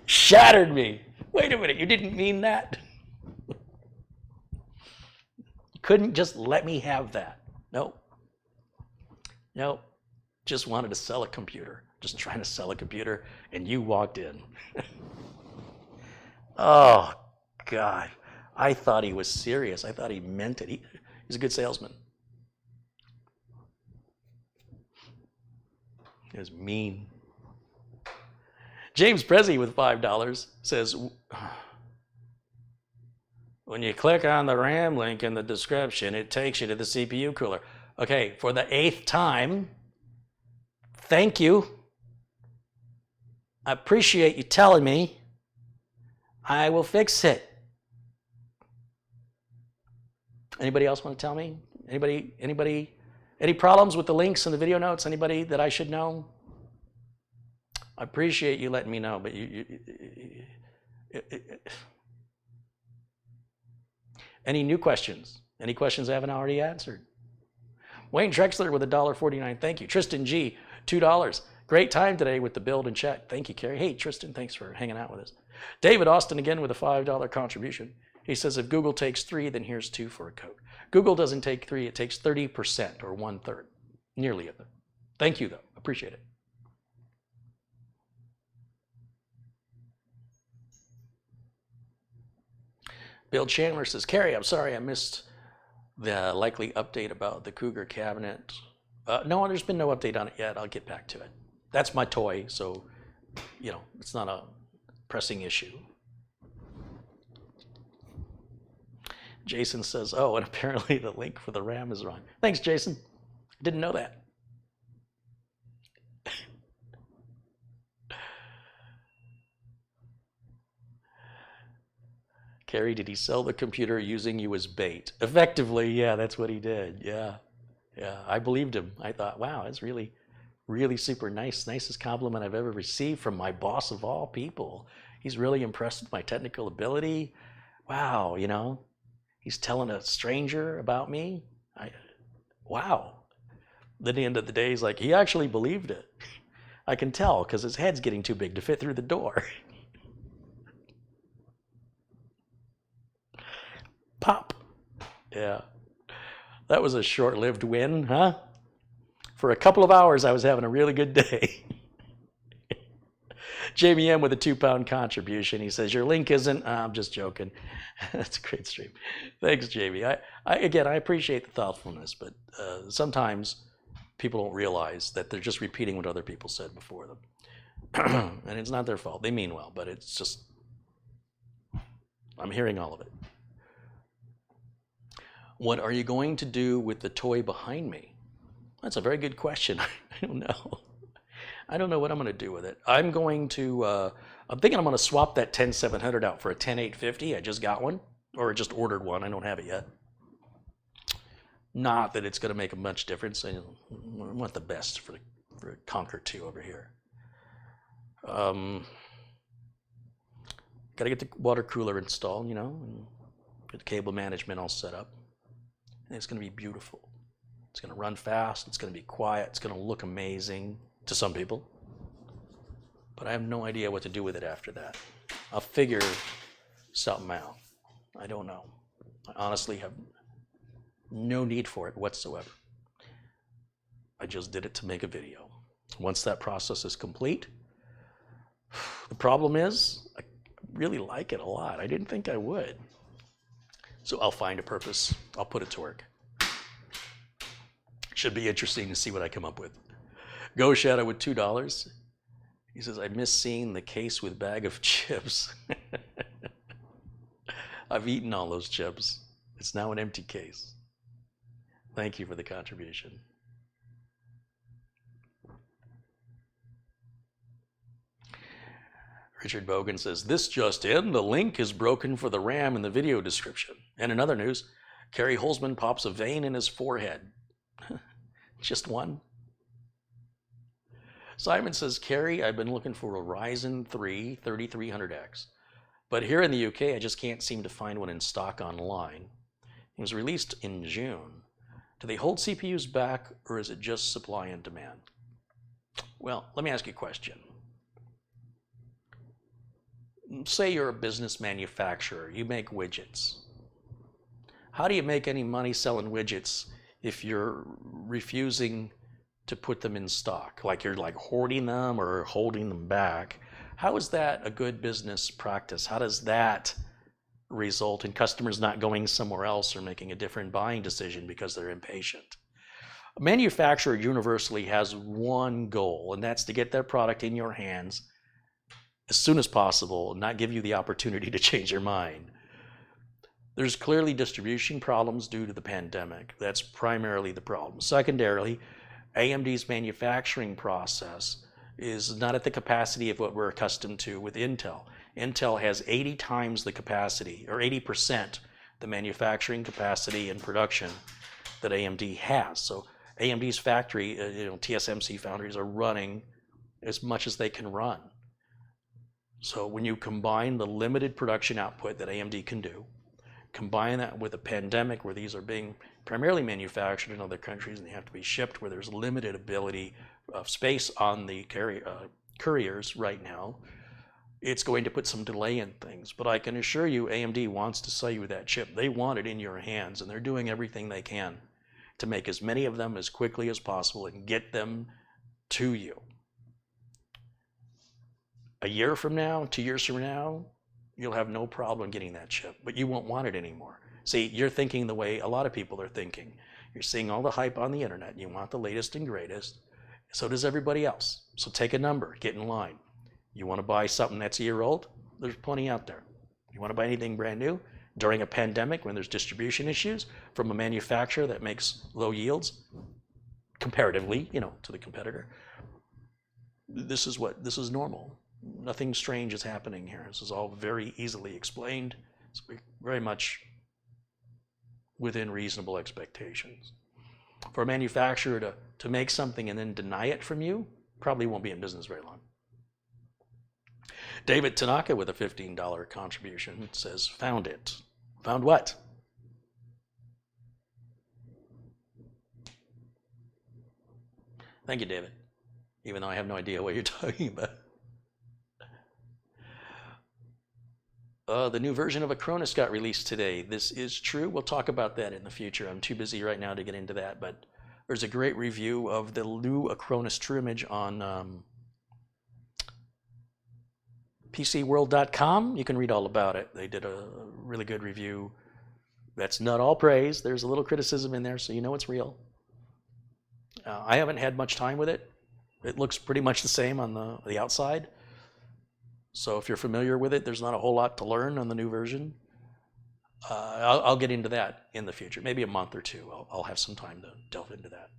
Shattered me. Wait a minute, you didn't mean that? You couldn't just let me have that. No. Nope. Just wanted to sell a computer. Just trying to sell a computer, and you walked in. Oh, God. I thought he was serious. I thought he meant it. He's a good salesman. He was mean. James Prezi with $5 says, when you click on the RAM link in the description, it takes you to the CPU cooler. Okay, for the 8th time, thank you. I appreciate you telling me. I will fix it. Anybody else want to tell me? Anybody? Any problems with the links in the video notes? Anybody that I should know? I appreciate you letting me know, but any new questions? Any questions I haven't already answered? Wayne Drexler with $1.49. Thank you. Tristan G, $2. Great time today with the build and chat. Thank you, Carrie. Hey, Tristan, thanks for hanging out with us. David Austin again with a $5 contribution. He says, if Google takes 3, then here's 2 for a code. Google doesn't take 3, it takes 30% or 1/3. Nearly a third. Thank you, though. Appreciate it. Bill Chandler says, Carrie, I'm sorry I missed the likely update about the Cougar cabinet. No, there's been no update on it yet. I'll get back to it. That's my toy, so, it's not a pressing issue. Jason says, oh, and apparently the link for the RAM is wrong. Thanks, Jason. Didn't know that. Carrie, did he sell the computer using you as bait? Effectively, yeah, that's what he did. Yeah. I believed him. I thought, wow, that's really, really super nice. Nicest compliment I've ever received from my boss of all people. He's really impressed with my technical ability. Wow, he's telling a stranger about me. Wow. Then at the end of the day, he's like, he actually believed it. I can tell because his head's getting too big to fit through the door. Pop. Yeah. That was a short-lived win, huh? For a couple of hours, I was having a really good day. Jamie M with a £2 contribution. He says, your link isn't... I'm just joking. That's a great stream. Thanks, Jamie. I appreciate the thoughtfulness, but sometimes people don't realize that they're just repeating what other people said before them. And it's not their fault. They mean well, but it's just... I'm hearing all of it. What are you going to do with the toy behind me? That's a very good question. I don't know. I don't know what I'm going to do with it. I'm thinking I'm going to swap that 10700 out for a 10850. I just got one, or just ordered one. I don't have it yet. Not that it's going to make a much difference. I want the best for Conquer 2 over here. Got to get the water cooler installed, and get the cable management all set up. And it's going to be beautiful. It's going to run fast. It's going to be quiet. It's going to look amazing to some people. But I have no idea what to do with it after that. I'll figure something out. I don't know. I honestly have no need for it whatsoever. I just did it to make a video. Once that process is complete, the problem is I really like it a lot. I didn't think I would. So I'll find a purpose. I'll put it to work. Should be interesting to see what I come up with. Go Shadow with $2. He says, I miss seeing the case with bag of chips. I've eaten all those chips. It's now an empty case. Thank you for the contribution. Richard Bogan says, this just in, the link is broken for the RAM in the video description. And in other news, Kerry Holzman pops a vein in his forehead. Just one. Simon says, Kerry, I've been looking for a Ryzen 3 3300X. But here in the UK, I just can't seem to find one in stock online. It was released in June. Do they hold CPUs back, or is it just supply and demand? Well, let me ask you a question. Say you're a business manufacturer, you make widgets. How do you make any money selling widgets if you're refusing to put them in stock, like you're like hoarding them or holding them back. How is that a good business practice? How does that result in customers not going somewhere else or making a different buying decision because they're impatient? A manufacturer universally has one goal, and that's to get their product in your hands as soon as possible and not give you the opportunity to change your mind. There's clearly distribution problems due to the pandemic. That's primarily the problem. Secondarily, AMD's manufacturing process is not at the capacity of what we're accustomed to with Intel. Intel has 80 times the capacity, or 80% the manufacturing capacity and production that AMD has. So AMD's factory, TSMC foundries are running as much as they can run. So when you combine the limited production output that AMD can do, combine that with a pandemic where these are being primarily manufactured in other countries and they have to be shipped where there's limited ability of space on the couriers right now, it's going to put some delay in things. But I can assure you AMD wants to sell you that chip. They want it in your hands, and they're doing everything they can to make as many of them as quickly as possible and get them to you. A year from now, 2 years from now, you'll have no problem getting that chip, but you won't want it anymore. See, you're thinking the way a lot of people are thinking. You're seeing all the hype on the internet. You want the latest and greatest. So does everybody else. So take a number, get in line. You want to buy something that's a year old? There's plenty out there. You want to buy anything brand new during a pandemic when there's distribution issues from a manufacturer that makes low yields comparatively, to the competitor? This is normal. Nothing strange is happening here. This is all very easily explained. It's very much within reasonable expectations. For a manufacturer to make something and then deny it from you, probably won't be in business very long. David Tanaka with a $15 contribution says, found it. Found what? Thank you, David. Even though I have no idea what you're talking about. The new version of Acronis got released today. This is true. We'll talk about that in the future. I'm too busy right now to get into that, but there's a great review of the new Acronis True Image on PCWorld.com. You can read all about it. They did a really good review. That's not all praise. There's a little criticism in there, so you know it's real. I haven't had much time with it. It looks pretty much the same on the outside. So if you're familiar with it, there's not a whole lot to learn on the new version. I'll get into that in the future. Maybe a month or two. I'll have some time to delve into that.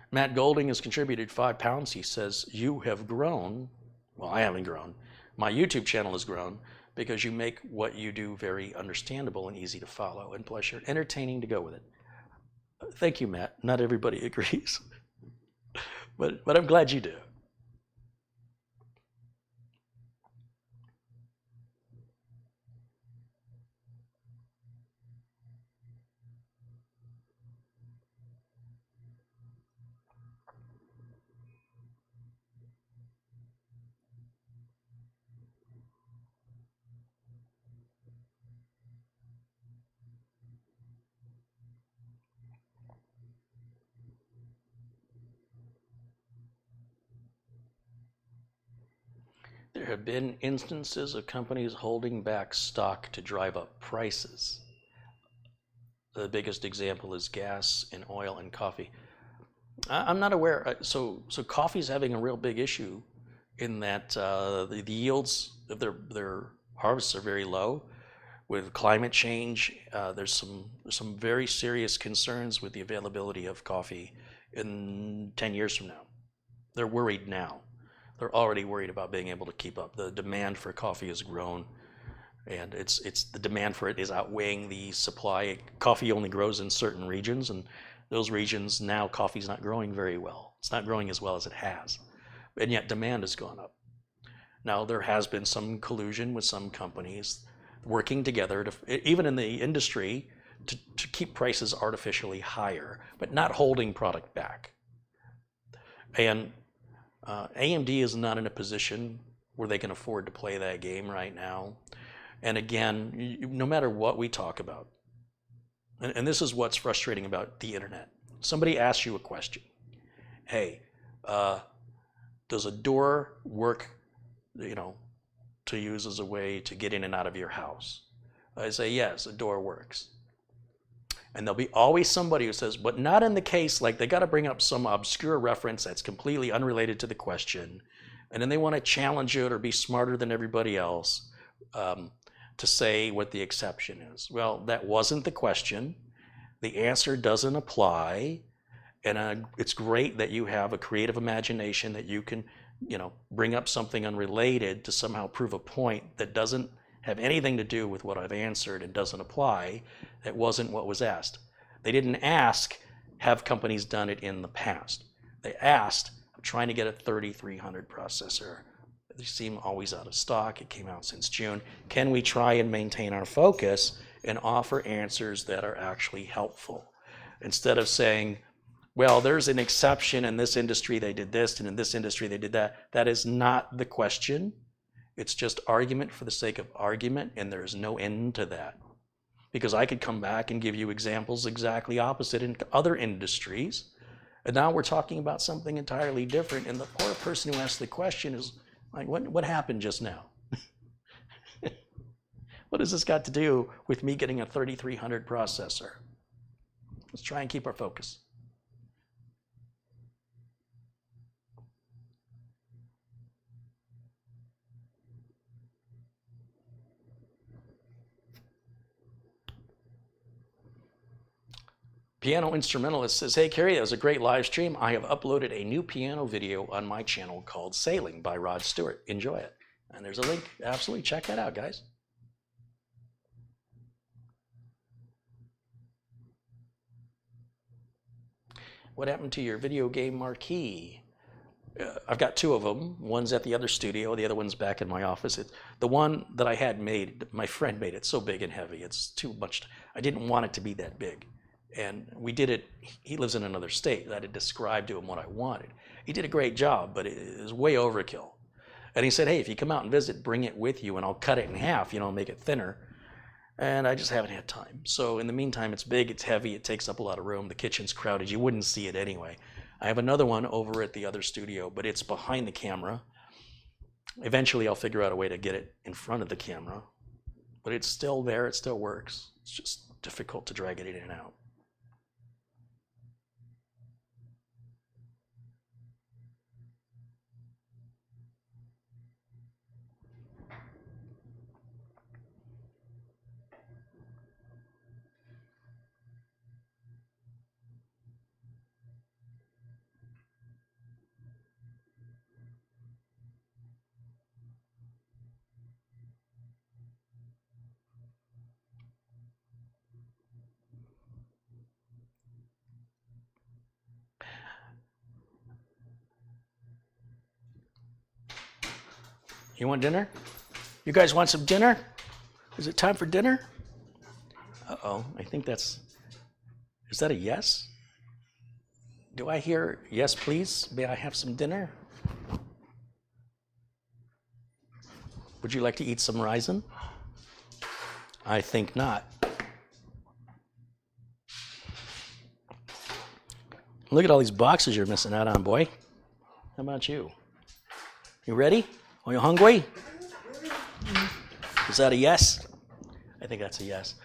Matt Golding has contributed £5. He says, you have grown. Well, I haven't grown. My YouTube channel has grown because you make what you do very understandable and easy to follow. And plus, you're entertaining to go with it. Thank you, Matt. Not everybody agrees. but I'm glad you do. There have been instances of companies holding back stock to drive up prices. The biggest example is gas and oil and coffee. I'm not aware. So coffee's having a real big issue in that the yields of their harvests are very low. With climate change, there's some very serious concerns with the availability of coffee in 10 years from now. They're worried now. They're already worried about being able to keep up. The demand for coffee has grown, and it's the demand for it is outweighing the supply. Coffee only grows in certain regions, and those regions now coffee's not growing very well. It's not growing as well as it has, and yet demand has gone up. Now there has been some collusion with some companies working together to, even in the industry, to keep prices artificially higher, but not holding product back. And AMD is not in a position where they can afford to play that game right now. And again, no matter what we talk about, And this is what's frustrating about the internet. Somebody asks you a question. Hey, does a door work, to use as a way to get in and out of your house? I say, yes, a door works. And there'll be always somebody who says, but not in the case, like they got to bring up some obscure reference that's completely unrelated to the question. And then they want to challenge it or be smarter than everybody else to say what the exception is. Well, that wasn't the question. The answer doesn't apply. And it's great that you have a creative imagination that you can, bring up something unrelated to somehow prove a point that doesn't have anything to do with what I've answered and doesn't apply. That wasn't what was asked. They didn't ask, have companies done it in the past? They asked, I'm trying to get a 3300 processor. They seem always out of stock. It came out since June. Can we try and maintain our focus and offer answers that are actually helpful? Instead of saying, well, there's an exception in this industry, they did this, and in this industry, they did that. That is not the question. It's just argument for the sake of argument, and there's no end to that. Because I could come back and give you examples exactly opposite in other industries, and now we're talking about something entirely different, and the poor person who asked the question is like, what happened just now? What has this got to do with me getting a 3300 processor? Let's try and keep our focus. Piano Instrumentalist says, hey, Carrie, that was a great live stream. I have uploaded a new piano video on my channel called Sailing by Rod Stewart. Enjoy it. And there's a link. Absolutely. Check that out, guys. What happened to your video game marquee? I've got two of them. One's at the other studio. The other one's back in my office. The one that I had made, my friend made it so big and heavy. It's too much. I didn't want it to be that big. And we did it, he lives in another state. I had to describe to him what I wanted. He did a great job, but it was way overkill. And he said, hey, if you come out and visit, bring it with you and I'll cut it in half, make it thinner. And I just haven't had time. So in the meantime, it's big, it's heavy, it takes up a lot of room. The kitchen's crowded, you wouldn't see it anyway. I have another one over at the other studio, but it's behind the camera. Eventually I'll figure out a way to get it in front of the camera, but it's still there, it still works. It's just difficult to drag it in and out. You want dinner? You guys want some dinner? Is it time for dinner? Uh-oh, I think is that a yes? Do I hear, yes, please? May I have some dinner? Would you like to eat some raisin? I think not. Look at all these boxes you're missing out on, boy. How about you? You ready? Are you hungry? Is that a yes? I think that's a yes.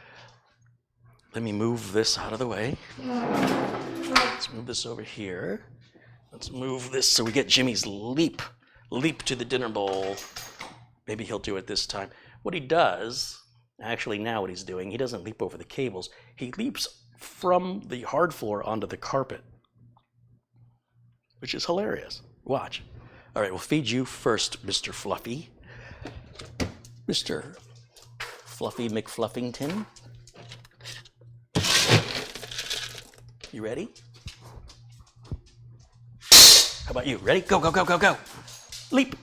Let me move this out of the way. Let's move this over here. Let's move this so we get Jimmy's leap to the dinner bowl. Maybe he'll do it this time. What he does, actually now what he's doing, he doesn't leap over the cables. He leaps from the hard floor onto the carpet, which is hilarious. Watch. All right, we'll feed you first, Mr. Fluffy. Mr. Fluffy McFluffington. You ready? How about you? Ready? Go, go, go, go, go. Leap.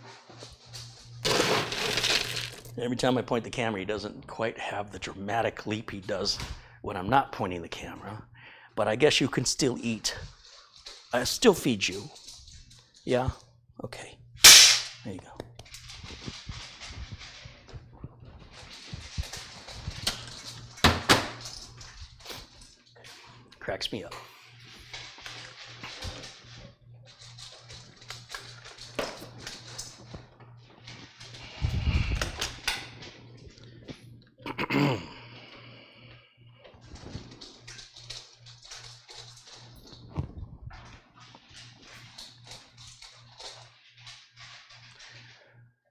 Every time I point the camera, he doesn't quite have the dramatic leap he does when I'm not pointing the camera. But I guess you can still eat. I still feed you. Yeah? Okay. There you go. Cracks me up.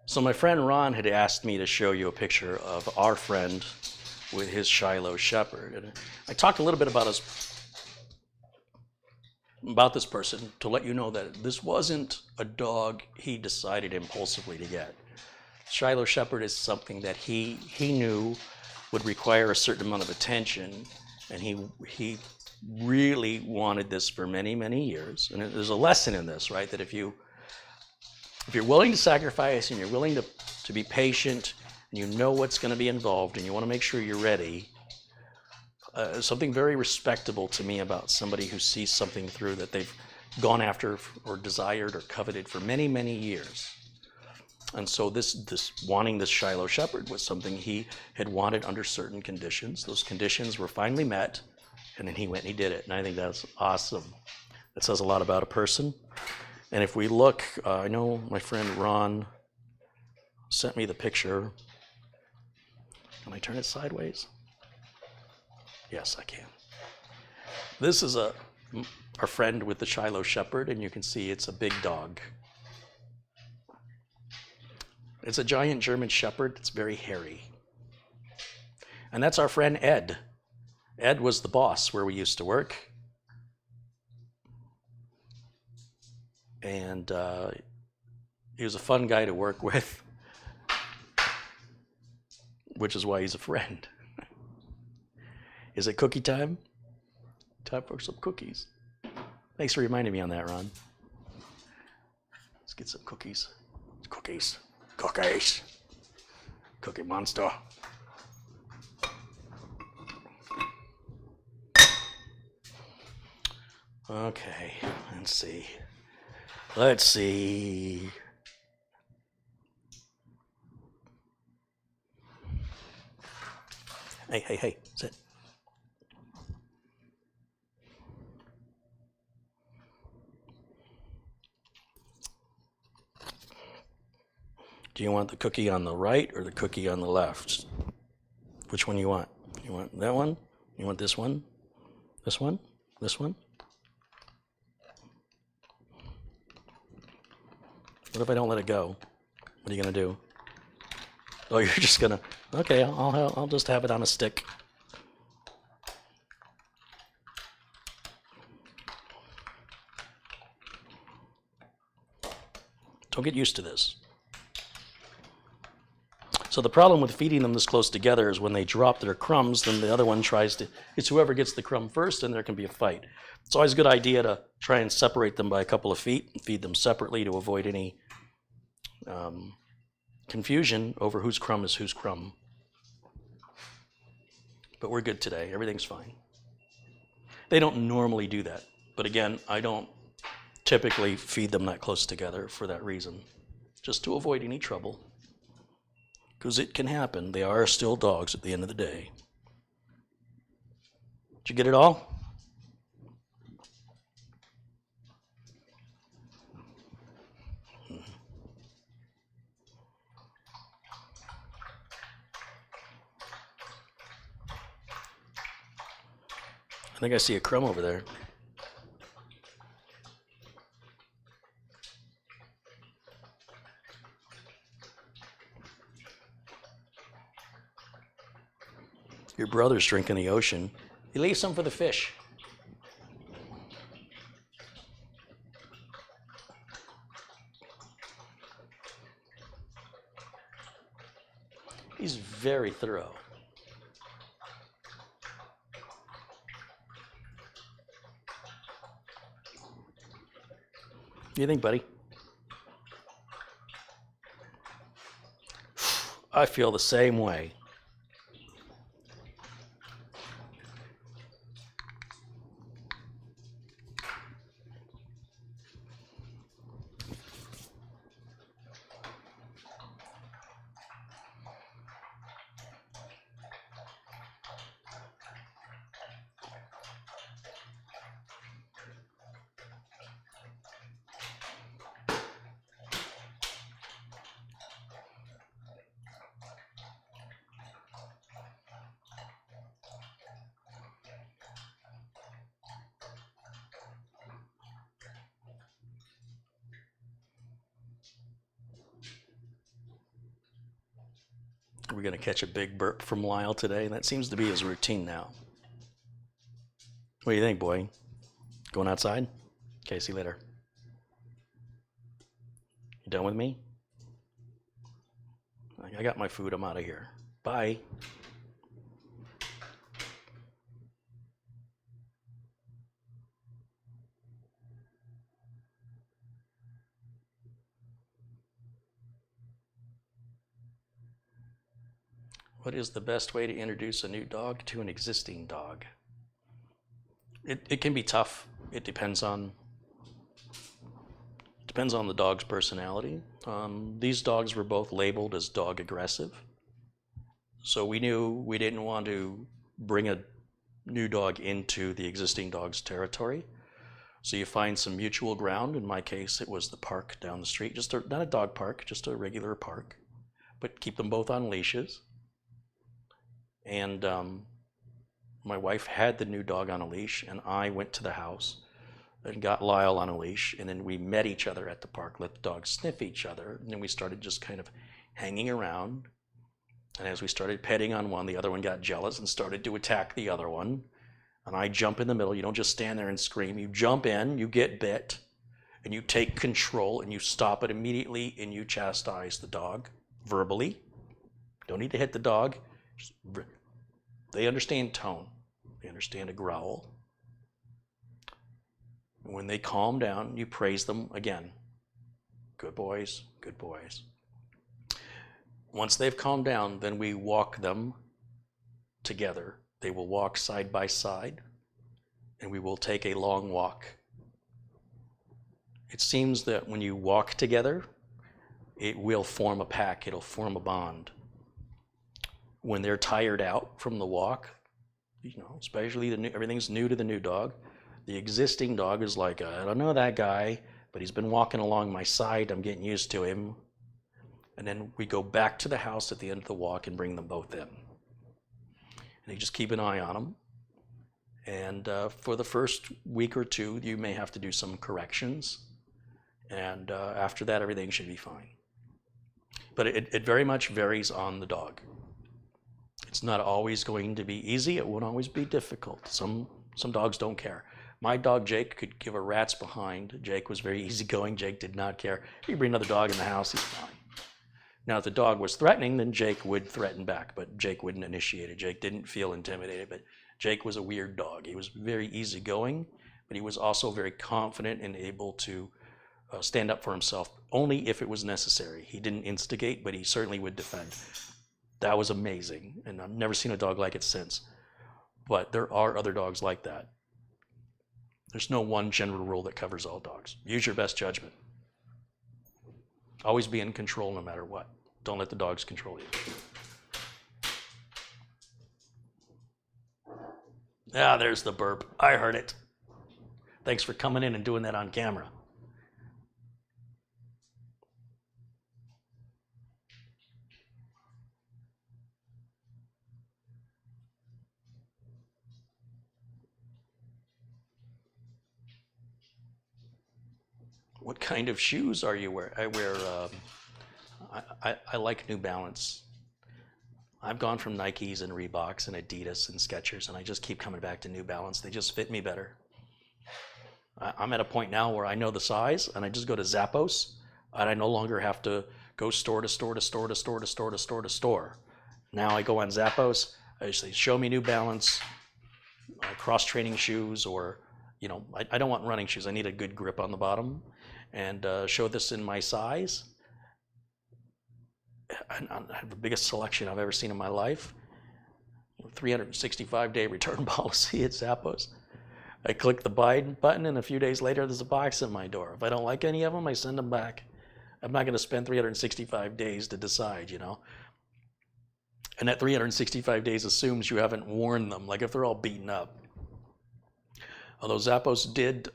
So my friend Ron had asked me to show you a picture of our friend with his Shiloh Shepherd. And I talked a little bit about this person to let you know that this wasn't a dog he decided impulsively to get. Shiloh Shepherd is something that he knew would require a certain amount of attention, and he really wanted this for many, many years. And there's a lesson in this, right? That if you're willing to sacrifice and you're willing to be patient and you know what's going to be involved and you want to make sure you're ready, something very respectable to me about somebody who sees something through that they've gone after or desired or coveted for many, many years. And so this wanting this Shiloh Shepherd was something he had wanted under certain conditions. Those conditions were finally met, and then he went and he did it. And I think that's awesome. That says a lot about a person. And if we look, I know my friend Ron sent me the picture. Can I turn it sideways? Yes, I can. This is our friend with the Shiloh Shepherd, and you can see it's a big dog. It's a giant German Shepherd. It's very hairy. And that's our friend Ed. Ed was the boss where we used to work. And he was a fun guy to work with, which is why he's a friend. Is it cookie time? Time for some cookies. Thanks for reminding me on that, Ron. Let's get some cookies. Cookies. Cookies. Cookie Monster. Okay, let's see. Let's see. Hey, sit. Do you want the cookie on the right or the cookie on the left? Which one you want? You want that one? You want this one? This one? This one? What if I don't let it go? What are you gonna do? Oh, you're just gonna... Okay, I'll just have it on a stick. Don't get used to this. So the problem with feeding them this close together is when they drop their crumbs, then the other one tries to... It's whoever gets the crumb first, and there can be a fight. It's always a good idea to try and separate them by a couple of feet and feed them separately to avoid any confusion over whose crumb is whose crumb. But we're good today. Everything's fine. They don't normally do that. But again, I don't typically feed them that close together for that reason. Just to avoid any trouble. Because it can happen. They are still dogs at the end of the day. Did you get it all? I think I see a crumb over there. Your brother's drinking the ocean. You leave some for the fish. He's very thorough. What do you think, buddy? I feel the same way. We're going to catch a big burp from Lyle today. That seems to be his routine now. What do you think, boy? Going outside? Okay, see you later. You done with me? I got my food. I'm out of here. Bye. What is the best way to introduce a new dog to an existing dog? It can be tough. It depends on the dog's personality. These dogs were both labeled as dog aggressive. So we knew we didn't want to bring a new dog into the existing dog's territory. So you find some mutual ground. In my case, it was the park down the street, not a dog park, just a regular park, but keep them both on leashes. And my wife had the new dog on a leash, and I went to the house and got Lyle on a leash, and then we met each other at the park, let the dogs sniff each other, and then we started just kind of hanging around. And as we started petting on one, the other one got jealous and started to attack the other one. And I jump in the middle. You don't just stand there and scream. You jump in, you get bit, and you take control, and you stop it immediately, and you chastise the dog verbally. Don't need to hit the dog. They understand tone. They understand a growl. When they calm down, you praise them again. Good boys, good boys. Once they've calmed down, then we walk them together. They will walk side by side, and we will take a long walk. It seems that when you walk together, it will form a pack. It'll form a bond. When they're tired out from the walk, especially everything's new to the new dog. The existing dog is like, I don't know that guy, but he's been walking along my side. I'm getting used to him. And then we go back to the house at the end of the walk and bring them both in. And you just keep an eye on them. And for the first week or two, you may have to do some corrections. And after that, everything should be fine. But it very much varies on the dog. It's not always going to be easy. It won't always be difficult. Some dogs don't care. My dog, Jake, could give a rat's behind. Jake was very easygoing. Jake did not care. You bring another dog in the house, he's fine. Now, if the dog was threatening, then Jake would threaten back, but Jake wouldn't initiate it. Jake didn't feel intimidated, but Jake was a weird dog. He was very easygoing, but he was also very confident and able to stand up for himself, only if it was necessary. He didn't instigate, but he certainly would defend. That was amazing, and I've never seen a dog like it since. But there are other dogs like that. There's no one general rule that covers all dogs. Use your best judgment. Always be in control no matter what. Don't let the dogs control you. Ah, there's the burp. I heard it. Thanks for coming in and doing that on camera. What kind of shoes are you wearing? I like New Balance. I've gone from Nikes and Reeboks and Adidas and Skechers, and I just keep coming back to New Balance. They just fit me better. I'm at a point now where I know the size, and I just go to Zappos, and I no longer have to go store to store to store to store to store to store to store. Now I go on Zappos. I just say, show me New Balance, cross-training shoes, or I don't want running shoes. I need a good grip on the bottom. And show this in my size. I have the biggest selection I've ever seen in my life. 365-day return policy at Zappos. I click the buy button, and a few days later, there's a box at my door. If I don't like any of them, I send them back. I'm not going to spend 365 days to decide, And that 365 days assumes you haven't worn them, like if they're all beaten up. Although Zappos did...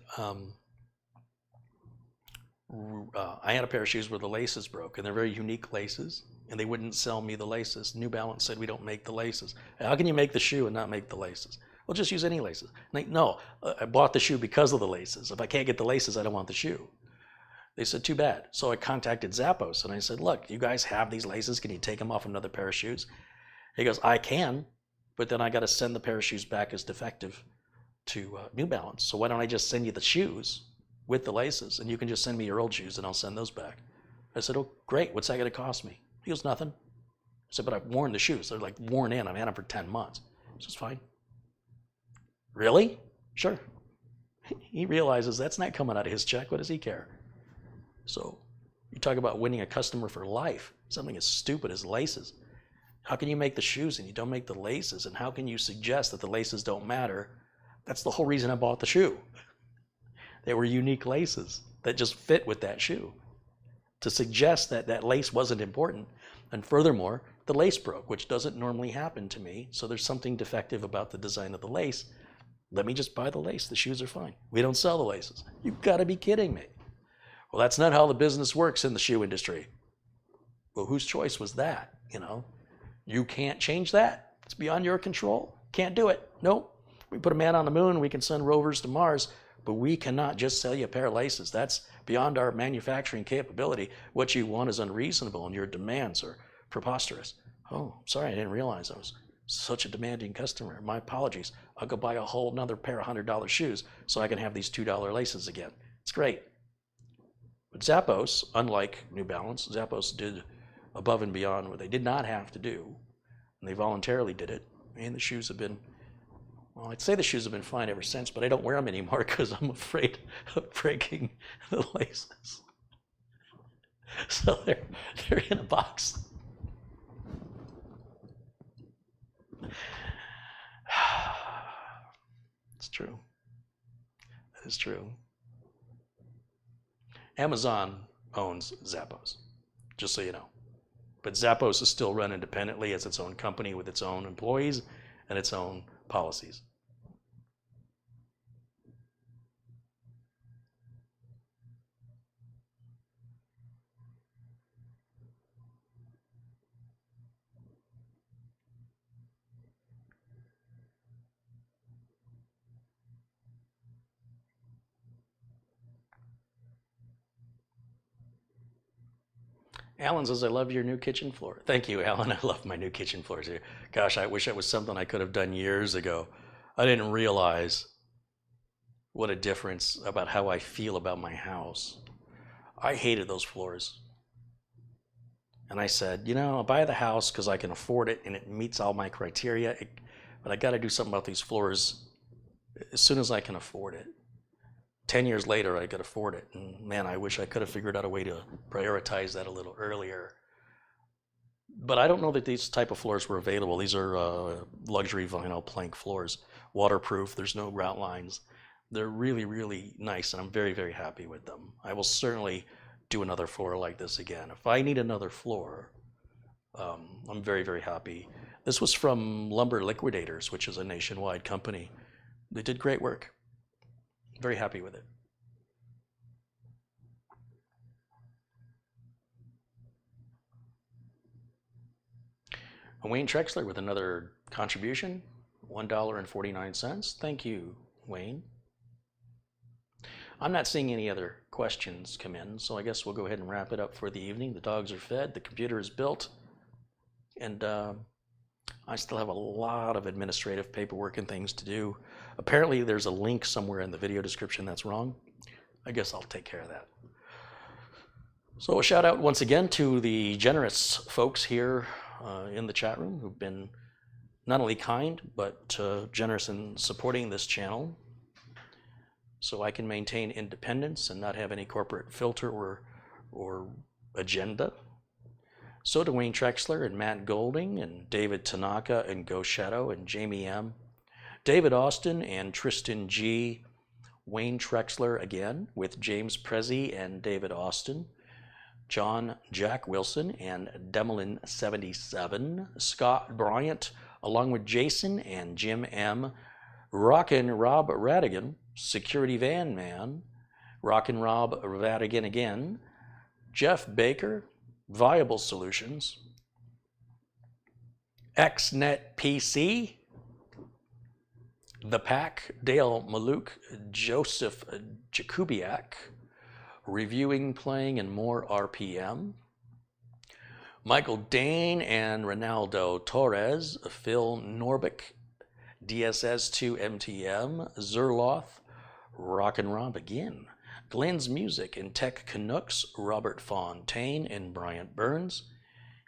I had a pair of shoes where the laces broke, and they're very unique laces, and they wouldn't sell me the laces. New Balance said, we don't make the laces. How can you make the shoe and not make the laces? Well, just use any laces. No, I bought the shoe because of the laces. If I can't get the laces, I don't want the shoe. They said, too bad. So I contacted Zappos and I said, look, you guys have these laces. Can you take them off another pair of shoes? He goes, I can, but then I got to send the pair of shoes back as defective to New Balance. So why don't I just send you the shoes with the laces and you can just send me your old shoes and I'll send those back. I said, oh, great. What's that going to cost me? He goes, nothing. I said, but I've worn the shoes. They're like worn in. I've had them for 10 months. He says, fine. Really? Sure. He realizes that's not coming out of his check. What does he care? So you talk about winning a customer for life, something as stupid as laces. How can you make the shoes and you don't make the laces? And how can you suggest that the laces don't matter? That's the whole reason I bought the shoe. They were unique laces that just fit with that shoe. To suggest that that lace wasn't important, and furthermore, the lace broke, which doesn't normally happen to me, so there's something defective about the design of the lace. Let me just buy the lace. The shoes are fine. We don't sell the laces. You've got to be kidding me. Well, that's not how the business works in the shoe industry. Well, whose choice was that? You know, you can't change that. It's beyond your control. Can't do it. Nope. We put a man on the moon, we can send rovers to Mars, but we cannot just sell you a pair of laces. That's beyond our manufacturing capability. What you want is unreasonable and your demands are preposterous. Oh, sorry, I didn't realize I was such a demanding customer. My apologies. I'll go buy a whole another pair of $100 shoes so I can have these $2 laces again. It's great. But Zappos, unlike New Balance, Zappos did above and beyond what they did not have to do, and they voluntarily did it. And the shoes have been, well, I'd say the shoes have been fine ever since, but I don't wear them anymore because I'm afraid of breaking the laces. So they're in a box. It's true. That is true. Amazon owns Zappos, just so you know. But Zappos is still run independently as its own company with its own employees and its own policies. Alan says, I love your new kitchen floor. Thank you, Alan. I love my new kitchen floors here. Gosh, I wish it was something I could have done years ago. I didn't realize what a difference about how I feel about my house. I hated those floors. And I said, you know, I'll buy the house because I can afford it and it meets all my criteria, but I got to do something about these floors as soon as I can afford it. 10 years later, I could afford it. And man, I wish I could have figured out a way to prioritize that a little earlier. But I don't know that these type of floors were available. These are luxury vinyl plank floors, waterproof. There's no grout lines. They're really, really nice, and I'm very, very happy with them. I will certainly do another floor like this again. If I need another floor, I'm very, very happy. This was from Lumber Liquidators, which is a nationwide company. They did great work. Very happy with it. Wayne Trexler with another contribution, $1.49. Thank you, Wayne. I'm not seeing any other questions come in, so I guess we'll go ahead and wrap it up for the evening. The dogs are fed, the computer is built, and I still have a lot of administrative paperwork and things to do. Apparently there's a link somewhere in the video description that's wrong. I guess I'll take care of that. So a shout out once again to the generous folks here in the chat room who've been not only kind, but generous in supporting this channel so I can maintain independence and not have any corporate filter or agenda. So to Wayne Trexler and Matt Golding and David Tanaka and Go Shadow and Jamie M, David Austin and Tristan G, Wayne Trexler again with James Prezi and David Austin, John Jack Wilson and Demelin77, Scott Bryant along with Jason and Jim M, Rockin' Rob Radigan, Security Van Man, Rockin' Rob Radigan again, Jeff Baker, Viable Solutions, XNet PC, The Pack, Dale Maluk, Joseph Jakubiak, reviewing, playing, and more RPM. Michael Dane and Ronaldo Torres, Phil Norbick, DSS2 MTM, Zerloth, Rock and Rob again, Glenn's Music and Tech Canucks, Robert Fontaine and Bryant Burns,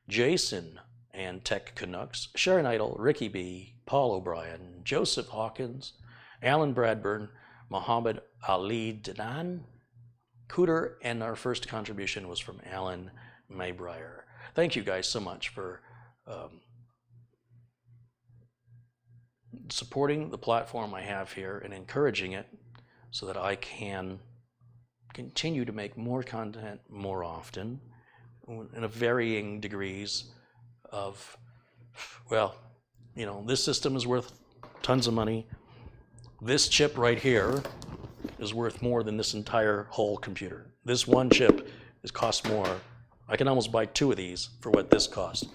Jason and Tech Canucks, Sharon Idle, Ricky B, Paul O'Brien, Joseph Hawkins, Alan Bradburn, Muhammad Ali Danan, Cooter, and our first contribution was from Alan Maybreyer. Thank you guys so much for supporting the platform I have here and encouraging it so that I can continue to make more content more often in a varying degrees of, well, you know, this system is worth tons of money. This chip right here is worth more than this entire whole computer. This one chip costs more. I can almost buy 2 of these for what this costs.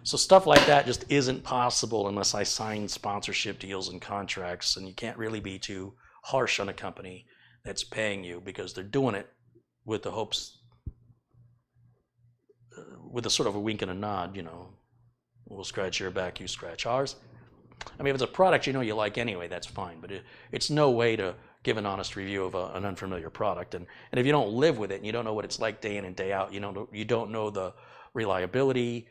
So stuff like that just isn't possible unless I sign sponsorship deals and contracts, and you can't really be too harsh on a company that's paying you because they're doing it with the hopes, with a sort of a wink and a nod, you know, we'll scratch your back, you scratch ours. I mean, if it's a product you know you like anyway, that's fine, but it's no way to give an honest review of an unfamiliar product. And if you don't live with it and you don't know what it's like day in and day out, you don't know the reliability,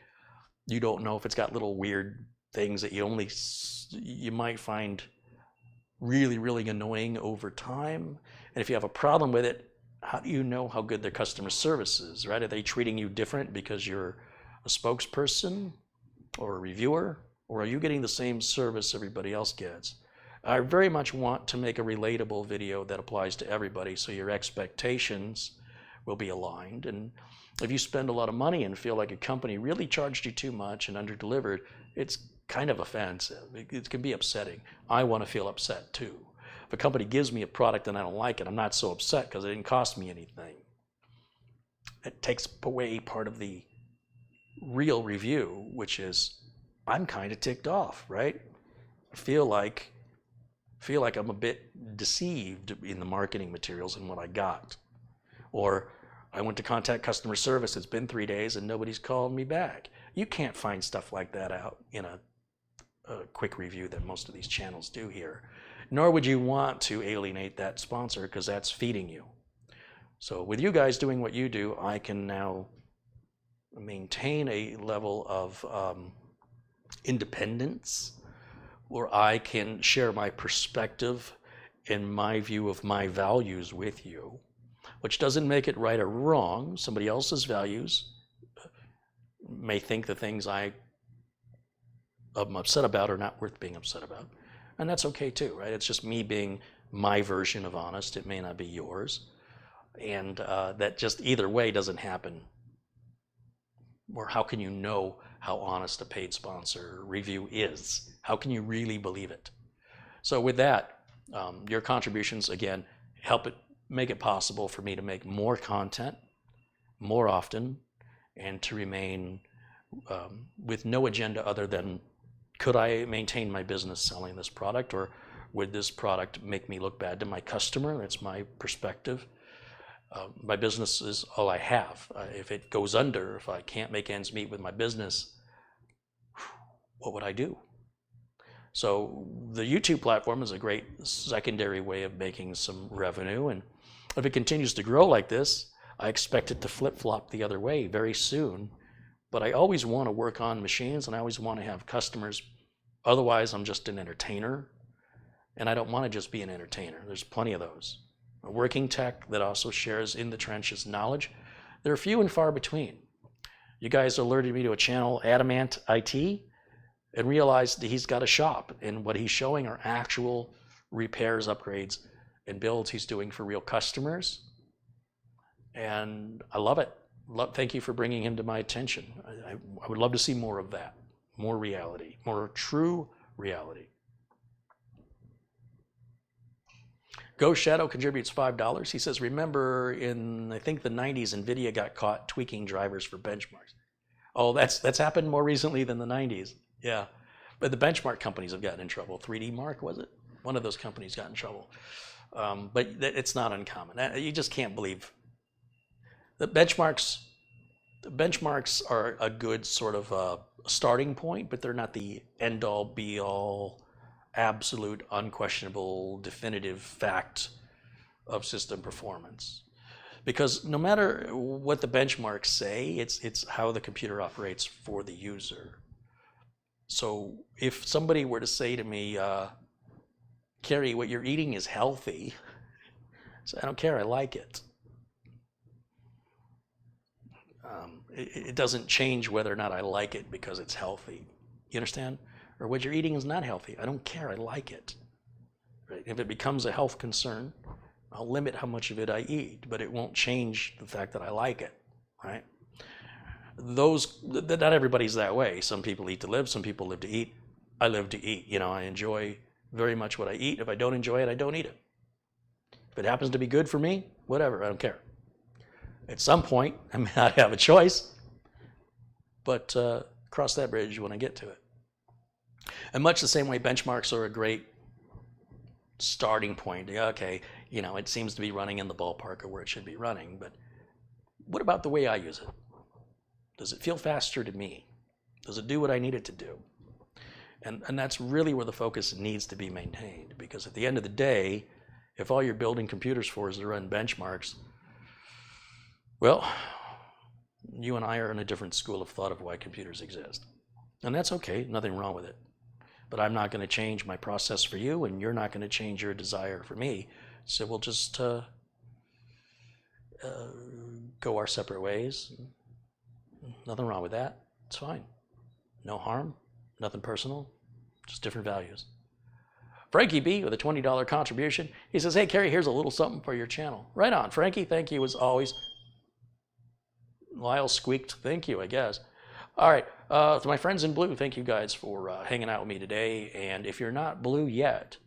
you don't know if it's got little weird things that you might find really, really annoying over time. And if you have a problem with it, how do you know how good their customer service is, right? Are they treating you different because you're a spokesperson or a reviewer? Or are you getting the same service everybody else gets? I very much want to make a relatable video that applies to everybody so your expectations will be aligned. And if you spend a lot of money and feel like a company really charged you too much and underdelivered, it's kind of offensive. It can be upsetting. I want to feel upset too. If a company gives me a product and I don't like it, I'm not so upset because it didn't cost me anything. It takes away part of the real review, which is I'm kind of ticked off, right? I feel like I'm a bit deceived in the marketing materials and what I got. Or I went to contact customer service, it's been 3 days and nobody's called me back. You can't find stuff like that out in a quick review that most of these channels do here. Nor would you want to alienate that sponsor because that's feeding you. So with you guys doing what you do, I can now maintain a level of independence where I can share my perspective and my view of my values with you, which doesn't make it right or wrong. Somebody else's values may think the things I'm upset about are not worth being upset about. And that's okay too, right? It's just me being my version of honest. It may not be yours. And that just either way doesn't happen. Or how can you know how honest a paid sponsor review is? How can you really believe it? So with that, your contributions, again, help it make it possible for me to make more content more often and to remain with no agenda other than could I maintain my business selling this product, or would this product make me look bad to my customer? That's my perspective. My business is all I have. If it goes under, if I can't make ends meet with my business, what would I do? So the YouTube platform is a great secondary way of making some revenue. And if it continues to grow like this, I expect it to flip-flop the other way very soon. But I always want to work on machines and I always want to have customers. Otherwise, I'm just an entertainer. And I don't want to just be an entertainer. There's plenty of those. A working tech that also shares in the trenches knowledge. They're few and far between. You guys alerted me to a channel, Adamant IT, and realized that he's got a shop. And what he's showing are actual repairs, upgrades, and builds he's doing for real customers. And I love it. Thank you for bringing him to my attention. I would love to see more of that, more reality, more true reality. Ghost Shadow contributes $5. He says, remember in, I think the 90s, NVIDIA got caught tweaking drivers for benchmarks. Oh, that's happened more recently than the 90s. Yeah, but the benchmark companies have gotten in trouble. 3D Mark, was it? One of those companies got in trouble. But it's not uncommon. You just can't believe The benchmarks are a good sort of starting point, but they're not the end all be all, absolute, unquestionable, definitive fact of system performance. Because no matter what the benchmarks say, it's how the computer operates for the user. So if somebody were to say to me, Carrie, what you're eating is healthy, so I don't care, I like it. It doesn't change whether or not I like it because it's healthy. You understand? Or what you're eating is not healthy. I don't care, I like it. Right? If it becomes a health concern, I'll limit how much of it I eat, but it won't change the fact that I like it, right? Not everybody's that way. Some people eat to live, some people live to eat. I live to eat. I enjoy very much what I eat. If I don't enjoy it, I don't eat it. If it happens to be good for me, whatever, I don't care. At some point, I may not have a choice, but cross that bridge when I get to it. And much the same way, benchmarks are a great starting point. Okay, it seems to be running in the ballpark of where it should be running, but what about the way I use it? Does it feel faster to me? Does it do what I need it to do? And that's really where the focus needs to be maintained, because at the end of the day, if all you're building computers for is to run benchmarks, well, you and I are in a different school of thought of why computers exist. And that's okay, nothing wrong with it. But I'm not going to change my process for you, and you're not going to change your desire for me. So we'll just go our separate ways. Nothing wrong with that. It's fine. No harm, nothing personal, just different values. Frankie B with a $20 contribution. He says, hey, Carrie, here's a little something for your channel. Right on, Frankie. Thank you as always. Lyle squeaked. Thank you, I guess. All right, to my friends in blue, thank you guys for hanging out with me today. And if you're not blue yet,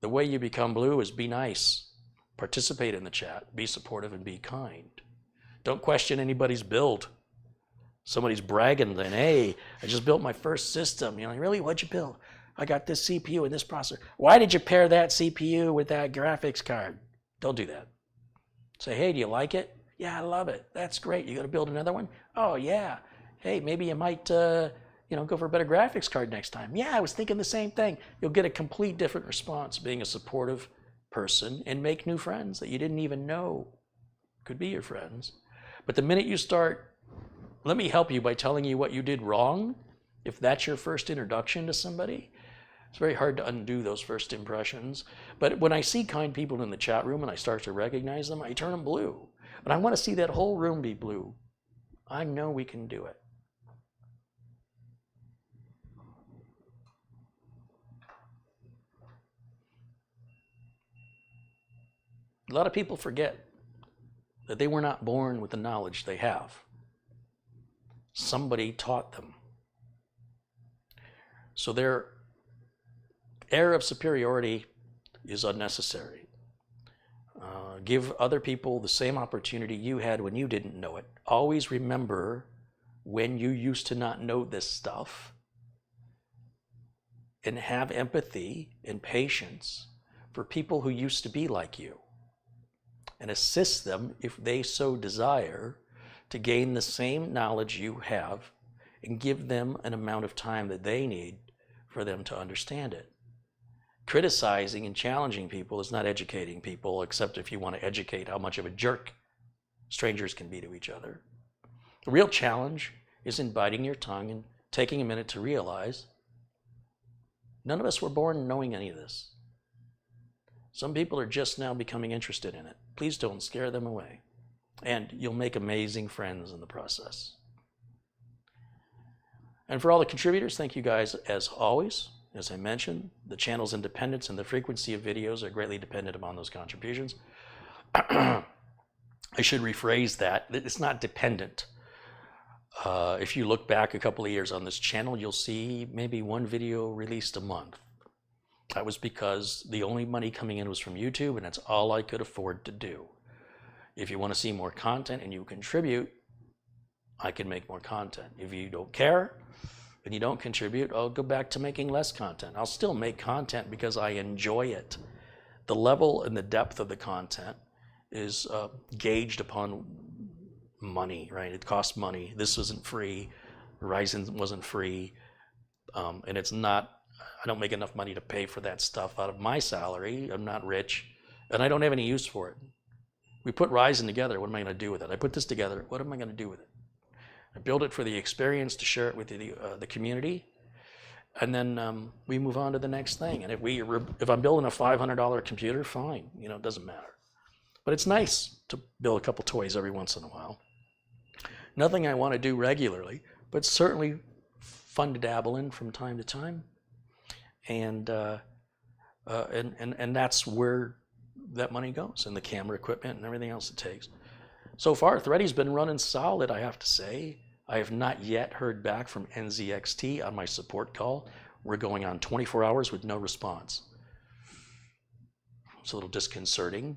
the way you become blue is be nice, participate in the chat, be supportive, and be kind. Don't question anybody's build. Somebody's bragging, then, hey, I just built my first system. You're like, really, what'd you build? I got this CPU and this processor. Why did you pair that CPU with that graphics card? Don't do that. Say, hey, do you like it? Yeah, I love it. That's great. You got to build another one? Oh, yeah. Hey, maybe you might, go for a better graphics card next time. Yeah, I was thinking the same thing. You'll get a complete different response being a supportive person and make new friends that you didn't even know could be your friends. But the minute you start, let me help you by telling you what you did wrong, if that's your first introduction to somebody, it's very hard to undo those first impressions. But when I see kind people in the chat room and I start to recognize them, I turn them blue. And I want to see that whole room be blue. I know we can do it. A lot of people forget that they were not born with the knowledge they have. Somebody taught them. So their air of superiority is unnecessary. Give other people the same opportunity you had when you didn't know it. Always remember when you used to not know this stuff, and have empathy and patience for people who used to be like you, and assist them if they so desire to gain the same knowledge you have, and give them an amount of time that they need for them to understand it. Criticizing and challenging people is not educating people, except if you want to educate how much of a jerk strangers can be to each other. The real challenge is in biting your tongue and taking a minute to realize none of us were born knowing any of this. Some people are just now becoming interested in it. Please don't scare them away. And you'll make amazing friends in the process. And for all the contributors, thank you guys as always. As I mentioned, the channel's independence and the frequency of videos are greatly dependent upon those contributions. I should rephrase that. It's not dependent. If you look back a couple of years on this channel, you'll see maybe one video released a month. That was because the only money coming in was from YouTube, and that's all I could afford to do. If you want to see more content and you contribute, I can make more content. If you don't care and you don't contribute, I'll go back to making less content. I'll still make content because I enjoy it. The level and the depth of the content is gauged upon money, right? It costs money. This wasn't free. Ryzen wasn't free. And it's not, I don't make enough money to pay for that stuff out of my salary. I'm not rich, and I don't have any use for it. We put Ryzen together. What am I going to do with it? I put this together. What am I going to do with it? I build it for the experience, to share it with the community, and then we move on to the next thing. And if I'm building a $500 computer, fine. You know, it doesn't matter. But it's nice to build a couple toys every once in a while. Nothing I want to do regularly, but certainly fun to dabble in from time to time. And that's where that money goes, and the camera equipment and everything else it takes. So far, Thready's been running solid, I have to say. I have not yet heard back from NZXT on my support call. We're going on 24 hours with no response. It's a little disconcerting.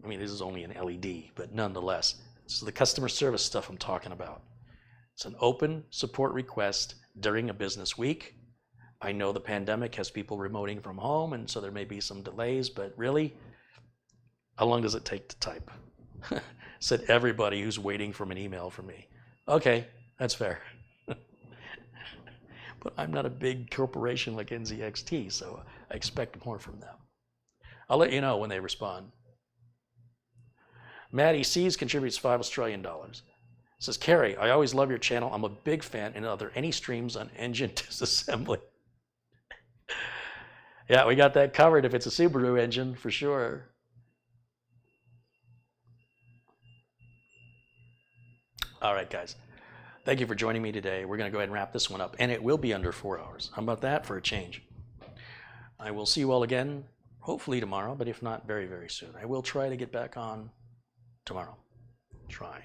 I mean, this is only an LED, but nonetheless, this is the customer service stuff I'm talking about. It's an open support request during a business week. I know the pandemic has people remoting from home, and so there may be some delays, but really, how long does it take to type? Said everybody who's waiting for an email from me. Okay, that's fair. But I'm not a big corporation like NZXT, so I expect more from them. I'll let you know when they respond. Maddie C's contributes $5 Australian. Says, Carrie, I always love your channel. I'm a big fan. And are there any streams on engine disassembly? Yeah, we got that covered if it's a Subaru engine, for sure. All right, guys. Thank you for joining me today. We're going to go ahead and wrap this one up, and it will be under 4 hours. How about that for a change? I will see you all again, hopefully tomorrow, but if not, very, very soon. I will try to get back on tomorrow. Try.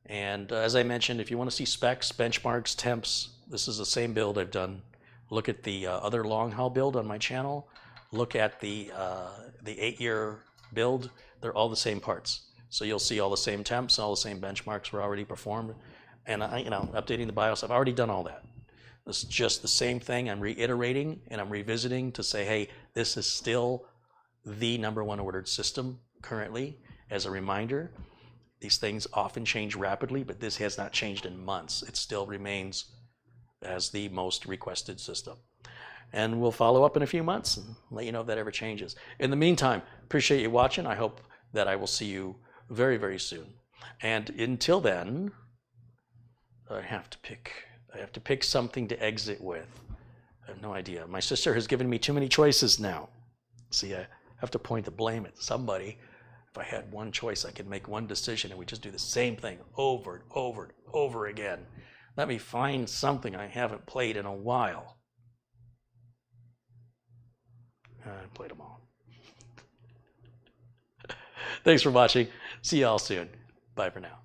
And as I mentioned, if you want to see specs, benchmarks, temps, this is the same build I've done. Look at the other long haul build on my channel. Look at the 8-year build. They're all the same parts. So you'll see all the same temps, all the same benchmarks were already performed. And updating the BIOS, I've already done all that. This is just the same thing. I'm reiterating and I'm revisiting to say, hey, this is still the #1 ordered system currently. As a reminder, these things often change rapidly, but this has not changed in months. It still remains as the most requested system. And we'll follow up in a few months and let you know if that ever changes. In the meantime, appreciate you watching. I hope that I will see you very, very soon. And until then, I have to pick something to exit with. I have no idea. My sister has given me too many choices now. See, I have to point the blame at somebody. If I had one choice, I could make one decision and we just do the same thing over and over and over again. Let me find something I haven't played in a while. I played them all. Thanks for watching. See y'all soon. Bye for now.